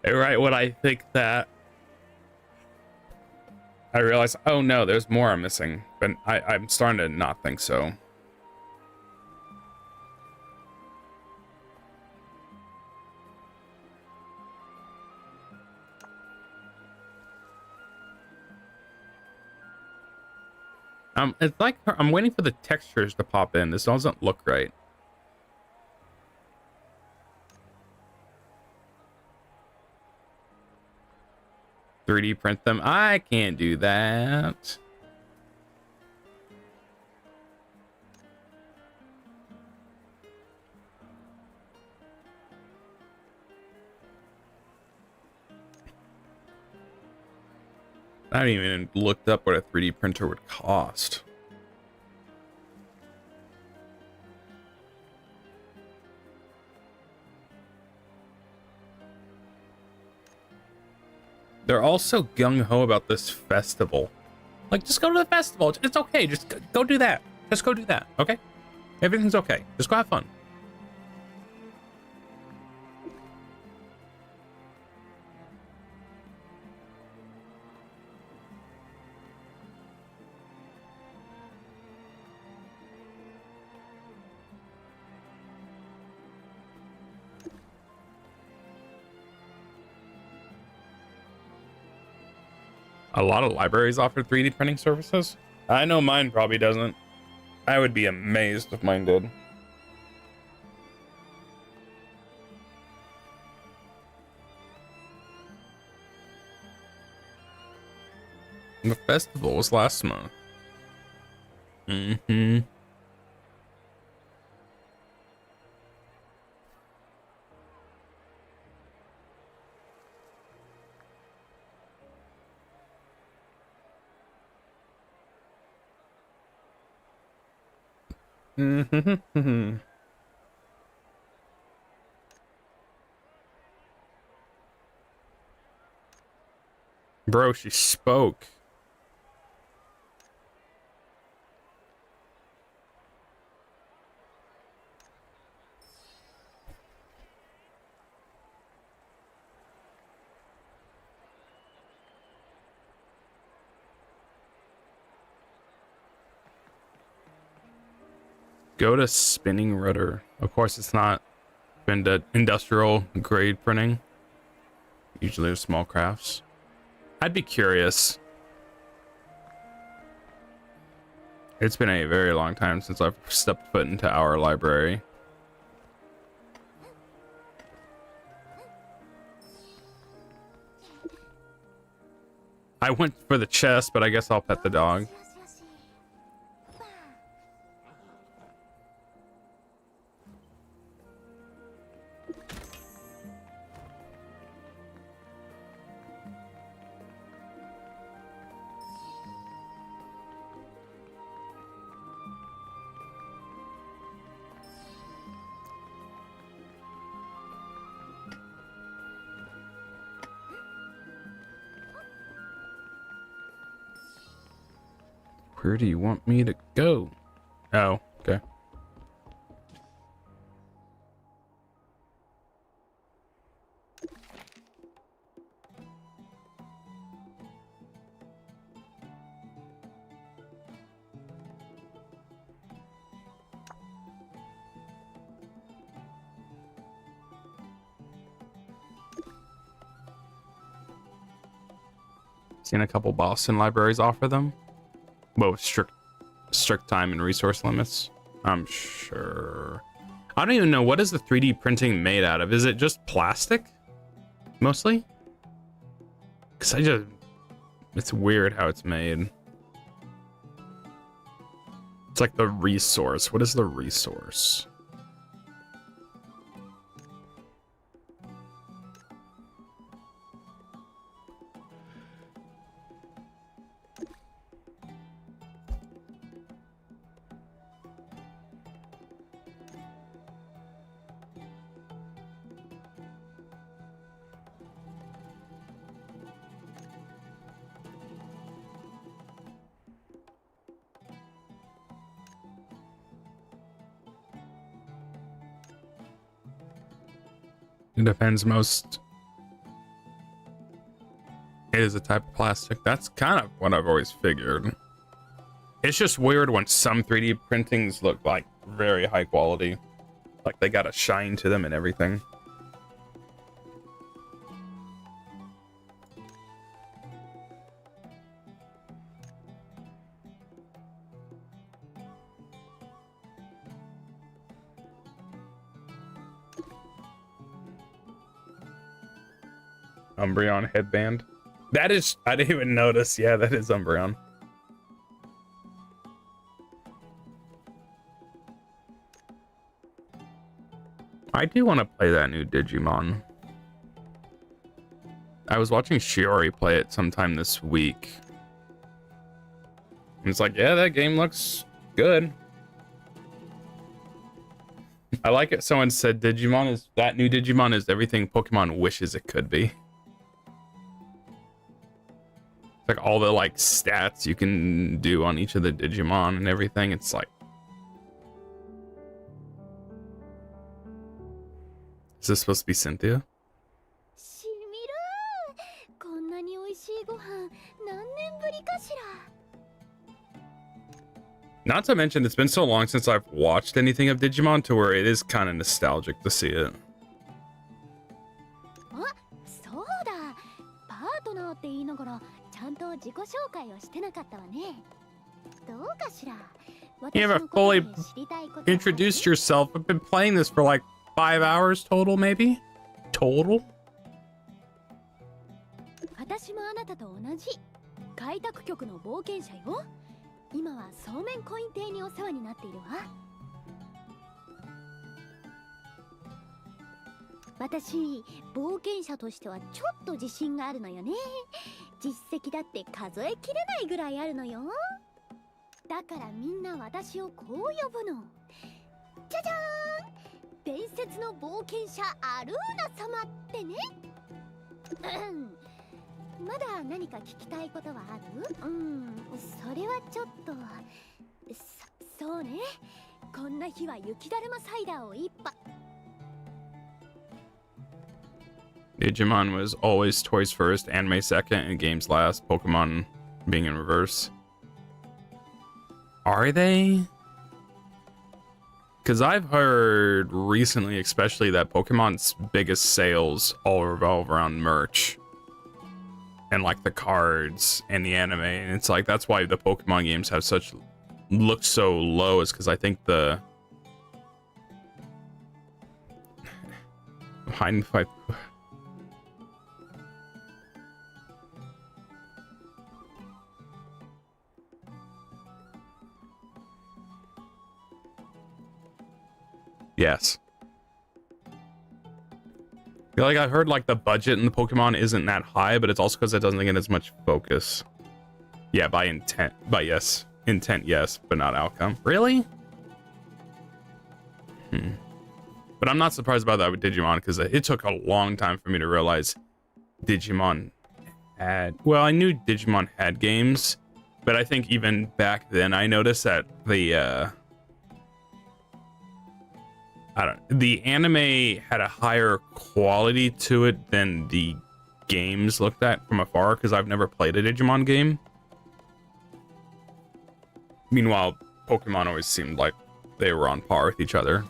A: Right when I think that, I realize, oh no, there's more I'm missing. But I'm starting to not think so. It's like I'm waiting for the textures to pop in. This doesn't look right. "3D print them." I can't do that. I haven't even looked up what a 3D printer would cost. They're all so gung-ho about this festival. Like, just go to the festival. It's okay. Just go do that. Just go do that, okay? Everything's okay. Just go have fun. A lot of libraries offer 3D printing services. I know mine probably doesn't. I would be amazed if mine did. The festival was last month. Mm-hmm. Mm-hmm. Bro, she spoke. Go to spinning rudder. Of course, it's not been to industrial grade printing. Usually they're small crafts. I'd be curious. It's been a very long time since I've stepped foot into our library. I went for the chest, but I guess I'll pet the dog. Where do you want me to go? Oh, okay. Seen a couple Boston libraries offer them. Well, strict time and resource limits. I'm sure. I don't even know, what is the 3D printing made out of? Is it just plastic? Mostly? Because it's weird how it's made. It's like the resource. What is the resource? It depends. Most It is a type of plastic. That's kind of what I've always figured. It's just weird when some 3D printings look like very high quality. Like they got a shine to them and everything. Umbreon headband. That is, I didn't even notice. Yeah, that is Umbreon. I do want to play that new Digimon. I was watching Shiori play it sometime this week. And it's like, yeah, that game looks good. I like it. Someone said that new Digimon is everything Pokemon wishes it could be. Like all the like stats you can do on each of the Digimon and everything. It's like, is this supposed to be Cynthia?
B: しみるこんなに美味しいご飯何年ぶりかしら
A: Not to mention, it's been so long since I've watched anything of Digimon to where it is kind of nostalgic to see it.
B: あ、そうだパートナーって言いながらちゃんと自己紹介をしてなかったわねどうかしら
A: You haven't fully introduced yourself. I've been playing this for like 5 hours total, maybe? Total?
B: 私もあなたと同じ開拓局の冒険者よ今はそうめんコイン亭にお世話になっているわ私冒険者としてはちょっと自信があるのよね実績だって数えきれないぐらいあるのよだからみんな私をこう呼ぶのじゃじゃーん伝説の冒険者アルーナ様ってねまだ何か聞きたいことはあるそれはちょっとそうねこんな日は雪だるまサイダーを一杯
A: Digimon was always toys first, anime second, and games last, Pokemon being in reverse. Are they? Because I've heard recently, especially, that Pokemon's biggest sales all revolve around merch. And like the cards and the anime. And it's like, that's why the Pokemon games have such, look so low, is because I think the... Yes. Like I heard like the budget in the Pokemon isn't that high, but it's also because it doesn't get as much focus. Yeah, by intent. But yes. Intent, yes, but not outcome. Really? But I'm not surprised about that with Digimon because it took a long time for me to realize Digimon had... Well, I knew Digimon had games, but I think even back then I noticed that the the anime had a higher quality to it than the games looked at from afar because I've never played a Digimon game. Meanwhile, Pokemon always seemed like they were on par with each other.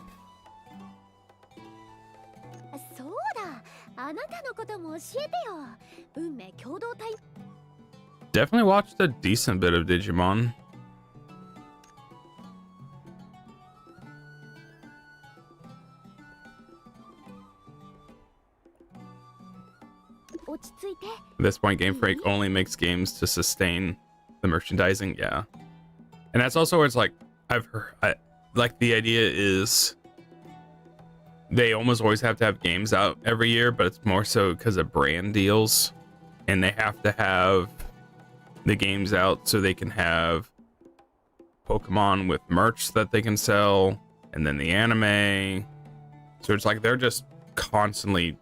A: Definitely watched a decent bit of Digimon. At this point, Game Freak only makes games to sustain the merchandising. Yeah. And that's also where it's like, I've heard, like the idea is they almost always have to have games out every year, but it's more so because of brand deals. And they have to have the games out so they can have Pokemon with merch that they can sell. And then the anime. So it's like they're just constantly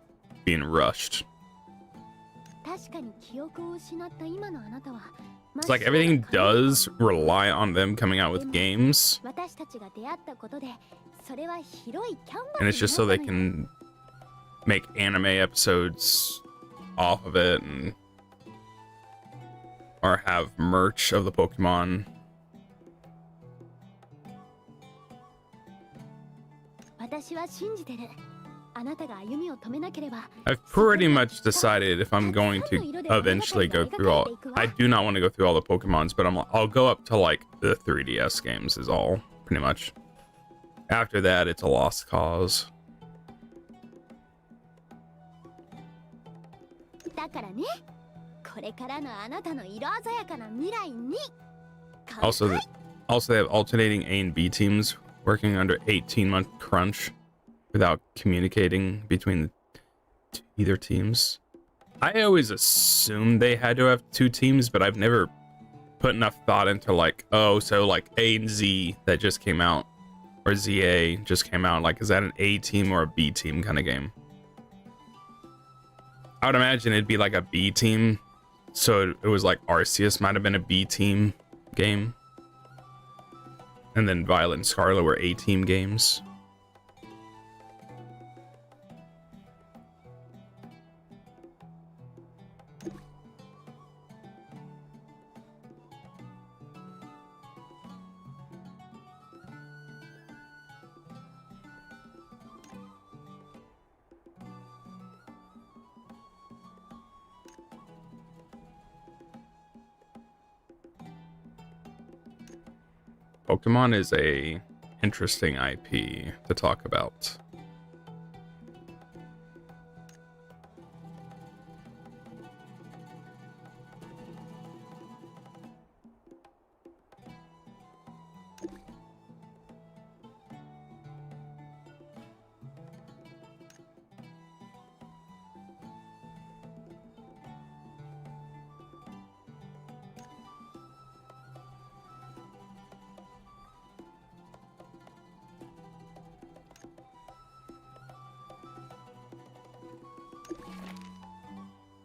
A: being rushed. It's like everything does rely on them coming out with games. And it's just so they can make anime episodes off of it. And or have merch of the Pokemon.
B: 私は信じてる。あなたが歩みを止めなければ。
A: I've pretty much decided if I'm going to eventually go through all. I do not want to go through all the Pokemons, but I'll go up to like the 3DS games is all pretty much. After that, it's a lost cause.
B: だからね、これからのあなたの色鮮やかな未来に。
A: Also, they have alternating A and B teams working under 18-month crunch without communicating between either teams. I always assumed they had to have two teams, but I've never put enough thought into like, oh, so like A and Z that just came out, or ZA just came out, like, is that an A team or a B team kind of game? I would imagine it'd be like a B team, so it was like Arceus might have been a B team game. And then Violet and Scarlet were A-team games. Pokemon is a interesting IP to talk about.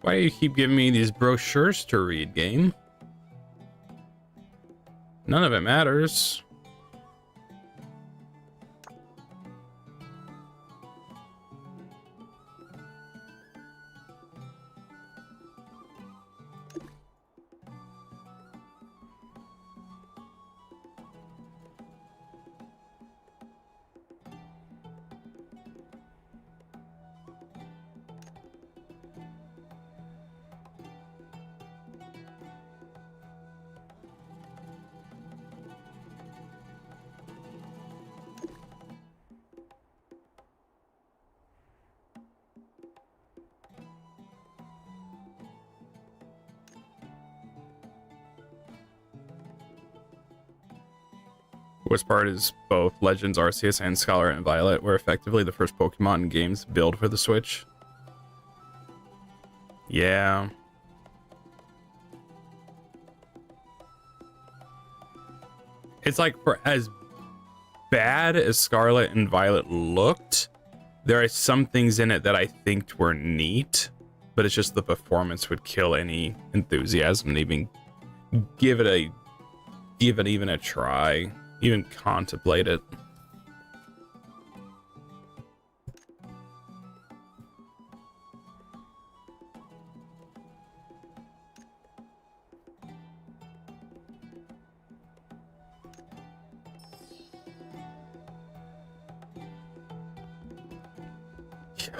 A: Why do you keep giving me these brochures to read, game? None of it matters. Worst part is both Legends Arceus and Scarlet and Violet were effectively the first Pokemon games built for the Switch. Yeah. It's like, for as bad as Scarlet and Violet looked, there are some things in it that I think were neat, but it's just the performance would kill any enthusiasm to even give it even a try. Even contemplate it.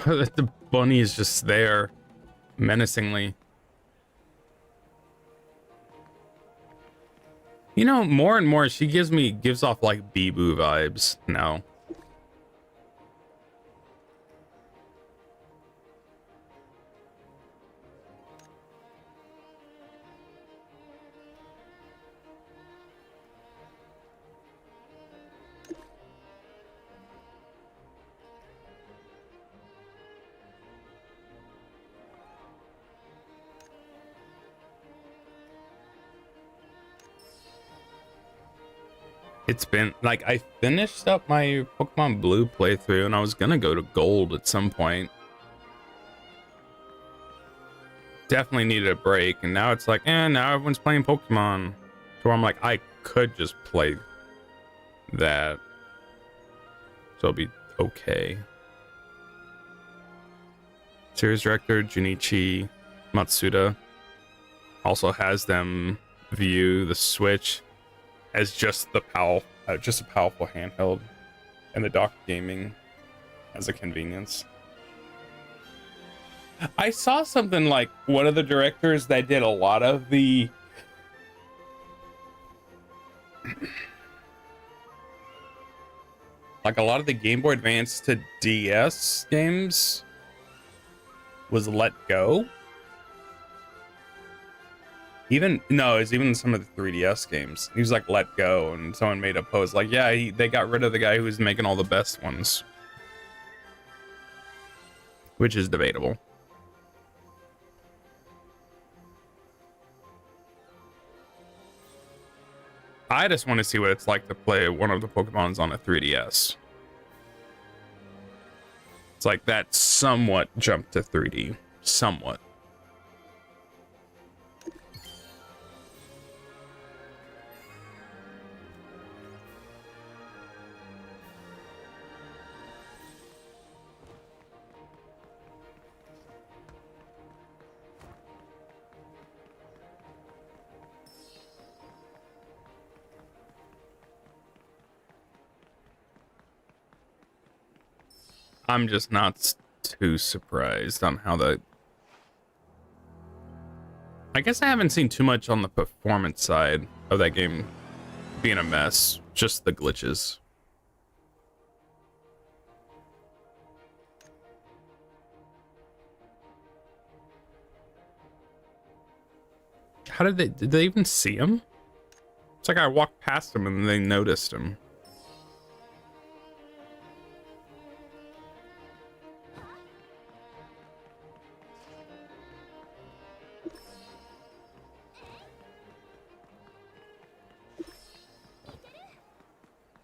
A: The bunny is just there, menacingly. You know, more and more she gives off like Bee-Boo vibes now. It's been like, I finished up my Pokemon Blue playthrough and I was gonna go to Gold at some point. Definitely needed a break, and now it's like, now everyone's playing Pokemon. So I'm like, I could just play that. So it'll be okay. Series director Junichi Matsuda also has them view the Switch as just a powerful handheld, and the dock gaming as a convenience. I saw something like one of the directors that did a lot of the like a lot of the Game Boy Advance to DS games was let go. Even some of the 3DS games. He was like let go, and someone made a post like, yeah, they got rid of the guy who was making all the best ones, which is debatable. I just want to see what it's like to play one of the Pokemons on a 3DS. It's like that somewhat jumped to 3D. Somewhat. I'm just not too surprised on how the... I guess I haven't seen too much on the performance side of that game being a mess. Just the glitches. How did they even see him? It's like I walked past him and they noticed him.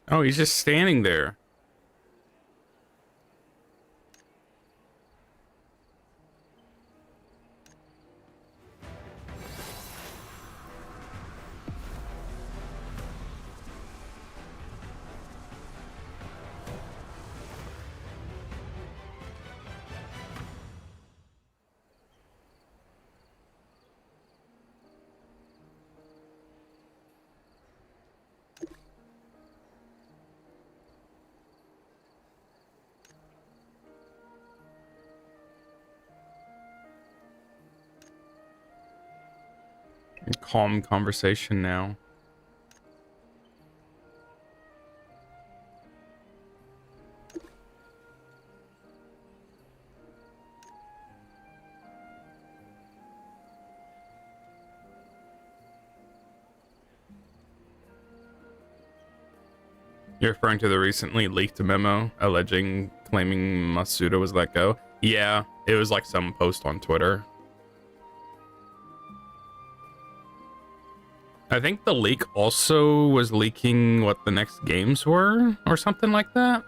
A: Oh, he's just standing there. Calm conversation now. You're referring to the recently leaked memo claiming Masuda was let go? Yeah, it was like some post on Twitter. I think the leak also was leaking what the next games were or something like that.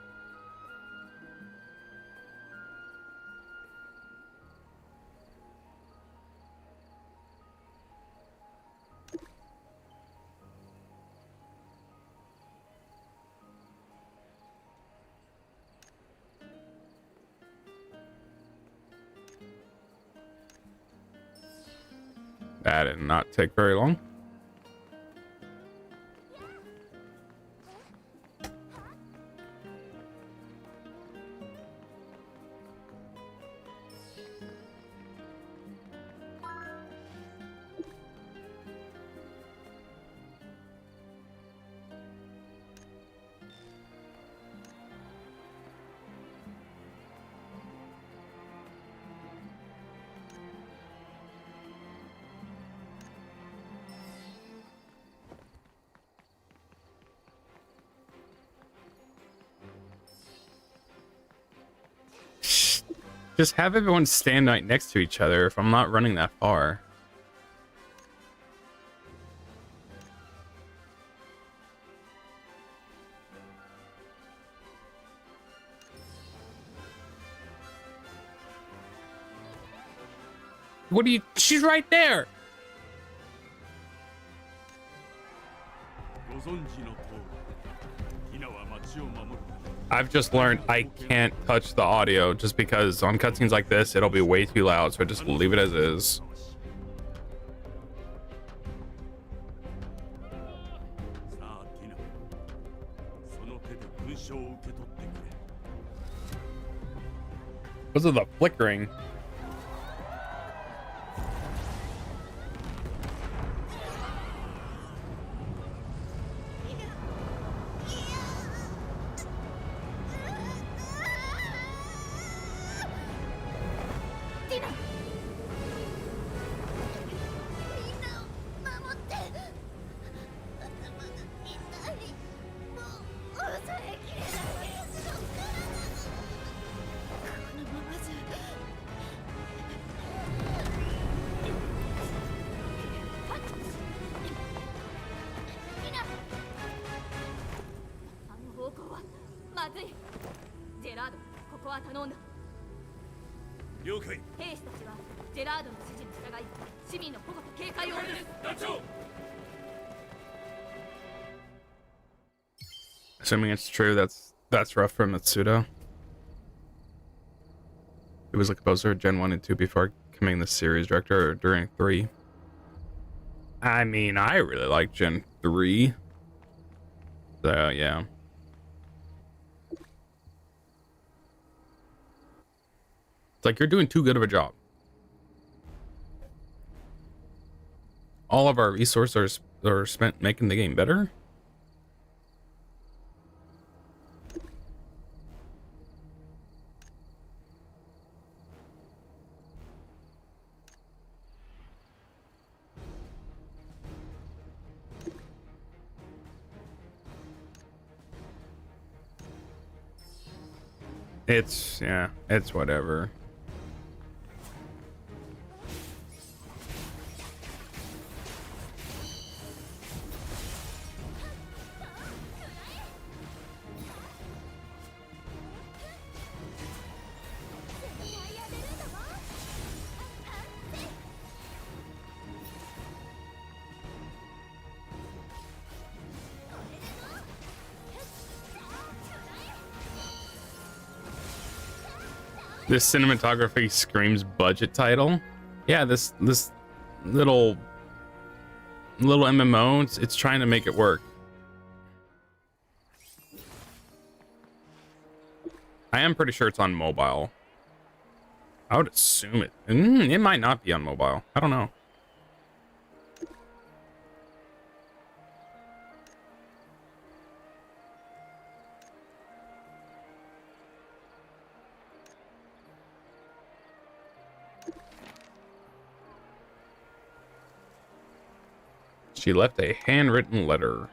A: That did not take very long. Just have everyone stand right next to each other if I'm not running that far. What are you? She's right there. I've just learned I can't touch the audio just because on cutscenes like this, it'll be way too loud. So I just leave it as is. Because of the flickering. Assuming it's true, that's rough for Mitsuda. He was a composer of Gen 1 and 2 before becoming the series director during 3. I mean, I really like Gen 3. So, yeah. It's like you're doing too good of a job. All of our resources are spent making the game better. It's whatever. This cinematography screams budget title. Yeah, this little MMO, it's trying to make it work. I am pretty sure it's on mobile. I would assume it. It might not be on mobile. I don't know. She left a handwritten letter.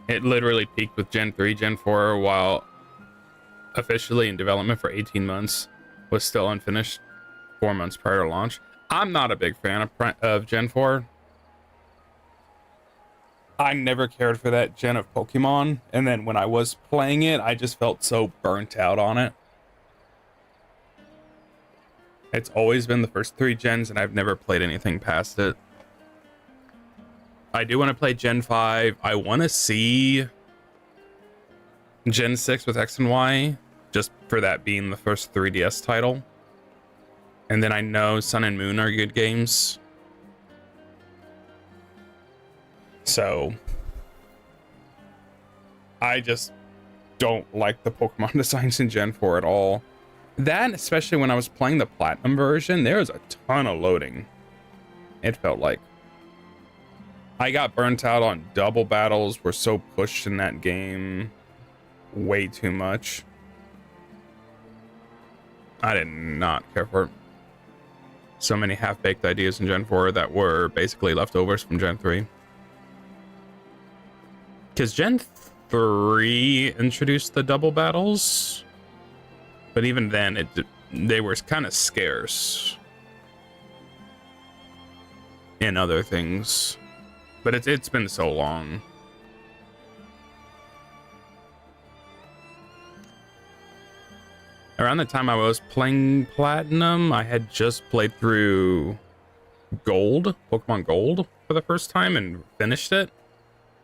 A: It literally peaked with Gen 3, Gen 4, while officially in development for 18 months, was still unfinished 4 months prior to launch. I'm not a big fan of Gen 4. I never cared for that gen of Pokemon, and then when I was playing it, I just felt so burnt out on it. It's always been the first 3 gens, and I've never played anything past it. I do want to play Gen 5. I want to see Gen 6 with X and Y, just for that being the first 3DS title. And then I know Sun and Moon are good games. So I just don't like the Pokemon designs in Gen 4 at all. That, especially when I was playing the Platinum version, there was a ton of loading. It felt like. I got burnt out on double battles. Were so pushed in that game. Way too much. I did not care for it. So many half-baked ideas in Gen 4 that were basically leftovers from Gen 3. Because Gen 3 introduced the double battles. But even then, they were kind of scarce. In other things. But it's been so long. Around the time I was playing Platinum, I had just played through Gold, Pokemon Gold, for the first time and finished it.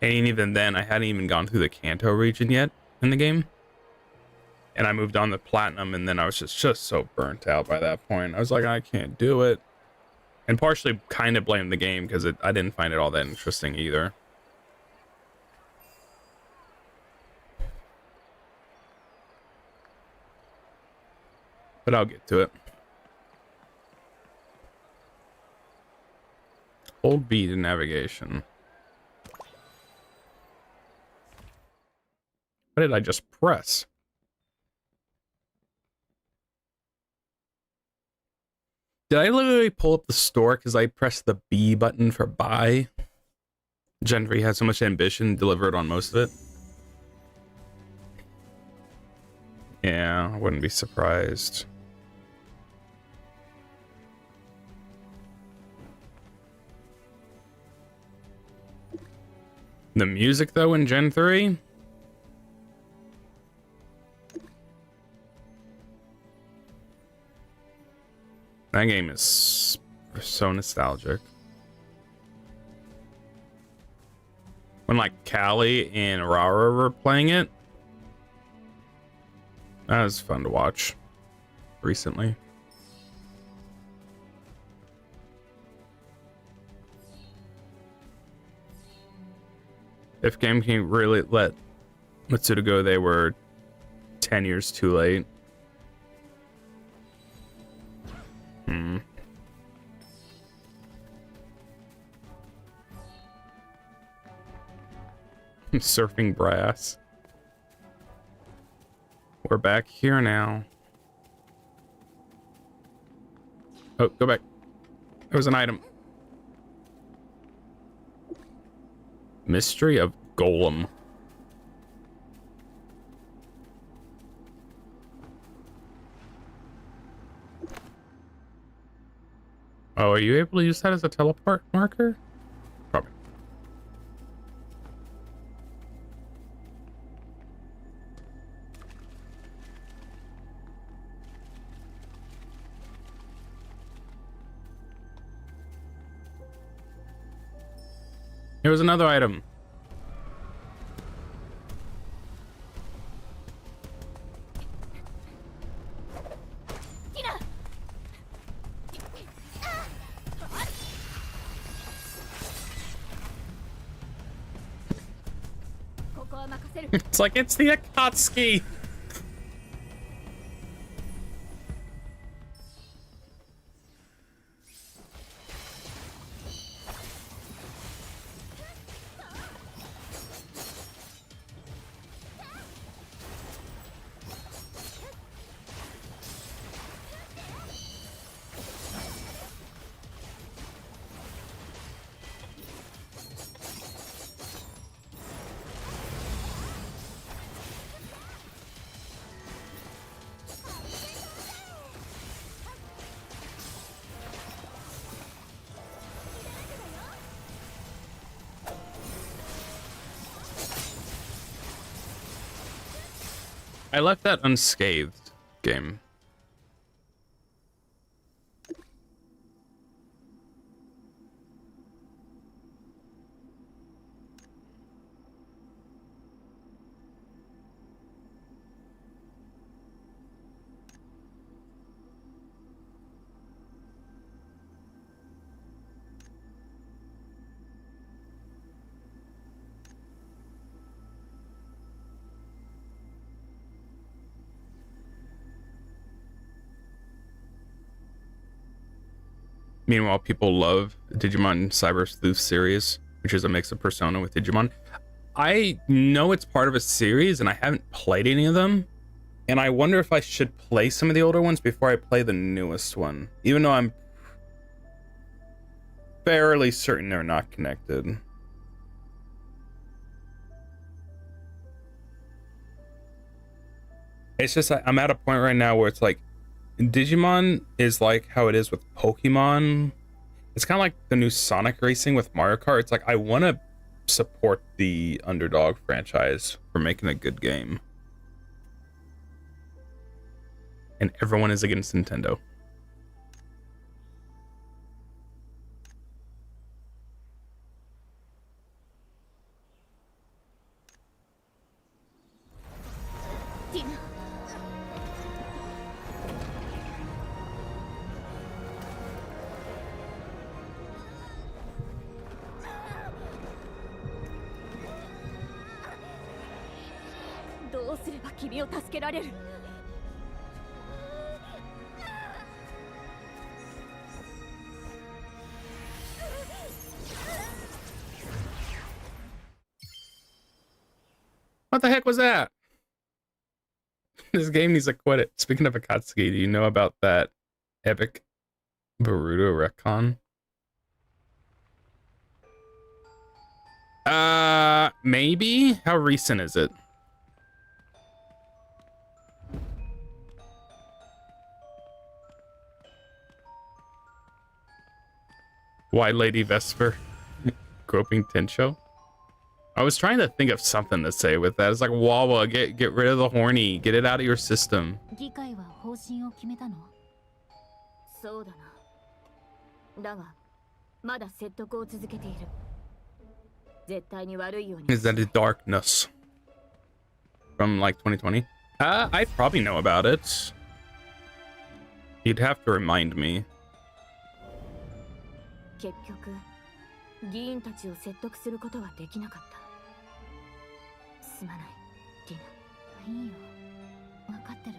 A: And even then, I hadn't even gone through the Kanto region yet. in the game. And I moved on to platinum, and then I was just so burnt out by that point. I was like, I can't do it. And partially kind of blame the game because I didn't find it all that interesting either. But I'll get to it. Hold B to navigation. What did I just press? Did I literally pull up the store because I pressed the B button for buy? Gen 3 had so much ambition, delivered on most of it. Yeah, I wouldn't be surprised. The music, though, in Gen 3? That game is so nostalgic. When, like, Callie and Rara were playing it, that was fun to watch recently. If Game King really let Matsuda go, they were 10 years too late. Surfing brass. We're back here now. Oh, go back. There was an item. Mystery of Golem. Oh, are you able to use that as a teleport marker? Probably. Here was another item. It's like, it's the Akatsuki. I left that unscathed, game. Meanwhile, people love Digimon Cyber Sleuth series, which is a mix of Persona with Digimon. I know it's part of a series, and I haven't played any of them. And I wonder if I should play some of the older ones before I play the newest one, even though I'm fairly certain they're not connected. It's just, I'm at a point right now where it's like, Digimon is like how it is with Pokemon. It's kind of like the new Sonic Racing with Mario Kart. It's like, I want to support the Underdog franchise for making a good game. And everyone is against Nintendo.
B: 君を助けられる。
A: What the heck was that? This game needs to quit it. Speaking of Akatsuki, do you know about that epic Boruto retcon? Maybe? How recent is it? Why Lady Vesper? Groping Tencho? I was trying to think of something to say with that. It's like, Wawa, get rid of the horny. Get it out of your system.
D: 議会は方針を決めたの？
B: そうだな。だが、まだ説得を続けている。絶対に悪いように。
A: Is that the darkness? From like 2020? I probably know about it. You'd have to remind me.
B: 結局、議員たちを説得することはできなかった。すまない、ディナ。
D: いいよ。分かってる。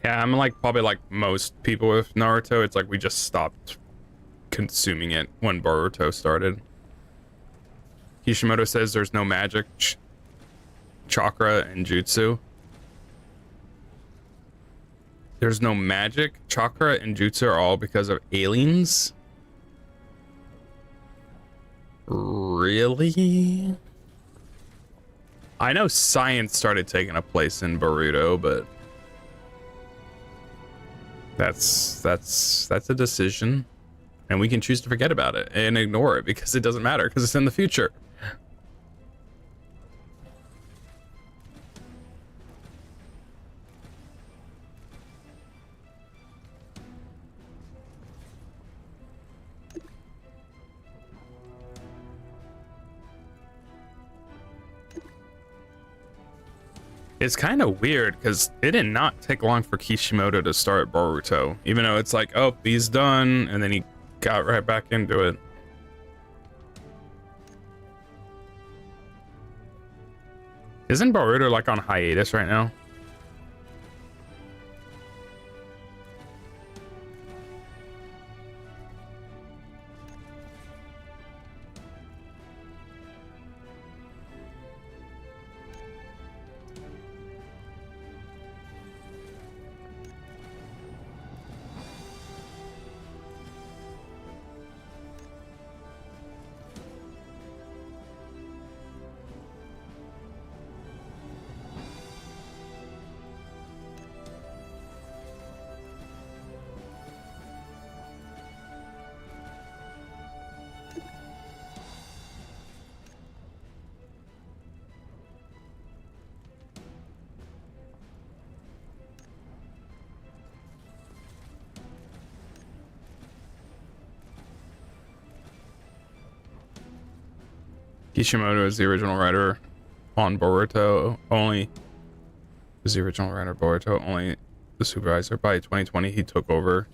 A: Yeah, I'm like probably like most people with Naruto. It's like we just stopped consuming it when Boruto started. Kishimoto says there's no magic, chakra, and jutsu. There's no magic, chakra, and jutsu are all because of aliens? Really? I know science started taking a place in Boruto, but that's a decision, and we can choose to forget about it and ignore it because it doesn't matter because it's in the future. It's kind of weird because it did not take long for Kishimoto to start Boruto, even though it's like, oh, he's done, and then he got right back into it. Isn't Boruto like on hiatus right now? Kishimoto is the original writer on Boruto, only is the original writer of Boruto, only the supervisor. By 2020, he took over.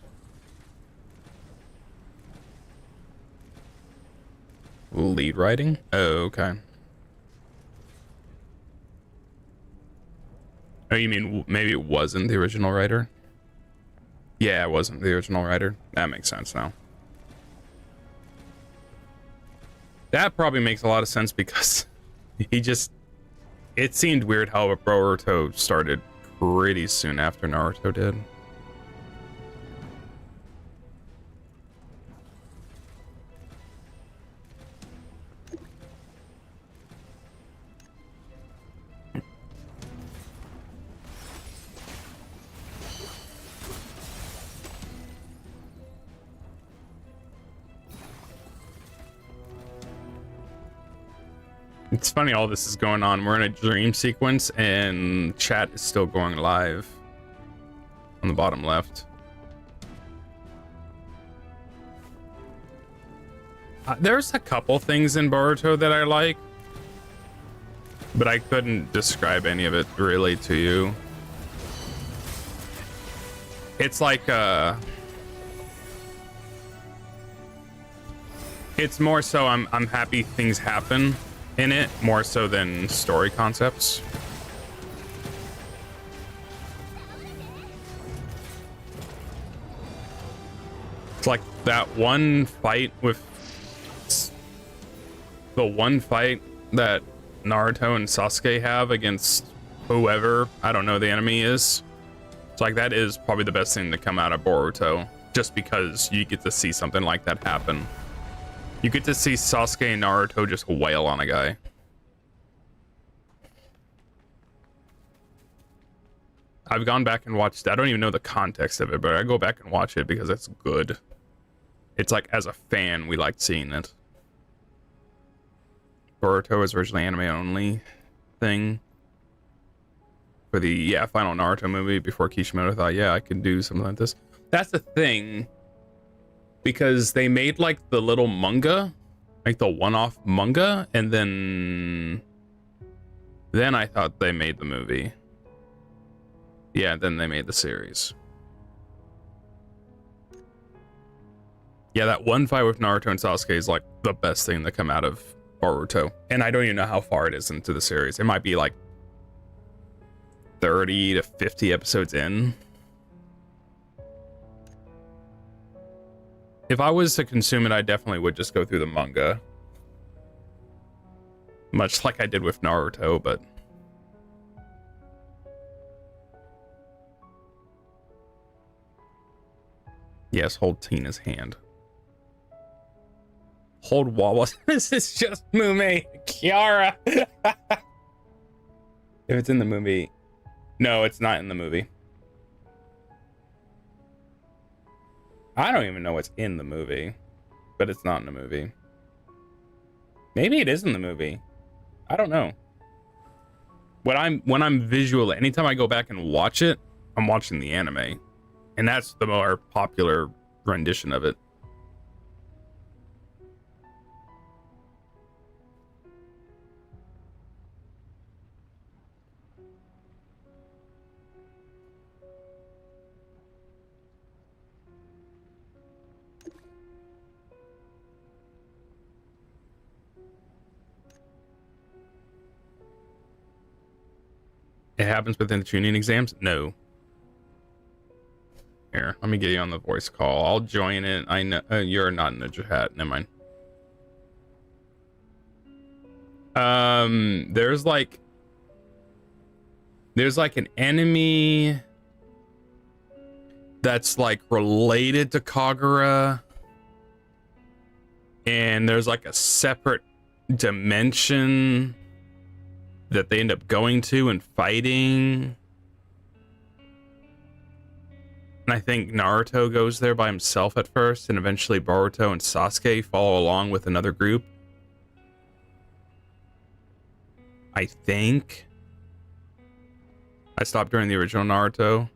A: Lead writing? Oh, okay. Oh, you mean maybe it wasn't the original writer? Yeah, it wasn't the original writer. That makes sense now. That probably makes a lot of sense because it seemed weird how Boruto started pretty soon after Naruto did. It's funny all this is going on. We're in a dream sequence and chat is still going live on the bottom left. There's a couple things in Boruto that I like, but I couldn't describe any of it really to you. It's like it's more so I'm happy things happen in it more so than story concepts. It's like that one fight with the one fight that Naruto and Sasuke have against whoever, I don't know, the enemy is. It's like that is probably the best thing to come out of Boruto, just because you get to see something like that happen. You get to see Sasuke and Naruto just wail on a guy. I've gone back and watched, I don't even know the context of it, but I go back and watch it because it's good. It's like, as a fan, we liked seeing it. Boruto was originally anime only thing for the final Naruto movie before Kishimoto thought, yeah, I could do something like this. That's the thing, because they made like the little manga, like the one-off manga, and then I thought they made the movie. Yeah, then they made the series. Yeah, that one fight with Naruto and Sasuke is like the best thing to come out of Boruto. And I don't even know how far it is into the series. It might be like 30 to 50 episodes in. If I was to consume it, I definitely would just go through the manga. Much like I did with Naruto, but... Yes, hold Tina's hand. Hold Wawa. This is just Mume. Kiara. If it's in the movie. No, it's not in the movie. I don't even know what's in the movie, but it's not in the movie. Maybe it is in the movie. I don't know. When I'm visual, anytime I go back and watch it, I'm watching the anime. And that's the more popular rendition of it. It happens within the tuning exams? No. Here, let me get you on the voice call. I'll join it. I know you're not in the chat. Never mind. There's like an enemy that's like related to Kagura, and there's like a separate dimension that they end up going to and fighting. And I think Naruto goes there by himself at first, and eventually Boruto and Sasuke follow along with another group. I think. I stopped during the original Naruto.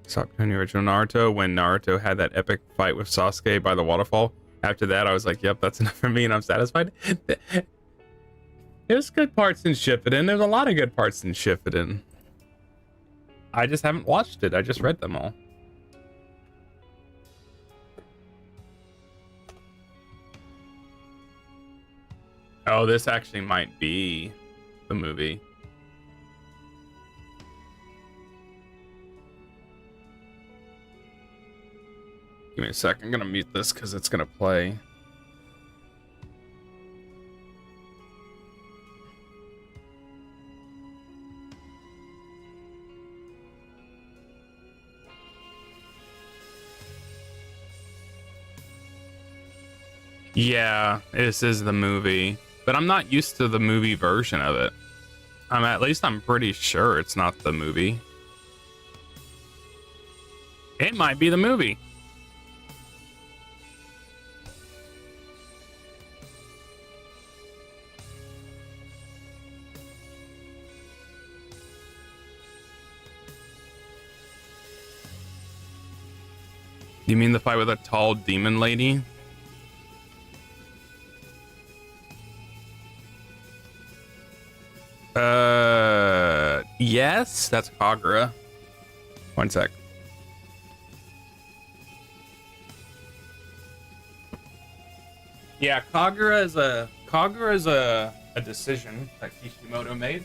A: Stopped during the original Naruto when Naruto had that epic fight with Sasuke by the waterfall. After that, I was like, yep, that's enough for me, and I'm satisfied. There's good parts in Shippuden. There's a lot of good parts in Shippuden. I just haven't watched it. I just read them all. Oh, this actually might be the movie. Give me a sec. I'm gonna mute this because it's gonna play. Yeah, this is the movie, but I'm not used to the movie version of it. At least I'm pretty sure it's not the movie. It might be the movie. You mean the fight with a tall demon lady? Yes, that's Kagura. One sec. Yeah, Kagura is a decision that Kishimoto made.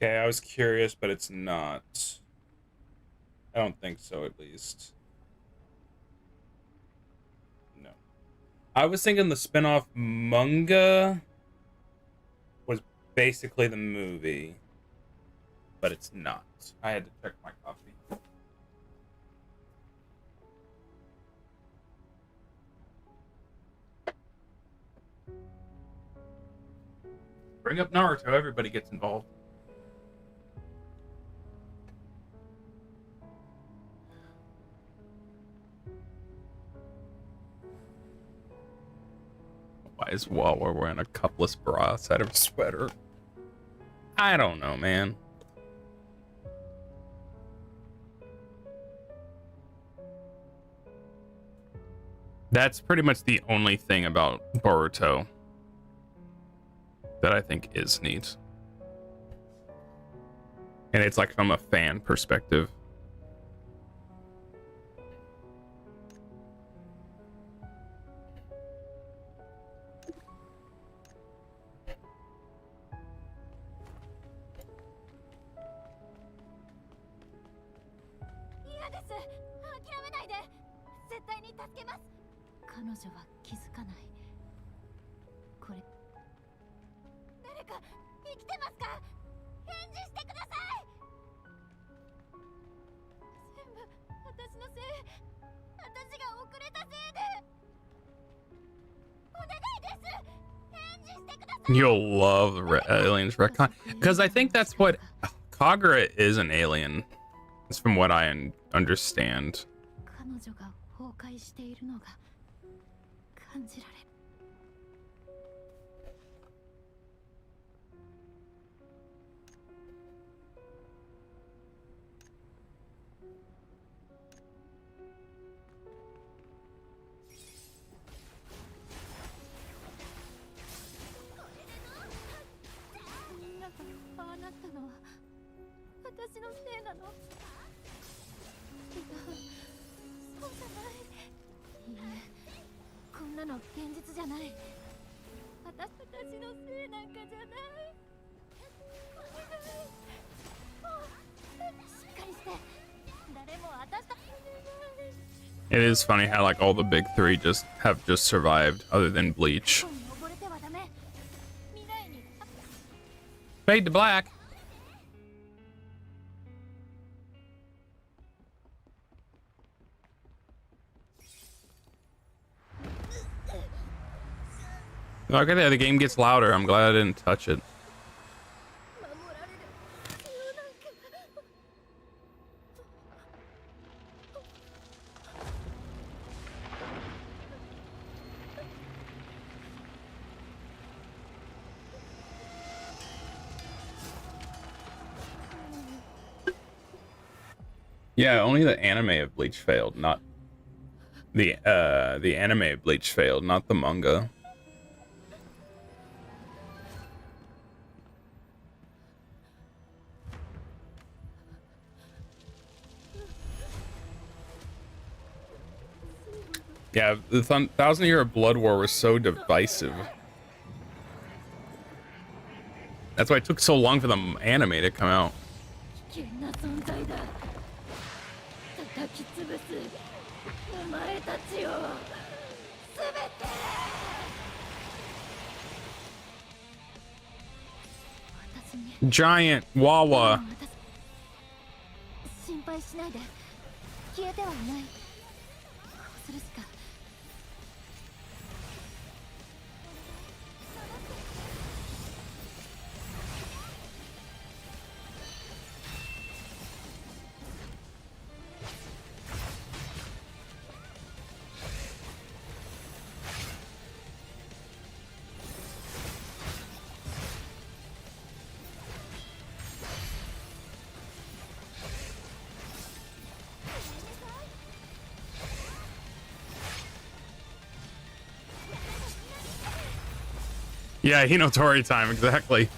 A: Okay, I was curious, but it's not. I don't think so, at least. No. I was thinking the spin-off manga was basically the movie, but it's not. I had to check my copy. Bring up Naruto, everybody gets involved. Why is Wawa wearing a cupless bra inside of a sweater? I don't know, man. That's pretty much the only thing about Boruto that I think is neat. And it's like from a fan perspective. You'll love aliens retcon, because I think that's what Kagura is, an alien. That's from what I understand. It is funny how like all the big three have survived, other than Bleach. Fade to black. Look at that, the game gets louder. I'm glad I didn't touch it. Yeah, only the anime of Bleach failed, not the anime of Bleach failed, not the manga. Yeah, the Thousand Year of Blood War was so divisive. That's why it took so long for the anime to come out. Giant Wawa. Yeah, Hinotori time, exactly.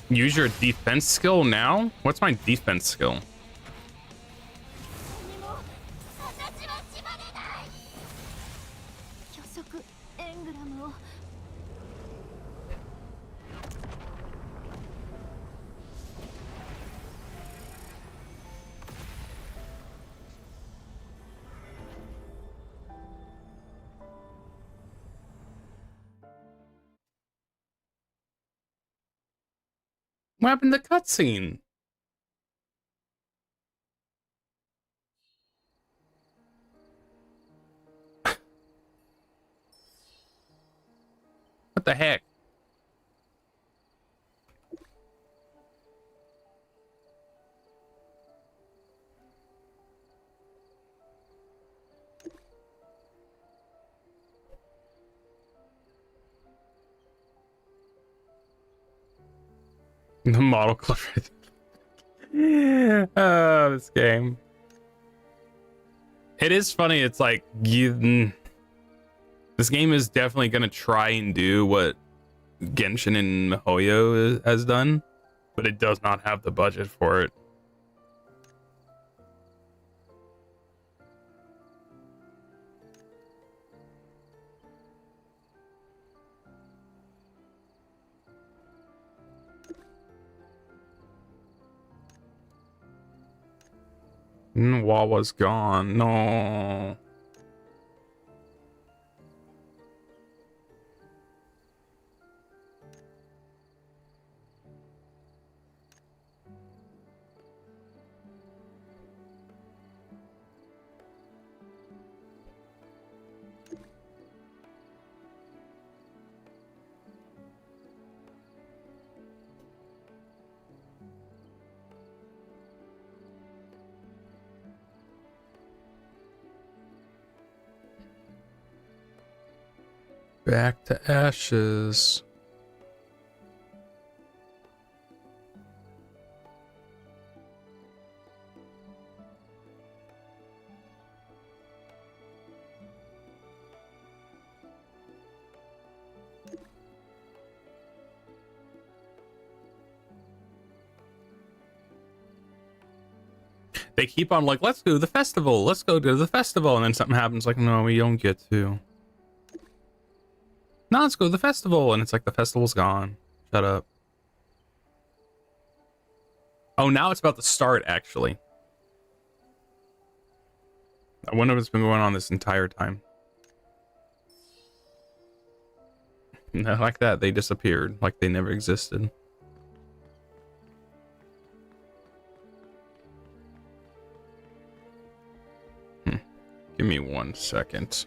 A: Use your defense skill now? What's my defense skill? What happened to cutscene? What the heck? The model clip. Oh, this game. It is funny. It's like this game is definitely gonna try and do what Genshin and MiHoYo has done, but it does not have the budget for it. Wawa's gone. No. Back to ashes. They keep on like, let's go to the festival. Let's go to the festival. And then something happens like, no, we don't get to. No, let's go to the festival. And it's like, the festival's gone. Shut up. Oh, now it's about to start, actually. I wonder what's been going on this entire time. Like that, they disappeared. Like they never existed. Give me 1 second.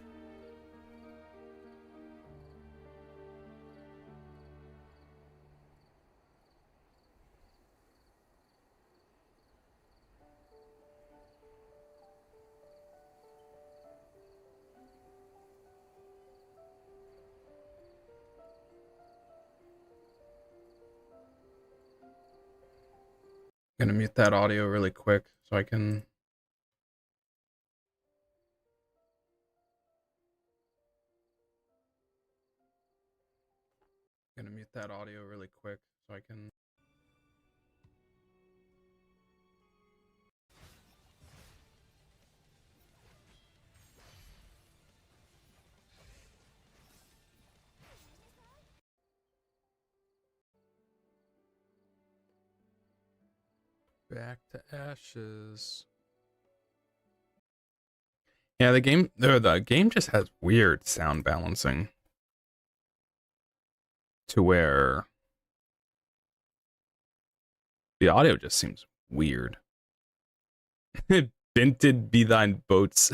A: Gonna mute that audio really quick so I can. Gonna mute that audio really quick so I can. Back to ashes. Yeah, the game just has weird sound balancing to where the audio just seems weird. Vented be thine boats.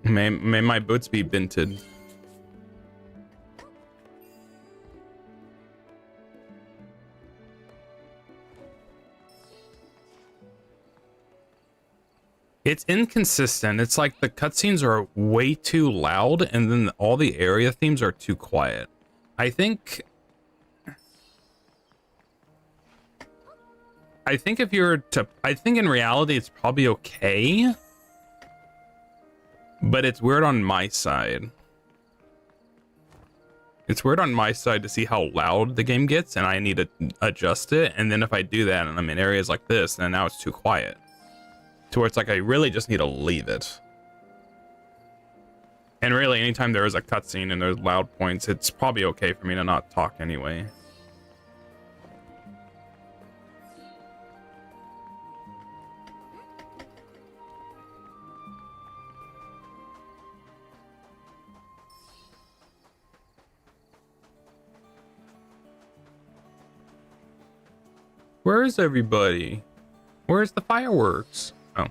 A: May my boots be binted. It's inconsistent. It's like the cutscenes are way too loud and then all the area themes are too quiet. I think if you were to, I think in reality it's probably okay, but it's weird on my side. It's weird on my side to see how loud the game gets, and I need to adjust it. And then if I do that and I'm in areas like this, then now it's too quiet. To where it's like I really just need to leave it. And really, anytime there is a cutscene and there's loud points, it's probably okay for me to not talk anyway. Where is everybody? Where's the fireworks? Oh.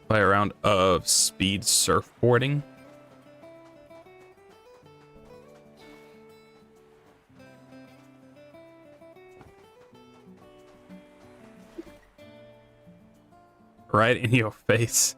A: Play a round of speed surfboarding. Right in your face.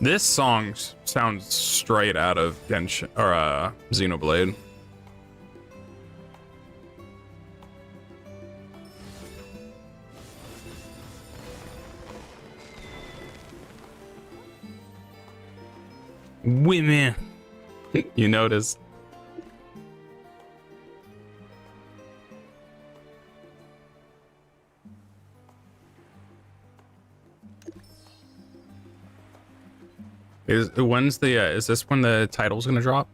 A: This song sounds straight out of Genshin or Xenoblade. Women, you notice. When's the is this when the title's gonna drop?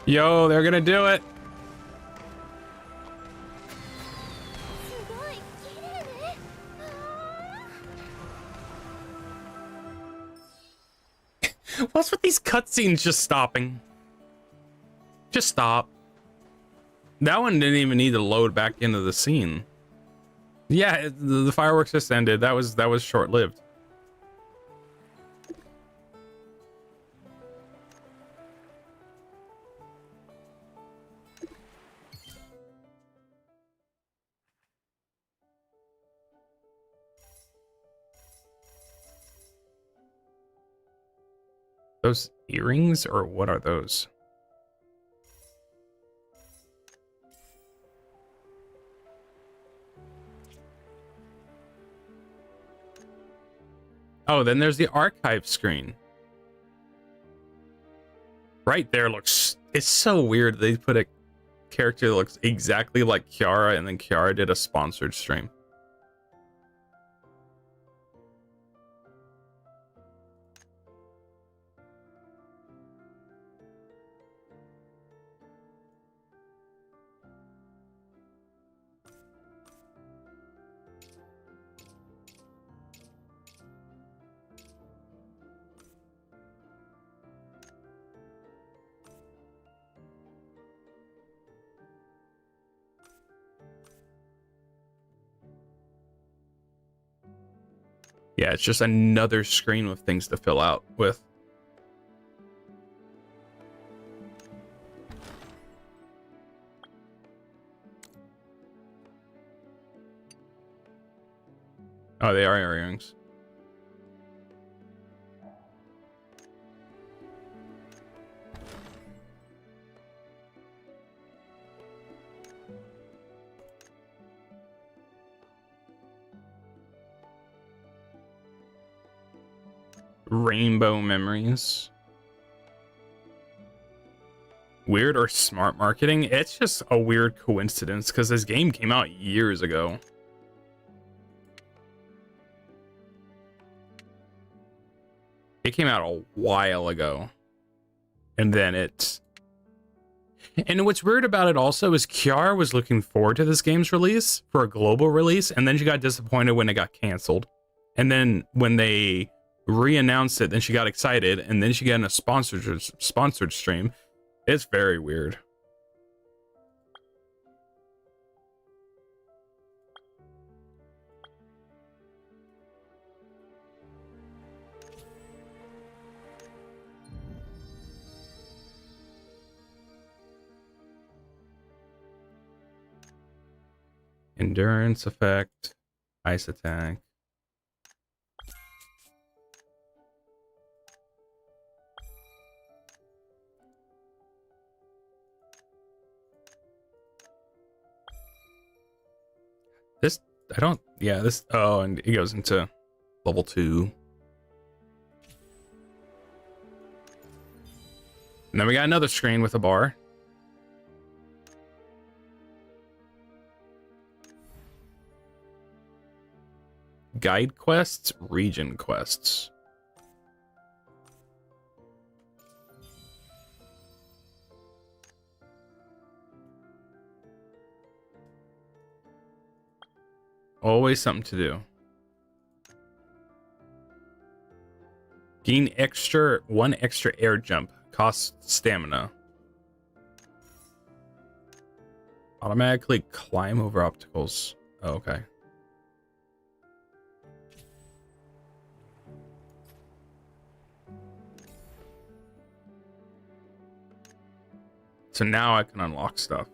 A: Yo, they're gonna do it. What's with these cutscenes just stopping? Just stop. That one didn't even need to load back into the scene. Yeah, the fireworks just ended. That was short-lived. Those earrings, or what are those? Oh, then there's the archive screen. Right there looks... It's so weird they put a character that looks exactly like Kiara, and then Kiara did a sponsored stream. Yeah, it's just another screen with things to fill out with. Oh, they are earrings. Rainbow memories. Weird or smart marketing? It's just a weird coincidence because this game came out years ago. It came out a while ago. And then it... And what's weird about it also is Kiara was looking forward to this game's release for a global release, and then she got disappointed when it got canceled. And then when they re-announced it, then she got excited, and then she got in a sponsored stream. It's very weird. Endurance effect, ice attack. This, I don't, yeah, this, oh, and it goes into level 2. And then we got another screen with a bar. Guide quests, region quests. Always something to do. Gain one extra air jump. Costs stamina. Automatically climb over obstacles. Oh, okay. So now I can unlock stuff.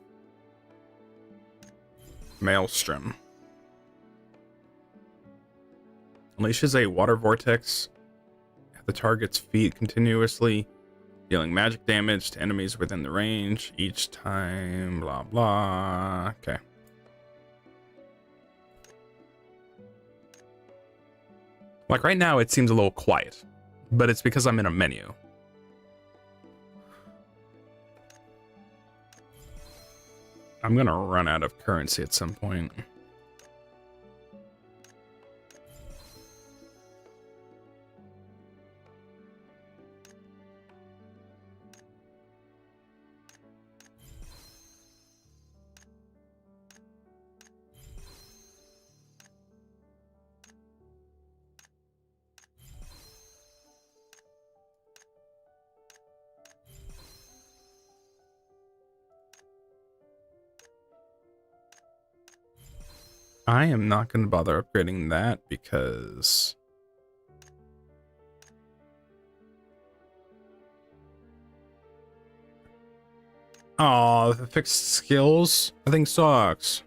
A: Maelstrom. Unleashes a water vortex at the target's feet continuously, dealing magic damage to enemies within the range each time, blah, blah. Okay. Like right now, it seems a little quiet, but it's because I'm in a menu. I'm gonna run out of currency at some point. I am not going to bother upgrading that because oh, the fixed skills I think sucks.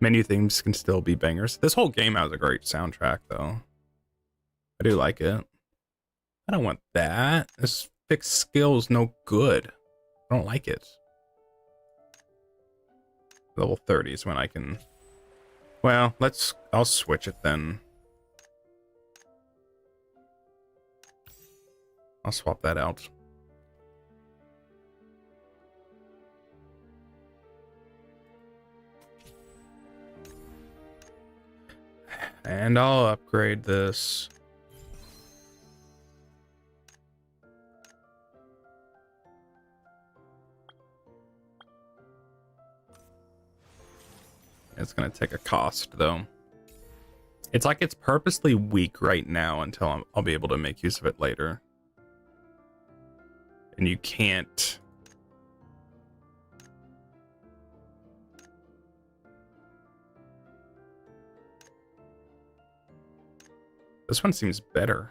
A: Menu themes can still be bangers. This whole game has a great soundtrack though. I do like it. I don't want that. This fixed skills no good. I don't like it. Level 30 is when I can. Well, I'll switch it then. I'll swap that out. And I'll upgrade this. It's going to take a cost, though. It's like it's purposely weak right now until I'll be able to make use of it later. And you can't... This one seems better.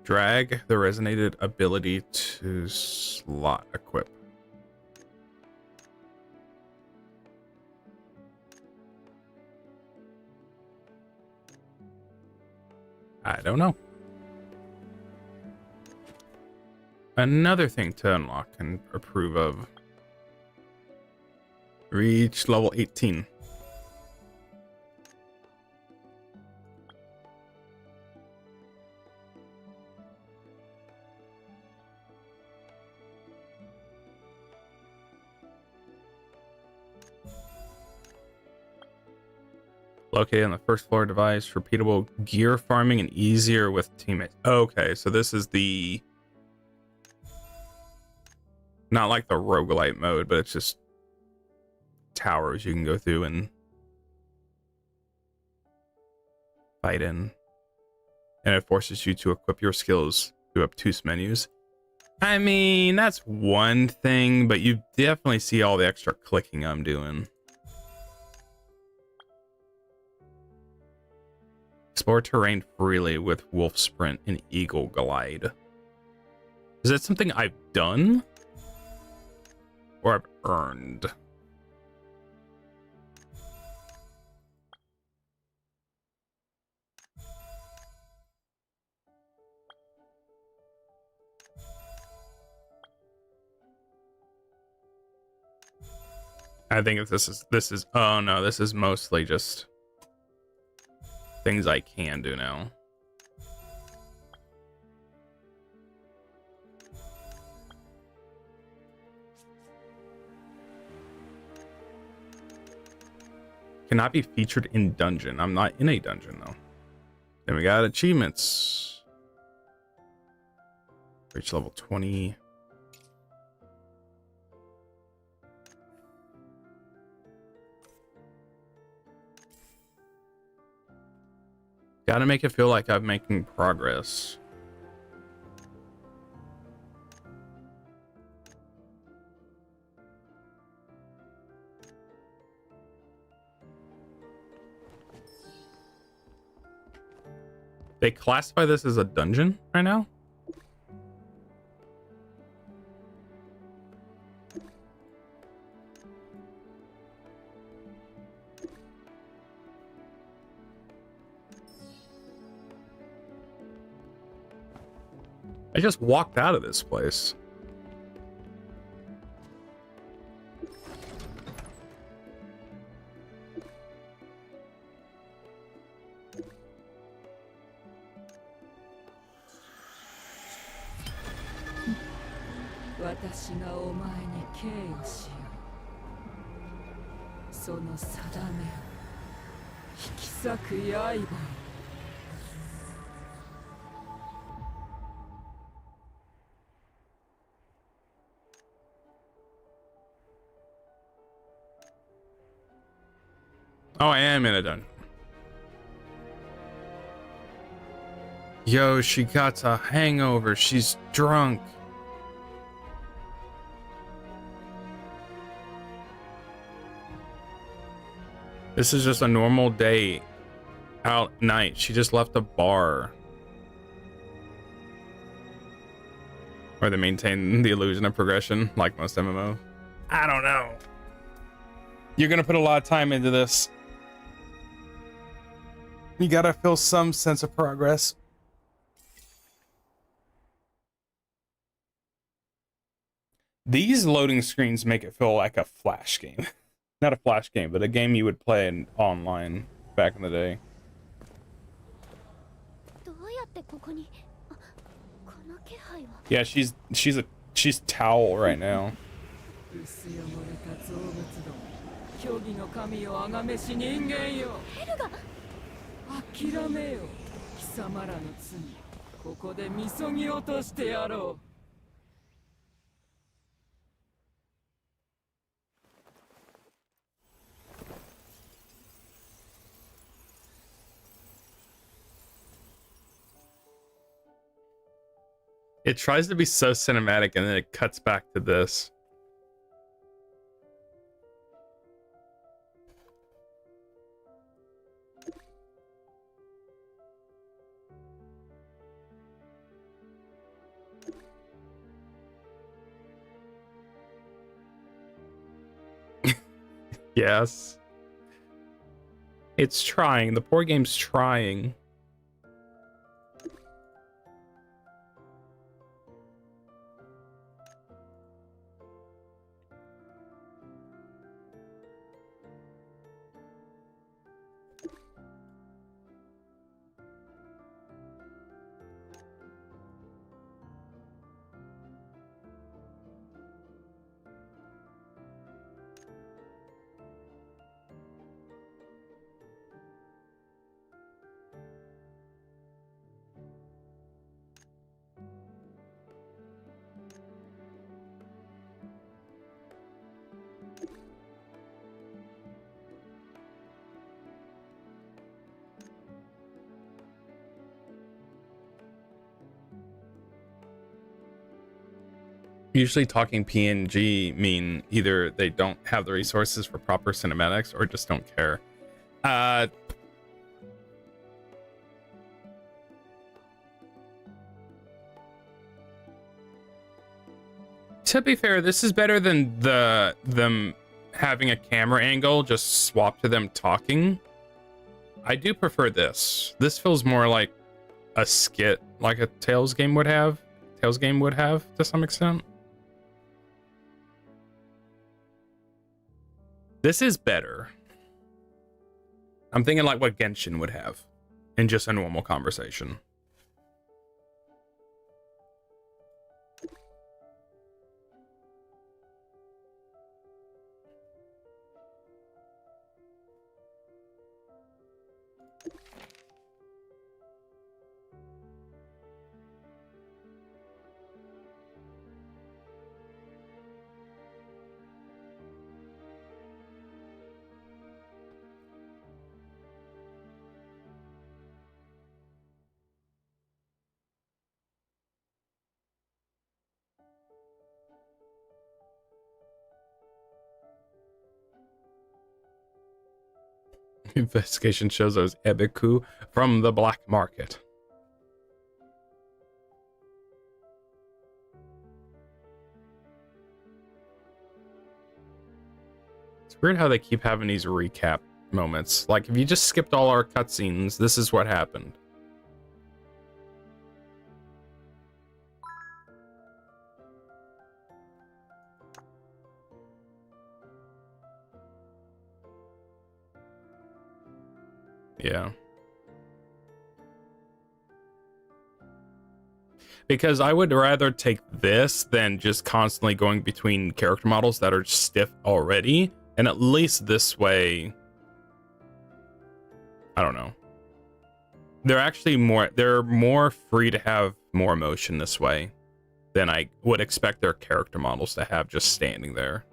A: Drag the resonated ability to slot equip. I don't know. Another thing to unlock and approve of. Reach level 18. Located on the first floor device, repeatable gear farming and easier with teammates. Okay, so this is the Not like the roguelite mode, but it's just towers you can go through and fight in. And it forces you to equip your skills through obtuse menus. I mean, that's one thing, but you definitely see all the extra clicking I'm doing. Explore terrain freely with Wolf Sprint and Eagle Glide. Is that something I've done? Or I've earned? I think if this is oh no, this is mostly just things I can do now. Cannot be featured in dungeon. I'm not in a dungeon though. Then we got achievements. Reach level 20. Gotta make it feel like I'm making progress. They classify this as a dungeon right now? I just walked out of this place. Oh, I am in a dungeon. Yo, she got a hangover. She's drunk. This is just a normal day out night. She just left a bar. Or they maintain the illusion of progression, like most MMO. I don't know. You're gonna put a lot of time into this. You gotta feel some sense of progress. These loading screens make it feel like a Flash game. Not a Flash game, but a game you would play in online back in the day. Yeah, she's towel right now. It tries to be so cinematic and then it cuts back to this. Yes. It's trying. The poor game's trying. Usually talking PNG mean either they don't have the resources for proper cinematics or just don't care. To be fair, this is better than them having a camera angle just swap to them talking. I do prefer this. This feels more like a skit, like a Tales game would have. Tales game would have to some extent. This is better. I'm thinking like what Genshin would have in just a normal conversation. Investigation shows those Ebiku from the black market. It's weird how they keep having these recap moments. Like, if you just skipped all our cutscenes, this is what happened. Yeah. Because I would rather take this than just constantly going between character models that are stiff already. And at least this way, I don't know. They're more free to have more emotion this way than I would expect their character models to have just standing there.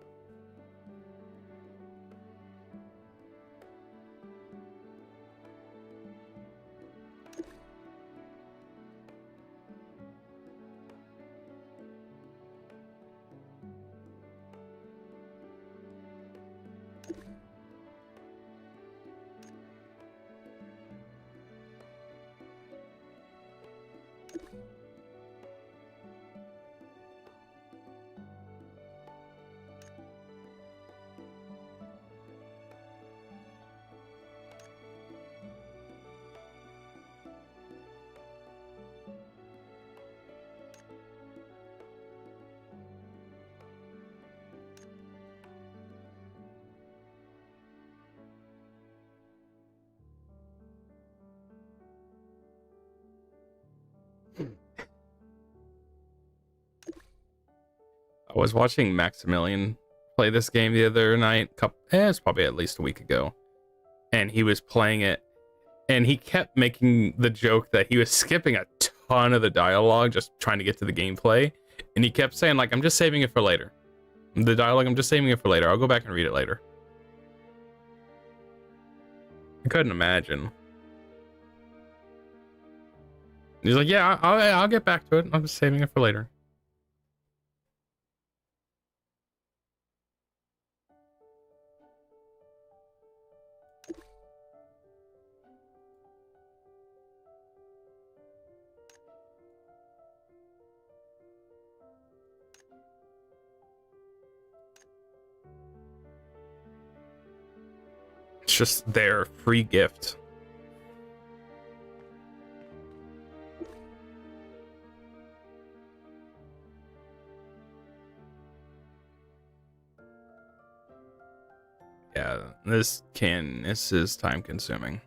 A: I was watching Maximilian play this game the other night. It's probably at least a week ago. And he was playing it. And he kept making the joke that he was skipping a ton of the dialogue just trying to get to the gameplay. And he kept saying, like, I'm just saving it for later. The dialogue, I'm just saving it for later. I'll go back and read it later. I couldn't imagine. He's like, yeah, I'll get back to it. I'm just saving it for later. It's just their free gift. Yeah, this is time consuming.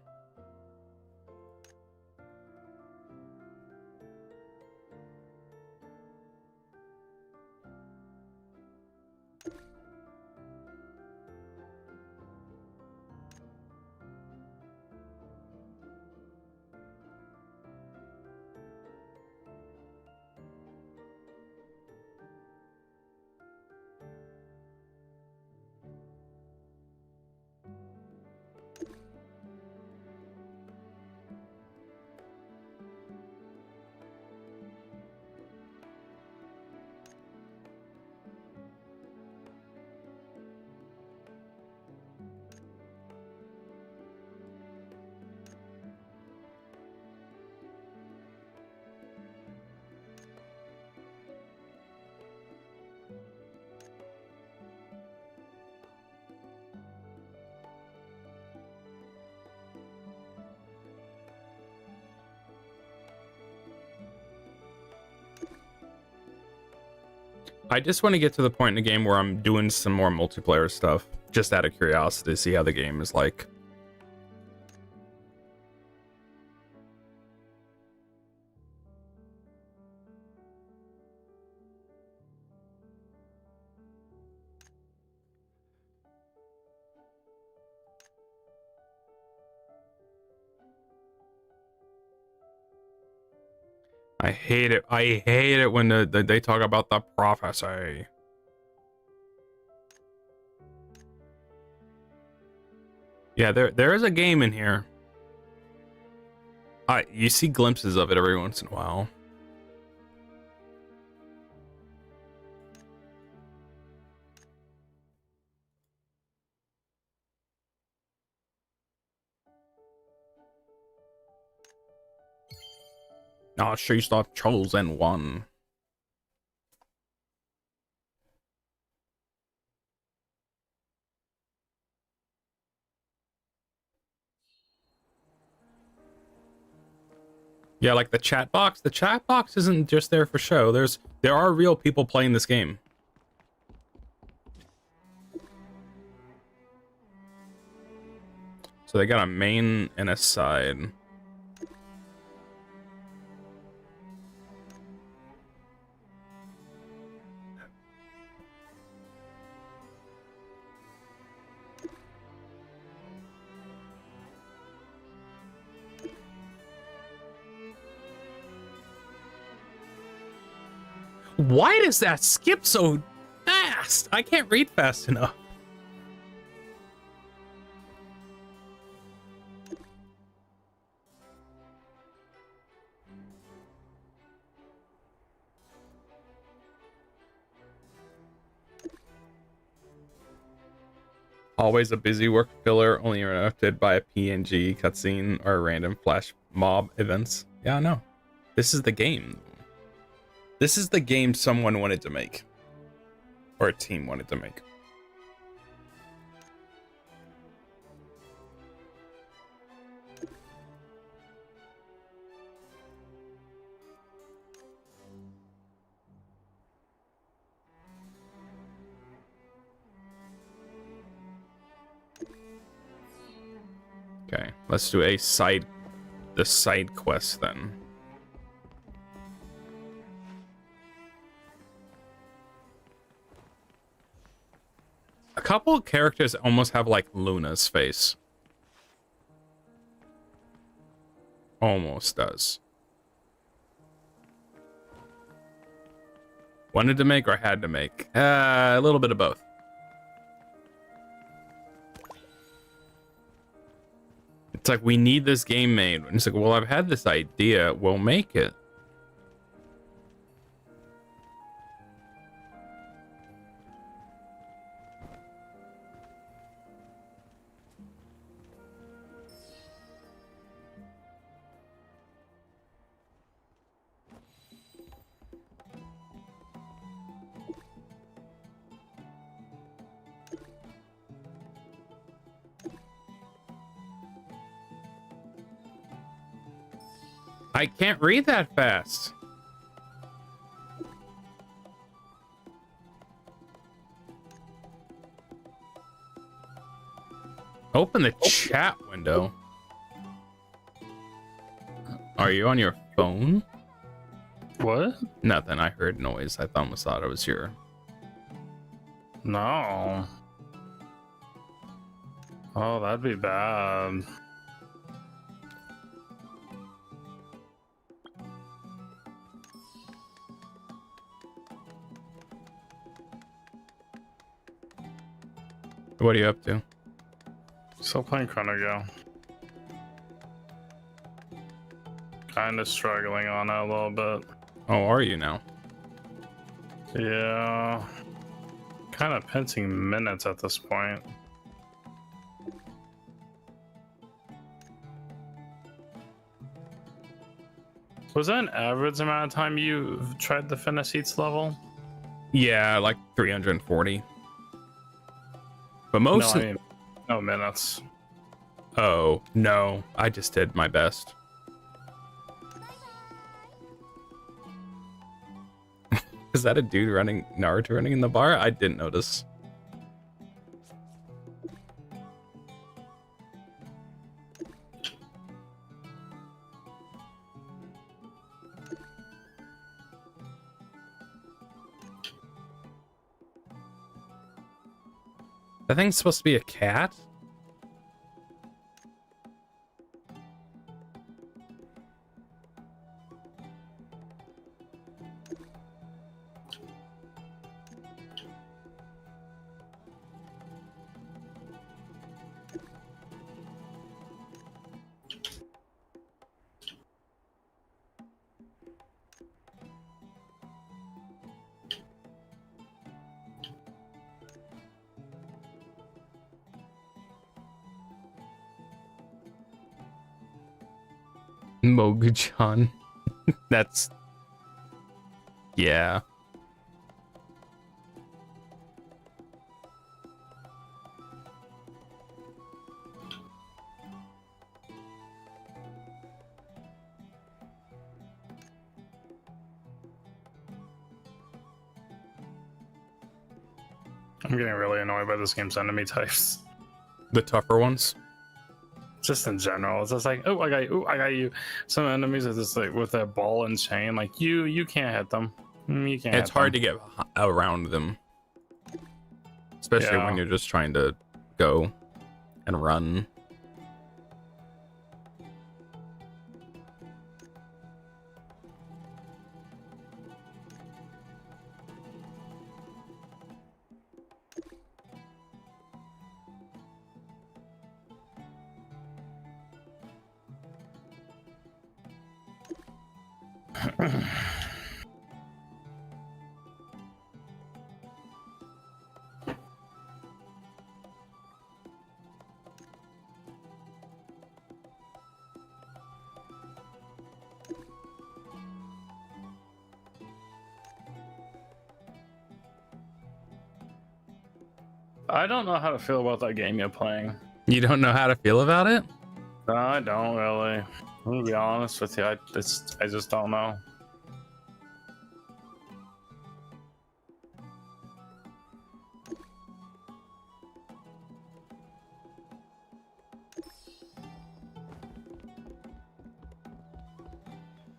A: I just want to get to the point in the game where I'm doing some more multiplayer stuff, just out of curiosity to see how the game is like. I hate it. I hate it when they talk about the prophecy. Yeah, there is a game in here. You see glimpses of it every once in a while. Oh, she's the chosen one. Yeah, like the chat box. The chat box isn't just there for show. There are real people playing this game. So they got a main and a side. Why does that skip so fast? I can't read fast enough. Always a busy work filler, only interrupted by a PNG cutscene or random flash mob events. Yeah, I know. This is the game. This is the game someone wanted to make. Or a team wanted to make. Okay, let's do the side quest then. A couple of characters almost have like Luna's face. Almost does. Wanted to make or had to make? A little bit of both. It's like, we need this game made. And it's like, well, I've had this idea. We'll make it. I can't read that fast. Open the chat window. Are you on your phone?
E: What?
A: Nothing. I heard noise. I almost thought it was your...
E: No. Oh, that'd be bad.
A: What are you up to?
E: Still playing Chrono Go. Kind of struggling on it a little bit.
A: Oh, are you now?
E: Yeah. Kind of pinching minutes at this point. Was that an average amount of time you tried to finish each level?
A: Yeah, like 340. But most
E: No, I mean, no minutes.
A: Oh, no. I just did my best. Is that a dude running Naruto running in the bar? I didn't notice. That thing's supposed to be a cat? Moguchan. That's... yeah.
E: I'm getting really annoyed by this game's enemy types.
A: The tougher ones.
E: Just in general, it's just like, oh, I got you. Oh, I got you. Some enemies are just like with that ball and chain. Like you can't hit them. You can't.
A: It's hard to get around them, especially when you're just trying to go and run.
E: I don't know how to feel about that game you're playing.
A: You don't know how to feel about it?
E: No, I don't really. I'm gonna be honest with you. I just don't know.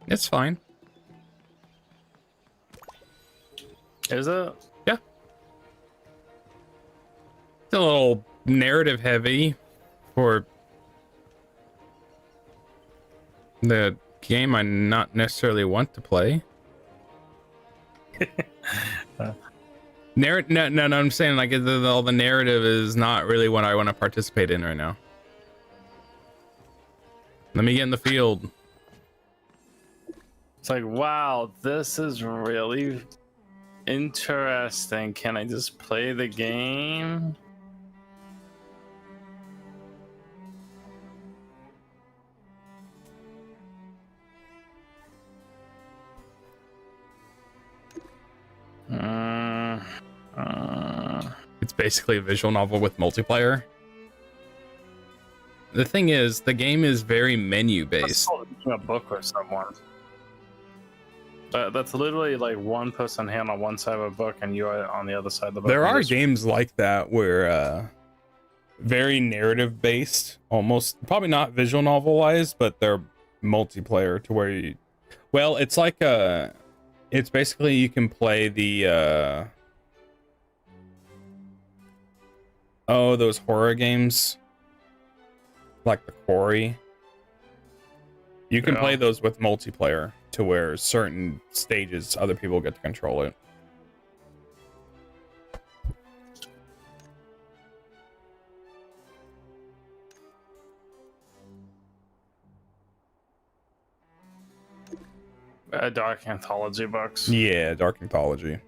A: It's fine.
E: Is it?
A: Yeah. It's a little narrative heavy for the game I not necessarily want to play. No, I'm saying like all the narrative is not really what I want to participate in right now. Let me get in the field.
E: It's like, wow, this is really interesting. Can I just play the game?
A: It's basically a visual novel with multiplayer. The thing is, the game is very menu based.
E: A book or someone. That's literally like one person hand on one side of a book and you are on the other side of the book.
A: There are games like that where very narrative based, almost probably not visual novel wise, but they're multiplayer to where you, well, it's like it's basically you can play the those horror games like the Quarry. You can play those with multiplayer to where certain stages other people get to control it.
E: Dark Anthology books.
A: Yeah, Dark Anthology.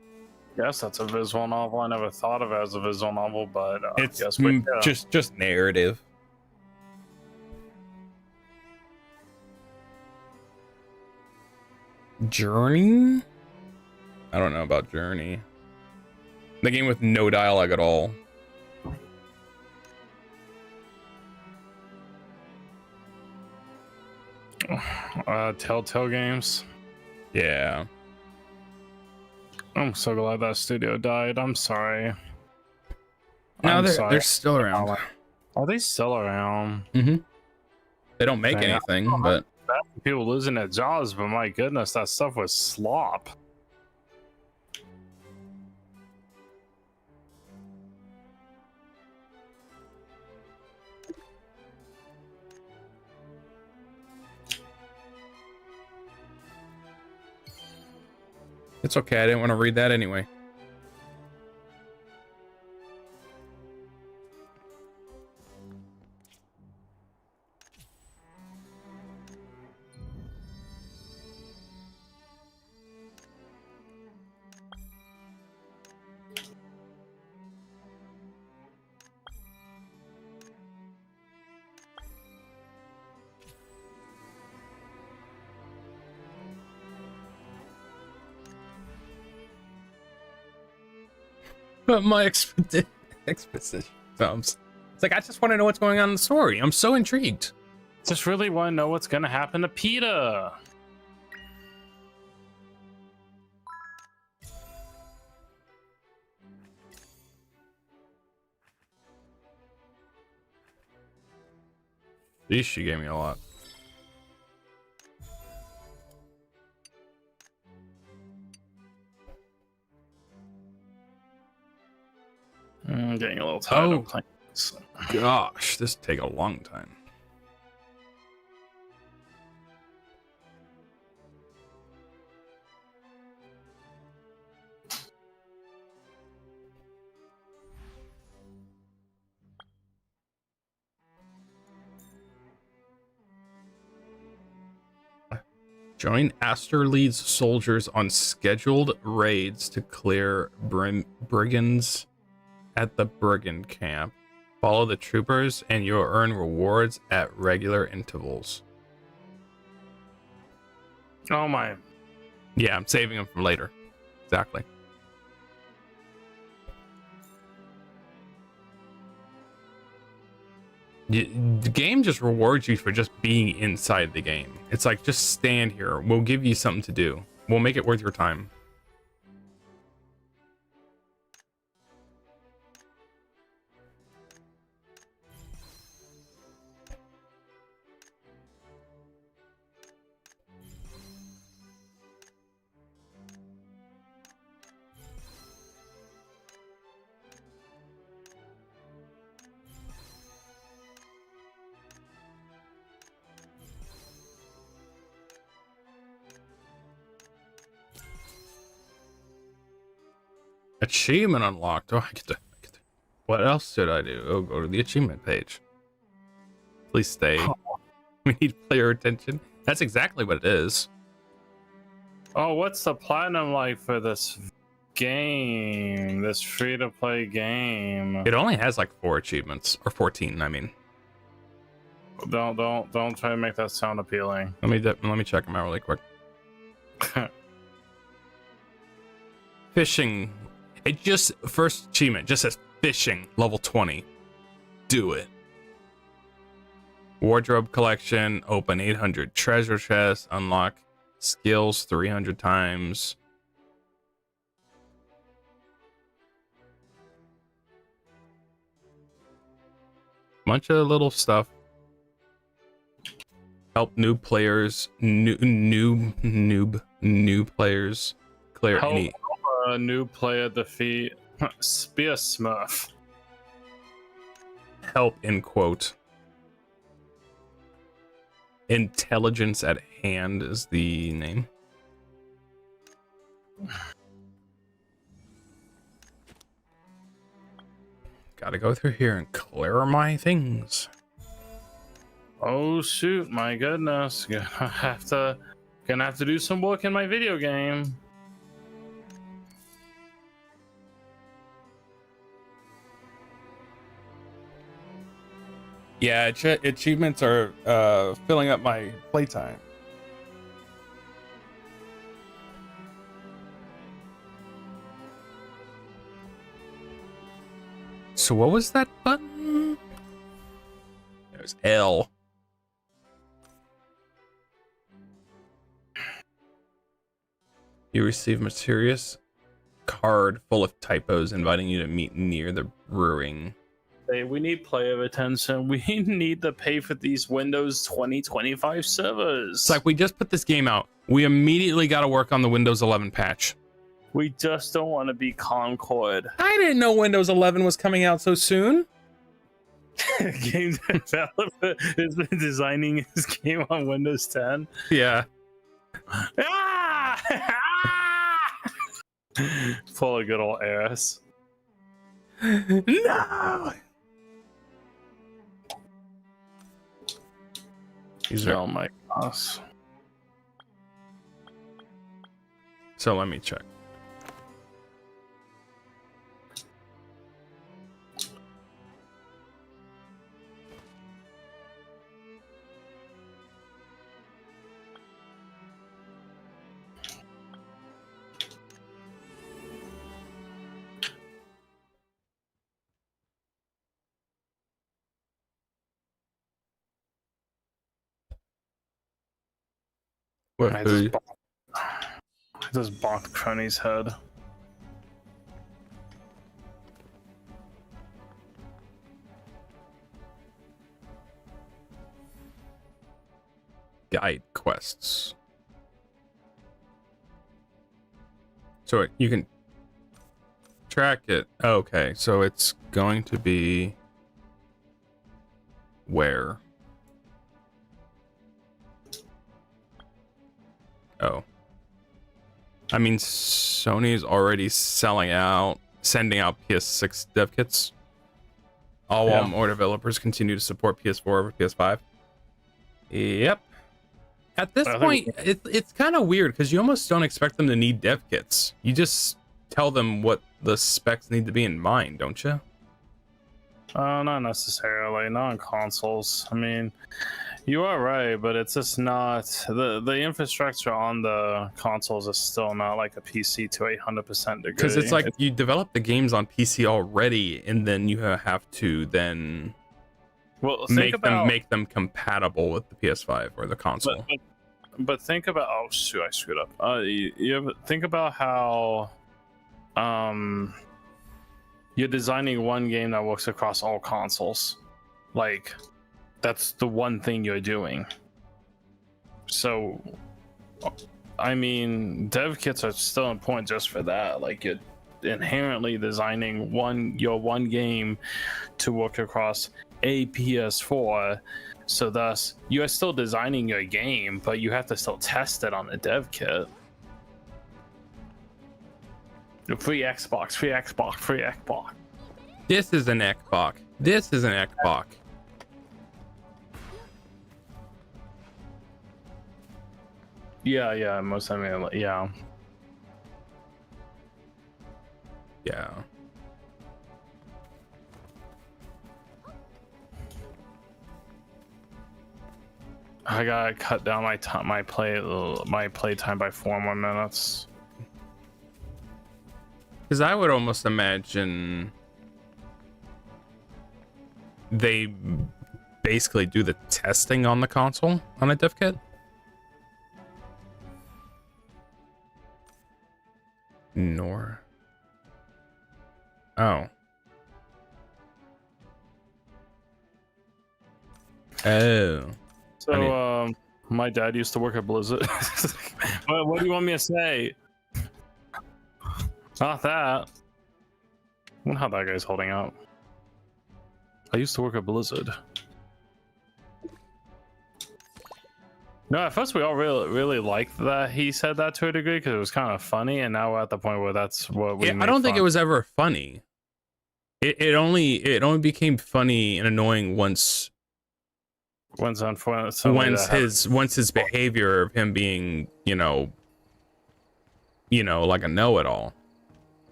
E: Yes, that's a visual novel. I never thought of it as a visual novel, but
A: It's
E: yes,
A: just narrative. Journey? I don't know about Journey. The game with no dialogue at all.
E: Telltale games.
A: Yeah.
E: I'm so glad that studio died. I'm sorry.
A: No,
E: I'm
A: they're
E: sorry.
A: they're still around.
E: Are they still around?
A: They don't make
E: Dang,
A: anything, but
E: People losing their jobs, but my goodness, that stuff was slop.
A: it's okay. I didn't want to read that anyway. But my exposition films. It's like I just want to know what's going on in the story. I'm so intrigued.
E: Just really want to know what's gonna happen to PETA.
A: Geez, she gave me a lot.
E: I'm getting a little tired
A: Oh.
E: of playing this.
A: Gosh, this take a long time. Join Asterlead's soldiers on scheduled raids to clear brigands at the brigand camp. Follow the troopers and you'll earn rewards at regular intervals.
E: Oh my.
A: Yeah, I'm saving them for later. Exactly. The game just rewards you for just being inside the game. It's like, just stand here. We'll give you something to do. We'll make it worth your time. Achievement unlocked. Oh, I get to. What else did I do? Oh, go to the achievement page. Please stay. We need player attention. That's exactly what it is.
E: Oh, what's the platinum like for this game? This free-to-play game?
A: It only has like 4 achievements, or 14. I mean,
E: Don't try to make that sound appealing.
A: let me check them out really quick. Fishing. It just, first achievement just says fishing level 20. Do it. Wardrobe collection, open 800 treasure chests, unlock skills 300 times. Bunch of little stuff. Help new players, new players clear
E: Help
A: any.
E: a new player defeat Spear Smurf.
A: Help in quote. Intelligence at hand is the name. Gotta go through here and clear my things.
E: Oh shoot, my goodness. Gonna have to do some work in my video game.
A: Yeah, achievements are filling up my playtime. So what was that button? It was L. You receive card full of typos inviting you to meet near the brewing.
E: Hey, we need player attention. We need to pay for these Windows 2025 servers.
A: It's like we just put this game out. We immediately got to work on the Windows 11 patch.
E: We just don't want to be Concord.
A: I didn't know Windows 11 was coming out so soon.
E: Game developer has been designing his game on Windows 10.
A: Yeah.
E: Ah! Full of good old ass.
A: No. These are,
E: Oh my gosh.
A: so let me check.
E: I just bonked Crony's head.
A: Guide quests. So you can track it. Okay, so it's going to be where? Oh. I mean, Sony's already sending out PS6 dev kits. All while more developers continue to support PS4 over PS5. Yep. At this point, it's kind of weird because you almost don't expect them to need dev kits. You just tell them what the specs need to be in mind, don't you?
E: Not necessarily. Not on consoles. I mean, you are right, but it's just not the infrastructure on the consoles is still not like a PC to 100% degree.
A: Because it's like you develop the games on PC already, and then you have to then make them compatible with the PS5 or the console.
E: But think about I screwed up. Think about how you're designing one game that works across all consoles. Like that's the one thing you're doing. So I mean, dev kits are still important just for that. Like you're inherently designing your one game to work across a PS4, so thus you are still designing your game, but you have to still test it on the dev kit. Free Xbox.
A: This is an Xbox.
E: Yeah, most of them, yeah.
A: Yeah.
E: I gotta cut down my play time by 4 more minutes.
A: Because I would almost imagine they basically do the testing on the console on a dev kit. Nor. Oh. Oh.
E: So, my dad used to work at Blizzard. What do you want me to say? Not that. I wonder how that guy's holding up. I used to work at Blizzard. No, at first we all really liked that he said that to a degree because it was kind of funny, and now we're at the point where that's what we.
A: Yeah, I don't think it was ever funny. It only became funny and annoying once his behavior of him being, you know, like a know-it-all.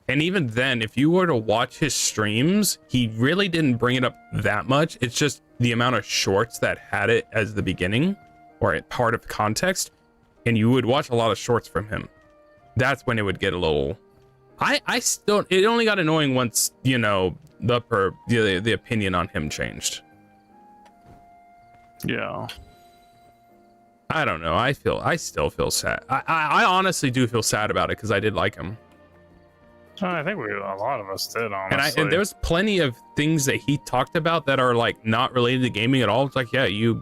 A: And even then, if you were to watch his streams, he really didn't bring it up that much. It's just the amount of shorts that had it as the beginning or part of context, and you would watch a lot of shorts from him. That's when it would get a little. It only got annoying once, you know, the opinion on him changed.
E: Yeah.
A: I don't know. I still feel sad. I honestly do feel sad about it because I did like him.
E: I think a lot of us did, honestly.
A: And there's plenty of things that he talked about that are like not related to gaming at all. It's like, yeah, you're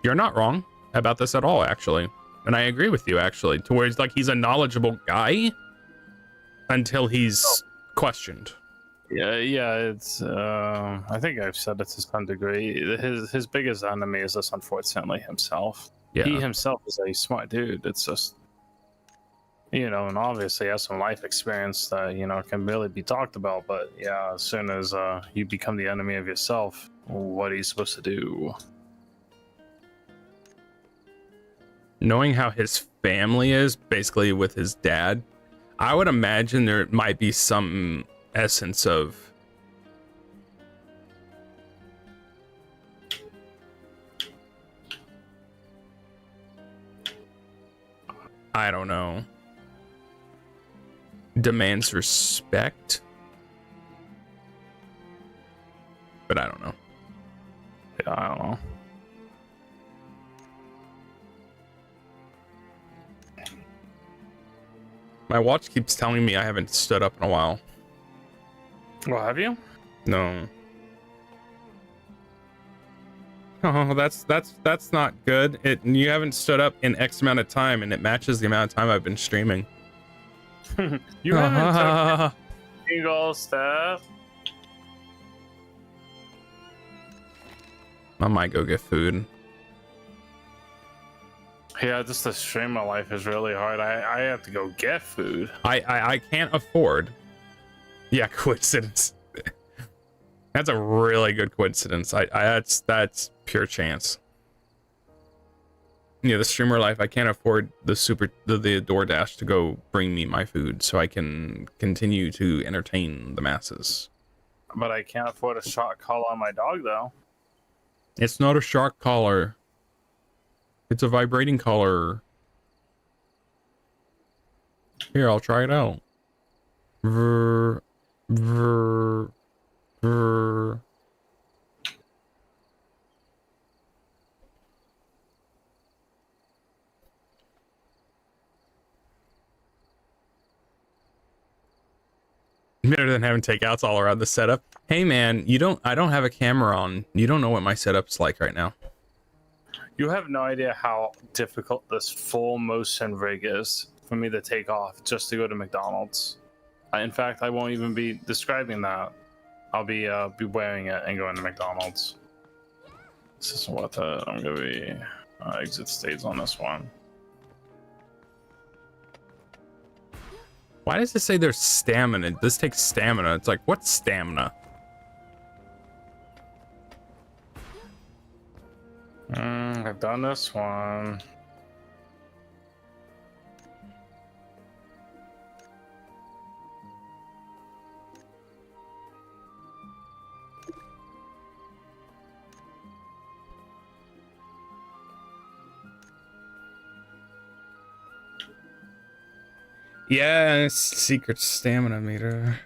A: not wrong about this at all, actually. And I agree with you, actually, to where it's like he's a knowledgeable guy until he's questioned.
E: Yeah, it's I think I've said it to some degree. His biggest enemy is just unfortunately himself.
A: Yeah.
E: He himself is a smart dude. It's just, and obviously has some life experience that, can really be talked about. But yeah, as soon as you become the enemy of yourself, what are you supposed to do?
A: Knowing how his family is, basically with his dad, I would imagine there might be some essence of I don't know, demands respect, but I don't know.
E: Yeah, I don't know.
A: My watch keeps telling me I haven't stood up in a while.
E: Well, have you?
A: No. Oh, that's not good. You haven't stood up in X amount of time, and it matches the amount of time I've been streaming.
E: You haven't took a single step.
A: I might go get food.
E: Yeah, just the streamer life is really hard. I have to go get food.
A: I can't afford. Yeah, coincidence. That's a really good coincidence. That's pure chance. Yeah, the streamer life. I can't afford the DoorDash to go bring me my food, so I can continue to entertain the masses.
E: But I can't afford a shot collar on my dog, though.
A: It's not a shark collar. It's a vibrating collar. Here, I'll try it out. Vrr, vrr, vrr. Better than having takeouts all around the setup. Hey man, I don't have a camera on. You don't know what my setup's like right now.
E: You have no idea how difficult this full motion rig is for me to take off just to go to McDonald's. In fact, I won't even be describing that. I'll be wearing it and going to McDonald's. This is what I'm gonna be exit states on this one.
A: Why does it say there's stamina? This takes stamina. It's like, what's stamina?
E: I've done this one.
A: Yeah, secret stamina meter.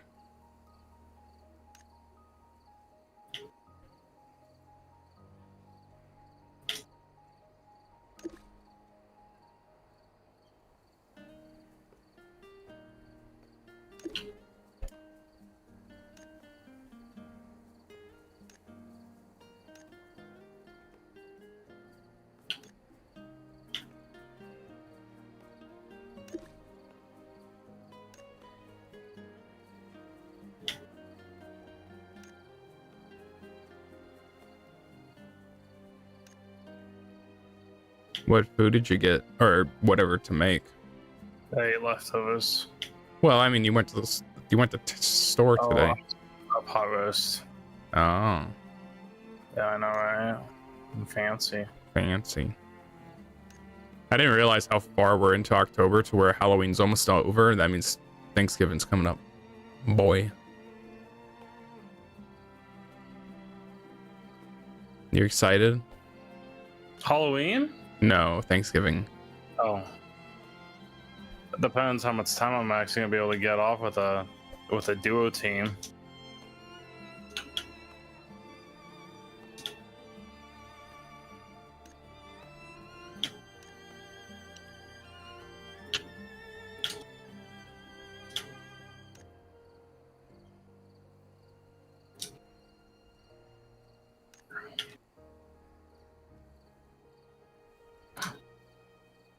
A: What food did you get, or whatever to make?
E: I ate leftovers.
A: Well, I mean, you went to the store today.
E: A pot roast.
A: Oh,
E: Yeah, I know, right? Fancy.
A: fancy. I didn't realize how far we're into October to where Halloween's almost over. That means Thanksgiving's coming up. Boy. You excited?
E: Halloween?
A: No, Thanksgiving.
E: Oh. Depends how much time I'm actually gonna be able to get off with a duo team.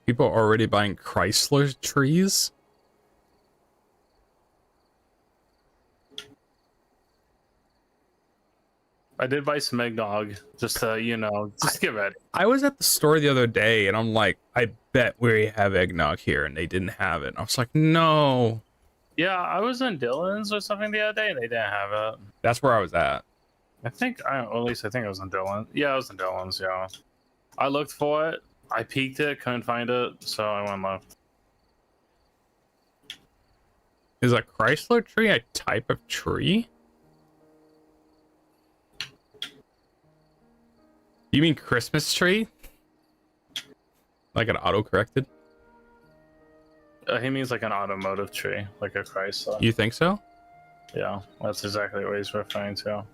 A: People are already buying Chrysler trees.
E: I did buy some eggnog, just to, just get ready.
A: I was at the store the other day and I'm like, I bet we have eggnog here, and they didn't have it. I was like, no.
E: Yeah, I was in Dillon's or something the other day, and they didn't have it.
A: That's where I was at.
E: At least I think I was in Dillon. Yeah, I was in Dillon's, yeah. I looked for it. I peeked it, couldn't find it, so I went left.
A: Is a Chrysler tree a type of tree? You mean Christmas tree? Like an auto-corrected?
E: He means like an automotive tree, like a Chrysler.
A: You think so?
E: Yeah, that's exactly what he's referring to.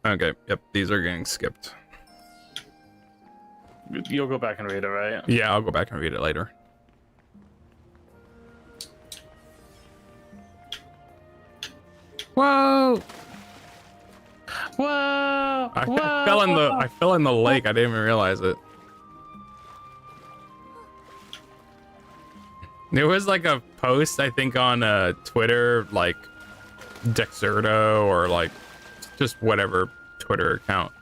A: Okay, yep, these are getting skipped.
E: You'll go back and read it, right?
A: Yeah, I'll go back and read it later. Whoa!
E: Whoa!
A: I fell in the lake. I didn't even realize it. There was like a post, I think, on Twitter, like Dexerto or like just whatever Twitter account,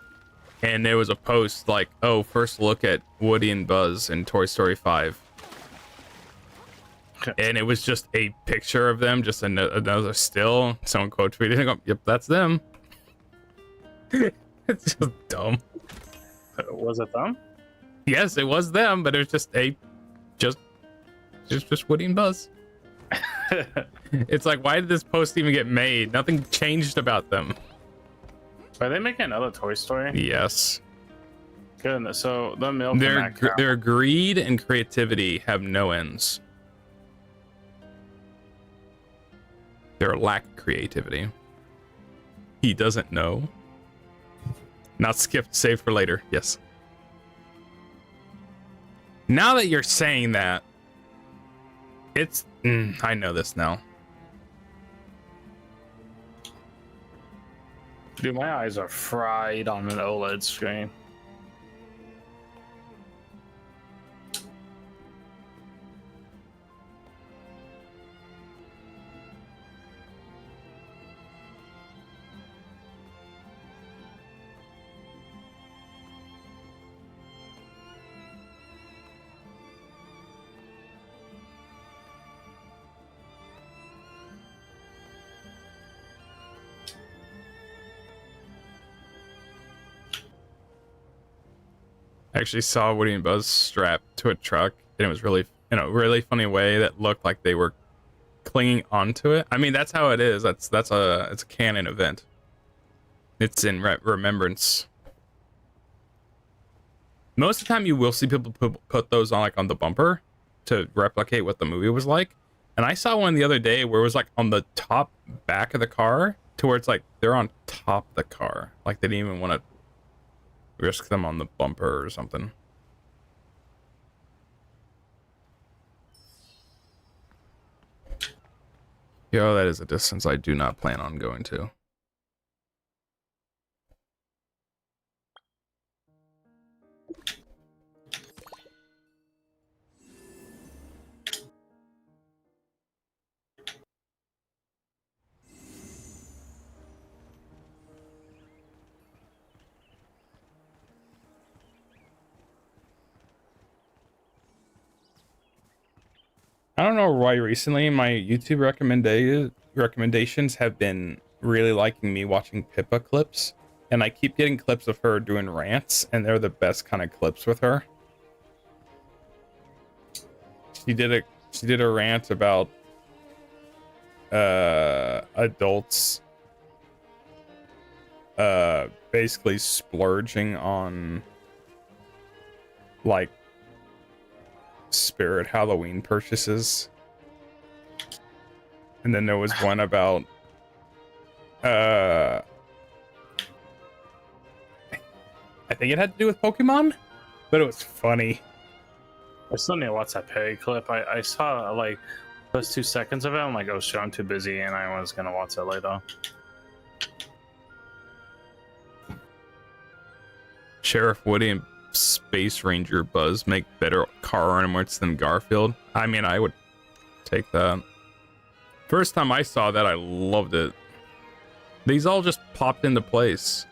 A: and there was a post like, "Oh, first look at Woody and Buzz in Toy Story 5," and it was just a picture of them, just another still. Someone quote tweeted, and go, "Yep, that's them." It's just dumb.
E: Was it them?
A: Yes, it was them, but it was just just Woody and Buzz. It's like, why did this post even get made? Nothing changed about them.
E: Are they making another Toy Story?
A: Yes.
E: Goodness. So the milk.
A: Their greed and creativity have no ends. Their lack of creativity. He doesn't know. Not skipped, saved for later. Yes. Now that you're saying that, it's... I know this now.
E: Dude, my eyes are fried on an OLED screen.
A: I actually saw Woody and Buzz strapped to a truck, and it was really, in a really funny way that looked like they were clinging onto it. I mean, that's how it is. It's a canon event. It's in remembrance. Most of the time, you will see people put those on like on the bumper to replicate what the movie was like. And I saw one the other day where it was like on the top back of the car, to where it's like they're on top of the car, like they didn't even want to risk them on the bumper or something. Yo, that is a distance I do not plan on going to. I don't know why recently my YouTube recommendations have been really liking me watching Pippa clips, and I keep getting clips of her doing rants, and they're the best kind of clips with her. She did a rant about adults basically splurging on like Spirit Halloween purchases. And then there was one about I think it had to do with Pokemon, but it was funny.
E: I still need to watch that Perry clip. I saw like first 2 seconds of it. I'm like, oh shit, I'm too busy, and I was gonna watch it later.
A: Sheriff Woody and Space Ranger Buzz make better car ornaments than Garfield. I mean, I would take that. First time I saw that, I loved it. These all just popped into place.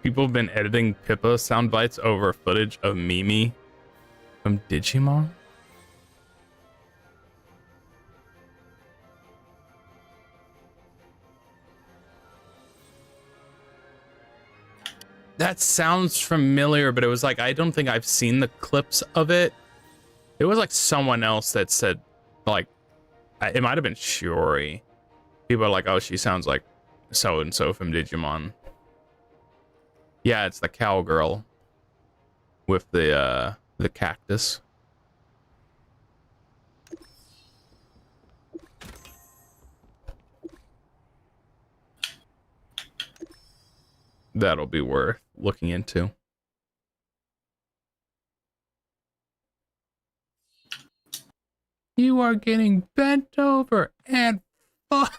A: People have been editing Pippa sound bites over footage of Mimi from Digimon. That sounds familiar, but it was like, I don't think I've seen the clips of it. It was like someone else that said, like, it might have been Shiori. People are like, oh, she sounds like so-and-so from Digimon. Yeah, it's the cowgirl with the cactus. That'll be worth looking into. You are getting bent over and fucked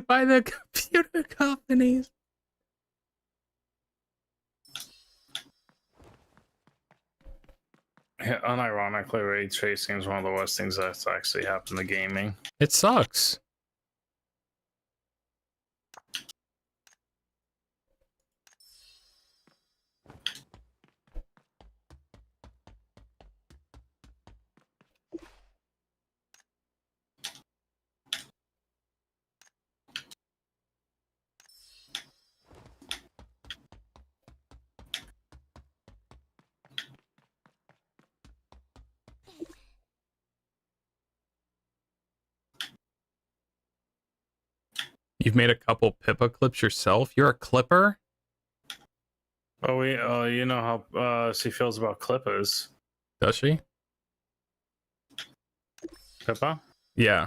A: by the computer companies.
E: Yeah, unironically, ray tracing is one of the worst things that's actually happened to gaming.
A: It sucks. You've made a couple Pippa clips yourself? You're a clipper?
E: Oh, you know how she feels about clippers.
A: Does she?
E: Pippa?
A: Yeah.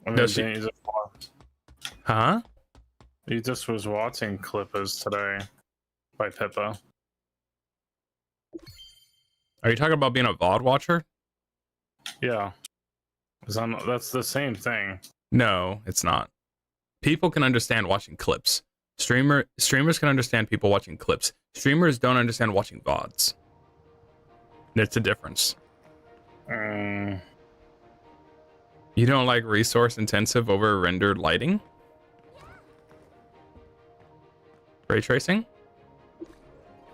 E: I mean,
A: Does she? Huh?
E: He just was watching clippers today by Pippa.
A: Are you talking about being a VOD watcher?
E: Yeah. That's the same thing.
A: No, it's not. People can understand watching clips. Streamers can understand people watching clips. Streamers don't understand watching VODs. It's a difference. You don't like resource intensive over rendered lighting? Ray tracing?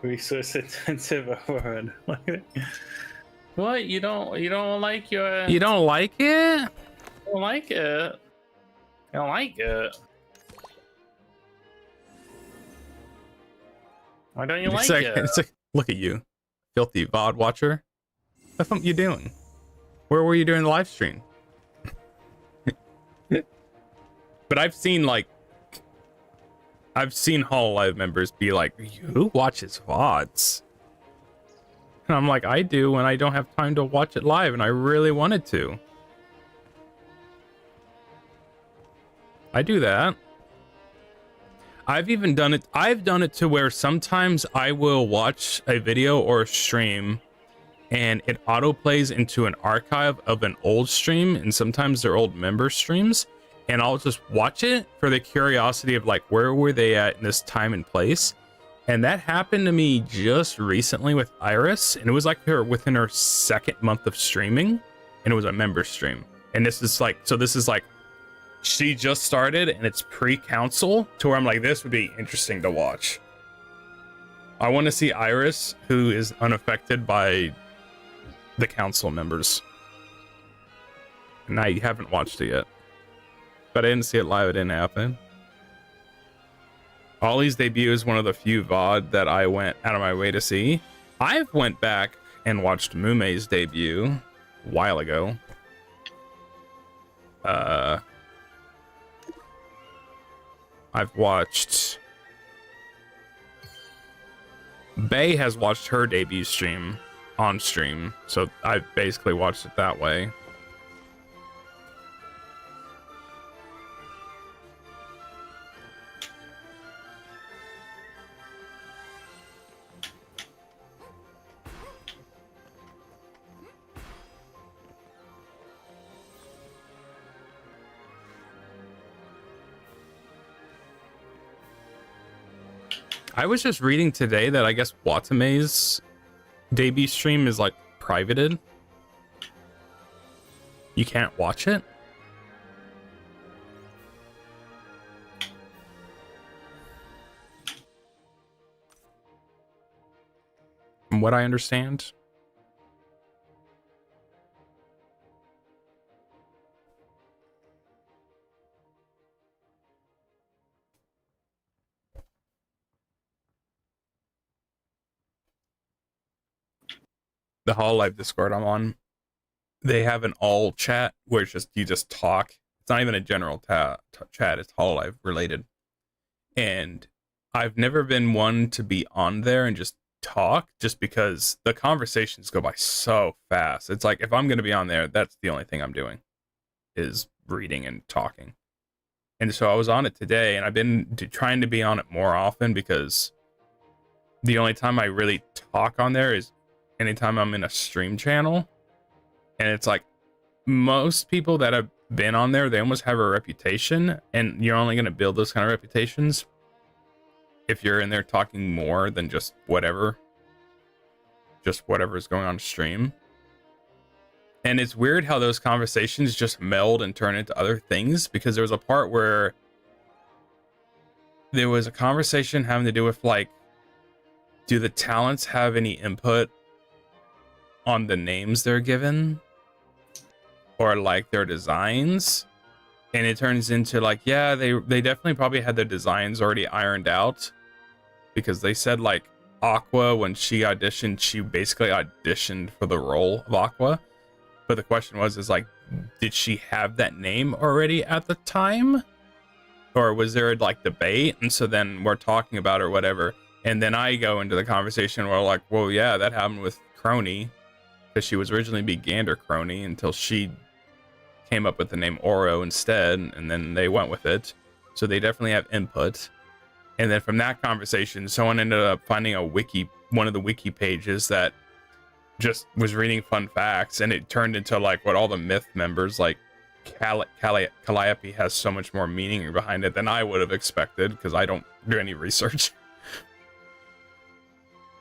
E: Resource intensive over lighting. What? You don't like your...
A: You don't like it?
E: You don't like it? I don't like it. Why don't you like it?
A: It's like, look at you, filthy VOD watcher. What you doing? Where were you during the live stream? But I've seen Hololive members be like, who watches VODs? And I'm like, I do when I don't have time to watch it live and I really wanted to. I do that. I've even done it. I've done it to where sometimes I will watch a video or a stream and it auto plays into an archive of an old stream, and sometimes they're old member streams, and I'll just watch it for the curiosity of like, where were they at in this time and place? And that happened to me just recently with Iris, and it was like within her second month of streaming, and it was a member stream. And this is like, she just started and it's pre-council to where I'm like, this would be interesting to watch. I want to see Iris, who is unaffected by the council members. And I haven't watched it yet. But I didn't see it live, it didn't happen. Ollie's debut is one of the few VOD that I went out of my way to see. I've went back and watched Mumei's debut a while ago. I've watched... Bay has watched her debut stream on stream, so I basically watched it that way. I was just reading today that I guess Watame's debut stream is like privated. You can't watch it. From what I understand. The Hololive Discord I'm on, they have an all chat where it's just you just talk. It's not even a general chat, it's Hololive related. And I've never been one to be on there and just talk, just because the conversations go by so fast. It's like if I'm going to be on there, that's the only thing I'm doing is reading and talking. And so I was on it today, and I've been trying to be on it more often because the only time I really talk on there is anytime I'm in a stream channel. And it's like most people that have been on there, they almost have a reputation, and you're only going to build those kind of reputations if you're in there talking more than just whatever is going on stream. And it's weird how those conversations just meld and turn into other things, because there was a part where there was a conversation having to do with like, do the talents have any input on the names they're given or like their designs? And it turns into like, yeah, they definitely probably had their designs already ironed out, because they said like Aqua, when she auditioned, she basically auditioned for the role of Aqua. But the question is like, did she have that name already at the time? Or was there like debate? And so then we're talking about it or whatever. And then I go into the conversation where like, well, yeah, that happened with Crony, because she was originally be Gander Crony until she came up with the name Oro instead, and then they went with it. So they definitely have input. And then from that conversation, someone ended up finding one of the wiki pages that just was reading fun facts, and it turned into like what all the myth members like Calliope has so much more meaning behind it than I would have expected, because I don't do any research.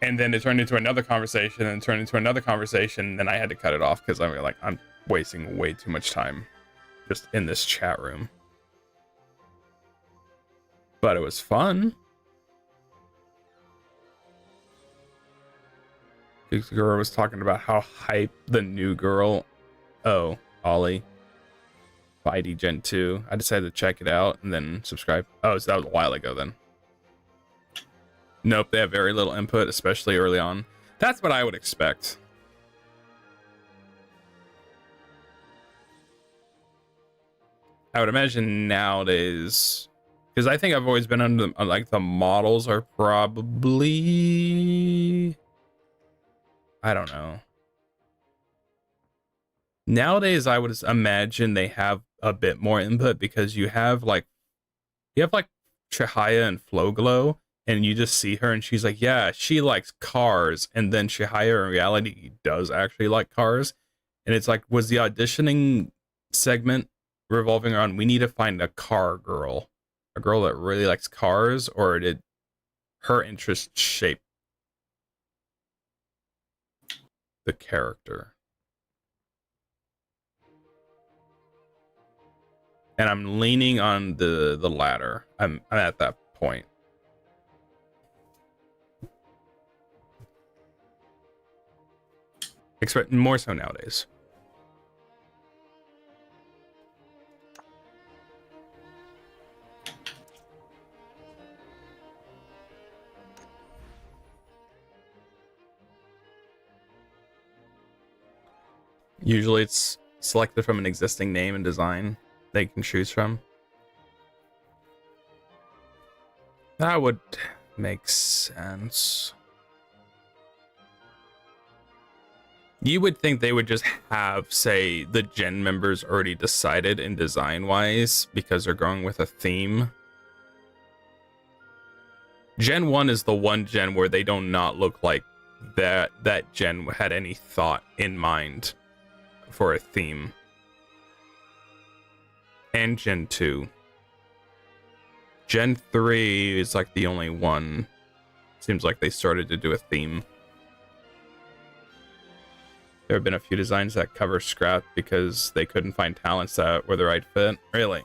A: And then it turned into another conversation, and turned into another conversation, and then I had to cut it off because I'm wasting way too much time just in this chat room. But it was fun. This girl was talking about how hype the new girl, Ollie, ID Gen 2. I decided to check it out and then subscribe. Oh, so that was a while ago then. Nope, they have very little input, especially early on. That's what I would expect. I would imagine nowadays, because I think I've always been under like the models are probably, I don't know. Nowadays, I would imagine they have a bit more input, because you have like Chihaya and Flowglow, and you just see her and she's like, yeah, she likes cars. And then Chihaya in reality does actually like cars. And it's like, was the auditioning segment revolving around, we need to find a car girl, a girl that really likes cars, or did her interest shape the character? And I'm leaning on the latter. I'm at that point. Expect more so nowadays. Usually it's selected from an existing name and design they can choose from. That would make sense. You would think they would just have, say, the gen members already decided in design-wise because they're going with a theme. Gen 1 is the one gen where they do not look like that gen had any thought in mind for a theme. And Gen 2. Gen 3 is like the only one. Seems like they started to do a theme. There have been a few designs that cover scrapped because they couldn't find talents that were the right fit. Really?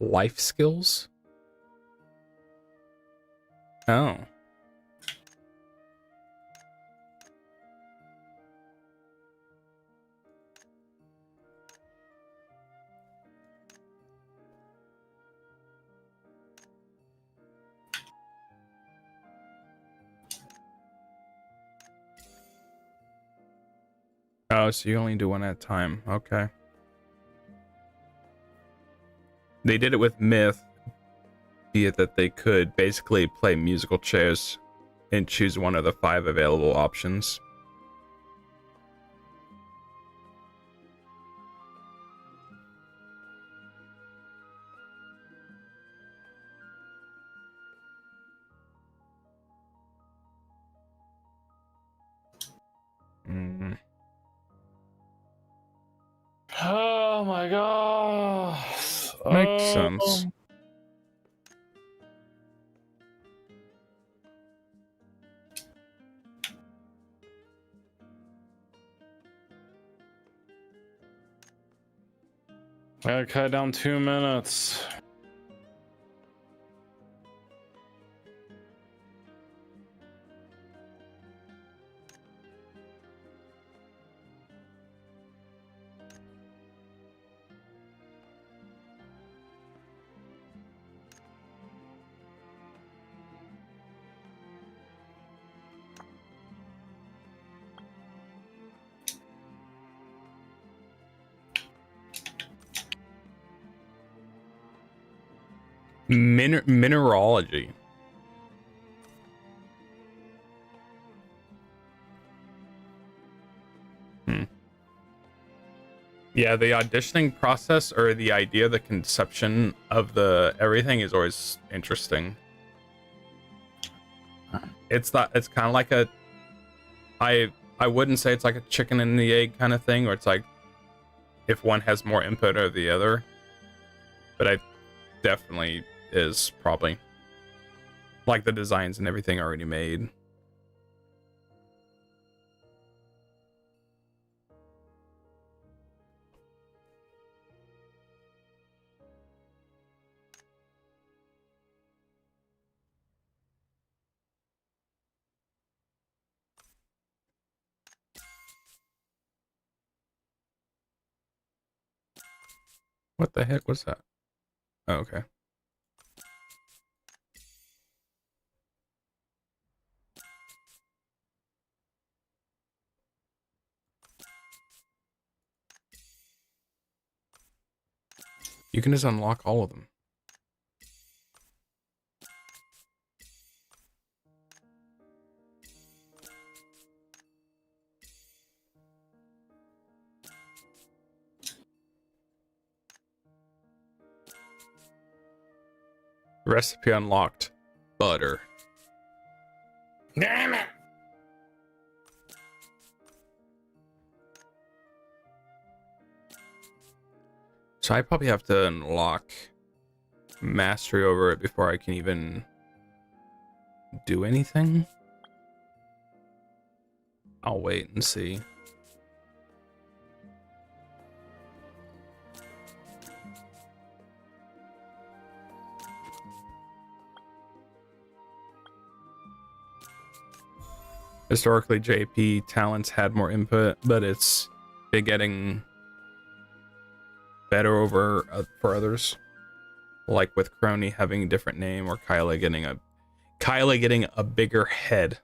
A: Life skills? Oh. Oh, so you only do one at a time. Okay. They did it with Myth, be it that they could basically play musical chairs and choose one of the 5 available options.
E: Oh my god.
A: Makes sense.
E: I gotta cut down 2 minutes.
A: Mineralogy. Yeah, the auditioning process or the idea, the conception of the everything is always interesting. It's kind of like a I wouldn't say it's like a chicken and the egg kind of thing, or it's like if one has more input or the other. But I definitely is probably like the designs and everything already made. What the heck was that? Oh, okay. You can just unlock all of them. Recipe unlocked. Butter.
E: Damn it!
A: So I probably have to unlock mastery over it before I can even do anything. I'll wait and see. Historically, JP talents had more input, but it's been getting better over for others. Like with Crony having a different name, or Kyla getting a bigger head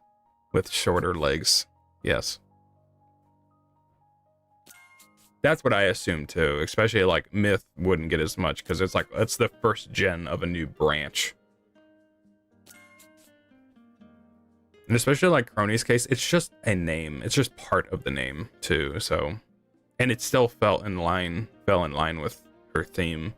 A: with shorter legs. Yes. That's what I assume too, especially like Myth wouldn't get as much because it's like that's the first gen of a new branch. And especially like Crony's case, it's just a name. It's just part of the name too. So, and it still fell in line with her theme.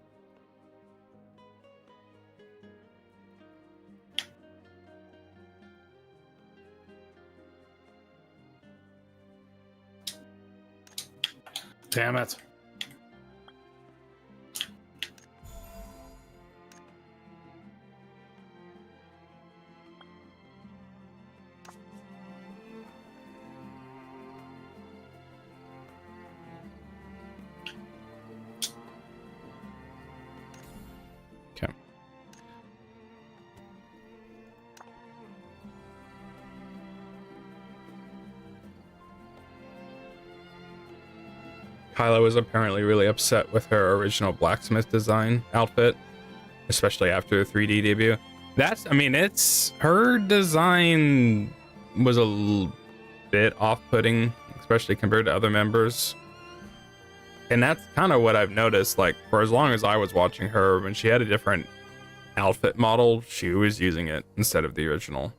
E: Damn it.
A: Okay. Kyla was apparently really upset with her original blacksmith design outfit, especially after the 3D debut. It's her design was a bit off-putting, especially compared to other members. And that's kind of what I've noticed, like, for as long as I was watching her, when she had a different outfit model, she was using it instead of the original.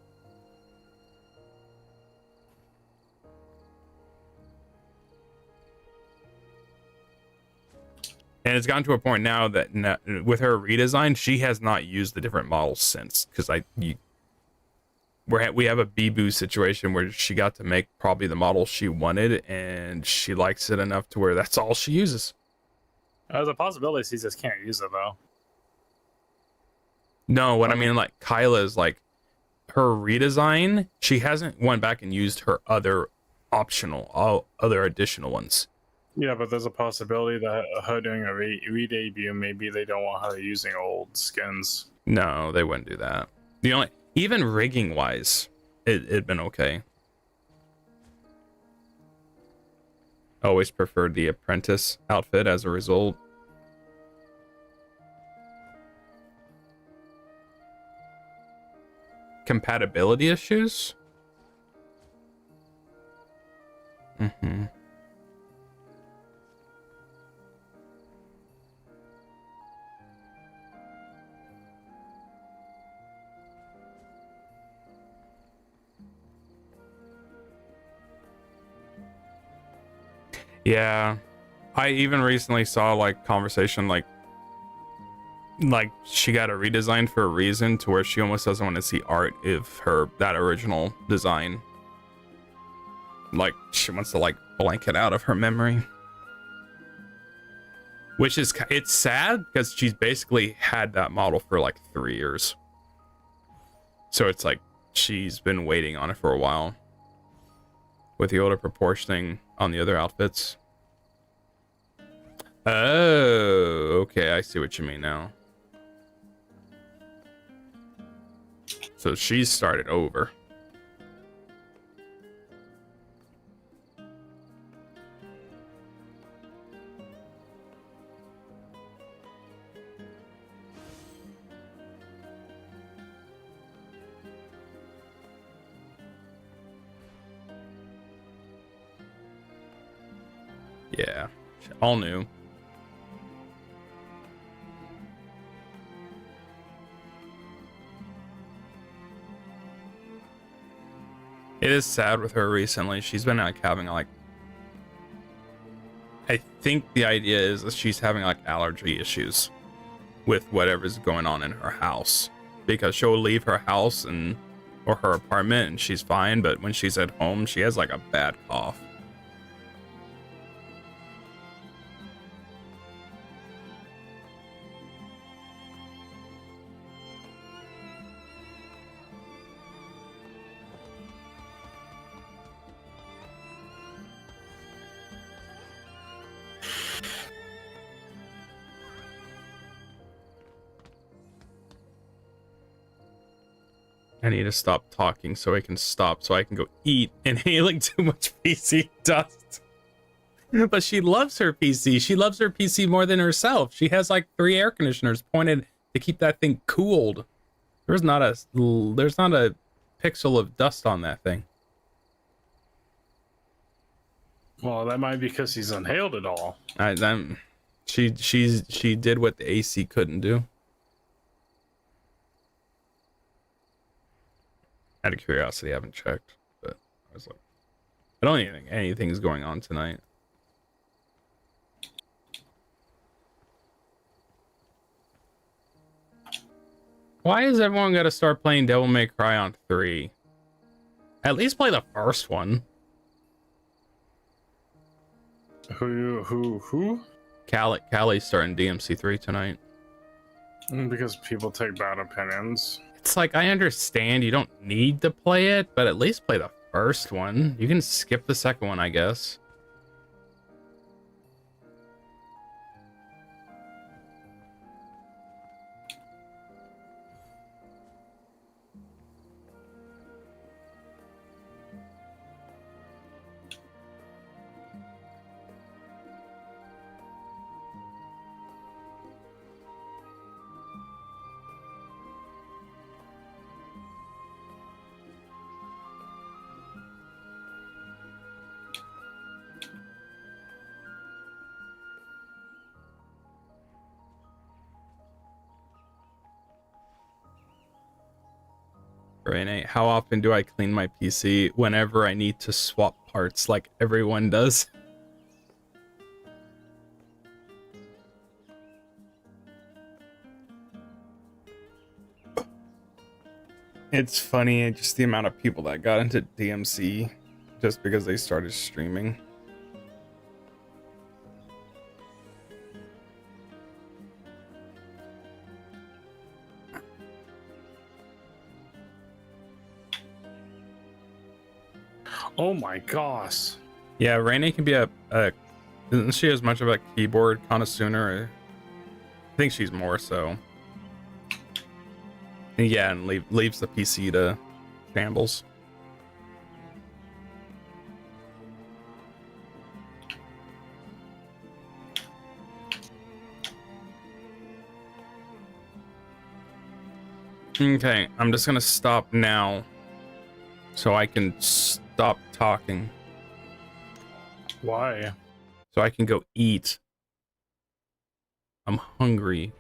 A: And it's gotten to a point now that with her redesign, she has not used the different models since. Because we have a Bee-Boo situation where she got to make probably the model she wanted, and she likes it enough to where that's all she uses.
E: There's a possibility she just can't use it though.
A: No, what I mean, like Kyla's, like her redesign, she hasn't went back and used her other additional ones.
E: Yeah, but there's a possibility that her doing a re-debut, maybe they don't want her using old skins.
A: No, they wouldn't do that. Even rigging wise, it'd been okay. Always preferred the apprentice outfit as a result. Compatibility issues? Mm-hmm. Yeah, I even recently saw like conversation like she got a redesign for a reason to where she almost doesn't want to see art of that original design. Like she wants to like blank it out of her memory, which is it's sad because she's basically had that model for like 3 years. So it's like she's been waiting on it for a while. With the older proportioning on the other outfits. Oh, okay, I see what you mean now. So she's started over. Yeah, all new. It is sad with her recently. She's been like having like, I think the idea is that she's having like allergy issues with whatever's going on in her house, because she'll leave her house or her apartment and she's fine, but when she's at home, she has like a bad cough. I need to stop talking so I can stop, so I can go eat, inhaling too much PC dust. But she loves her PC. She loves her PC more than herself. She has like 3 air conditioners pointed to keep that thing cooled. There's not a pixel of dust on that thing.
E: Well, that might be because he's inhaled it all.
A: She did what the AC couldn't do. Out of curiosity, I haven't checked, but I was like, I don't even think anything's going on tonight. Why is everyone got to start playing Devil May Cry on 3? At least play the first one.
E: Who?
A: Callie's starting DMC 3 tonight.
E: Because people take bad opinions.
A: It's like, I understand you don't need to play it, but at least play the first one. You can skip the second one, I guess. Renee, how often do I clean my PC? Whenever I need to swap parts like everyone does. It's funny, just the amount of people that got into DMC just because they started streaming.
E: Oh my gosh.
A: Yeah, Rainy can be isn't she as much of a keyboard connoisseur? I think she's more so. And yeah, and leaves the PC to shambles. Okay, I'm just gonna stop now so I can stop talking.
E: Why?
A: So I can go eat. I'm hungry.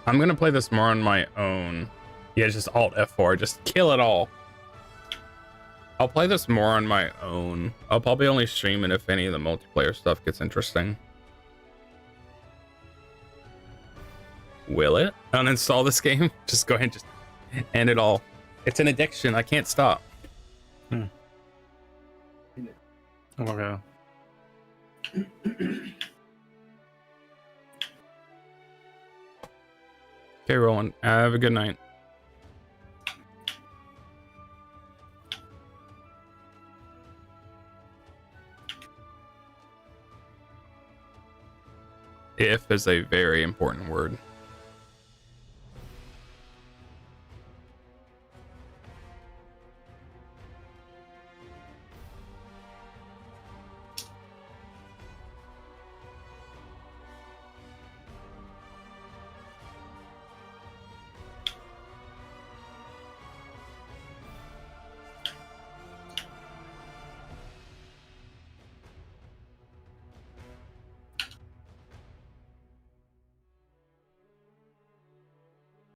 A: I'm gonna play this more on my own. Yeah, just Alt F4, just kill it all. I'll play this more on my own. I'll probably only stream it if any of the multiplayer stuff gets interesting. Will it uninstall this game? Just go ahead and just end it all. It's an addiction. I can't stop.
E: Okay.
A: Okay, Roland. Have a good night. If is a very important word.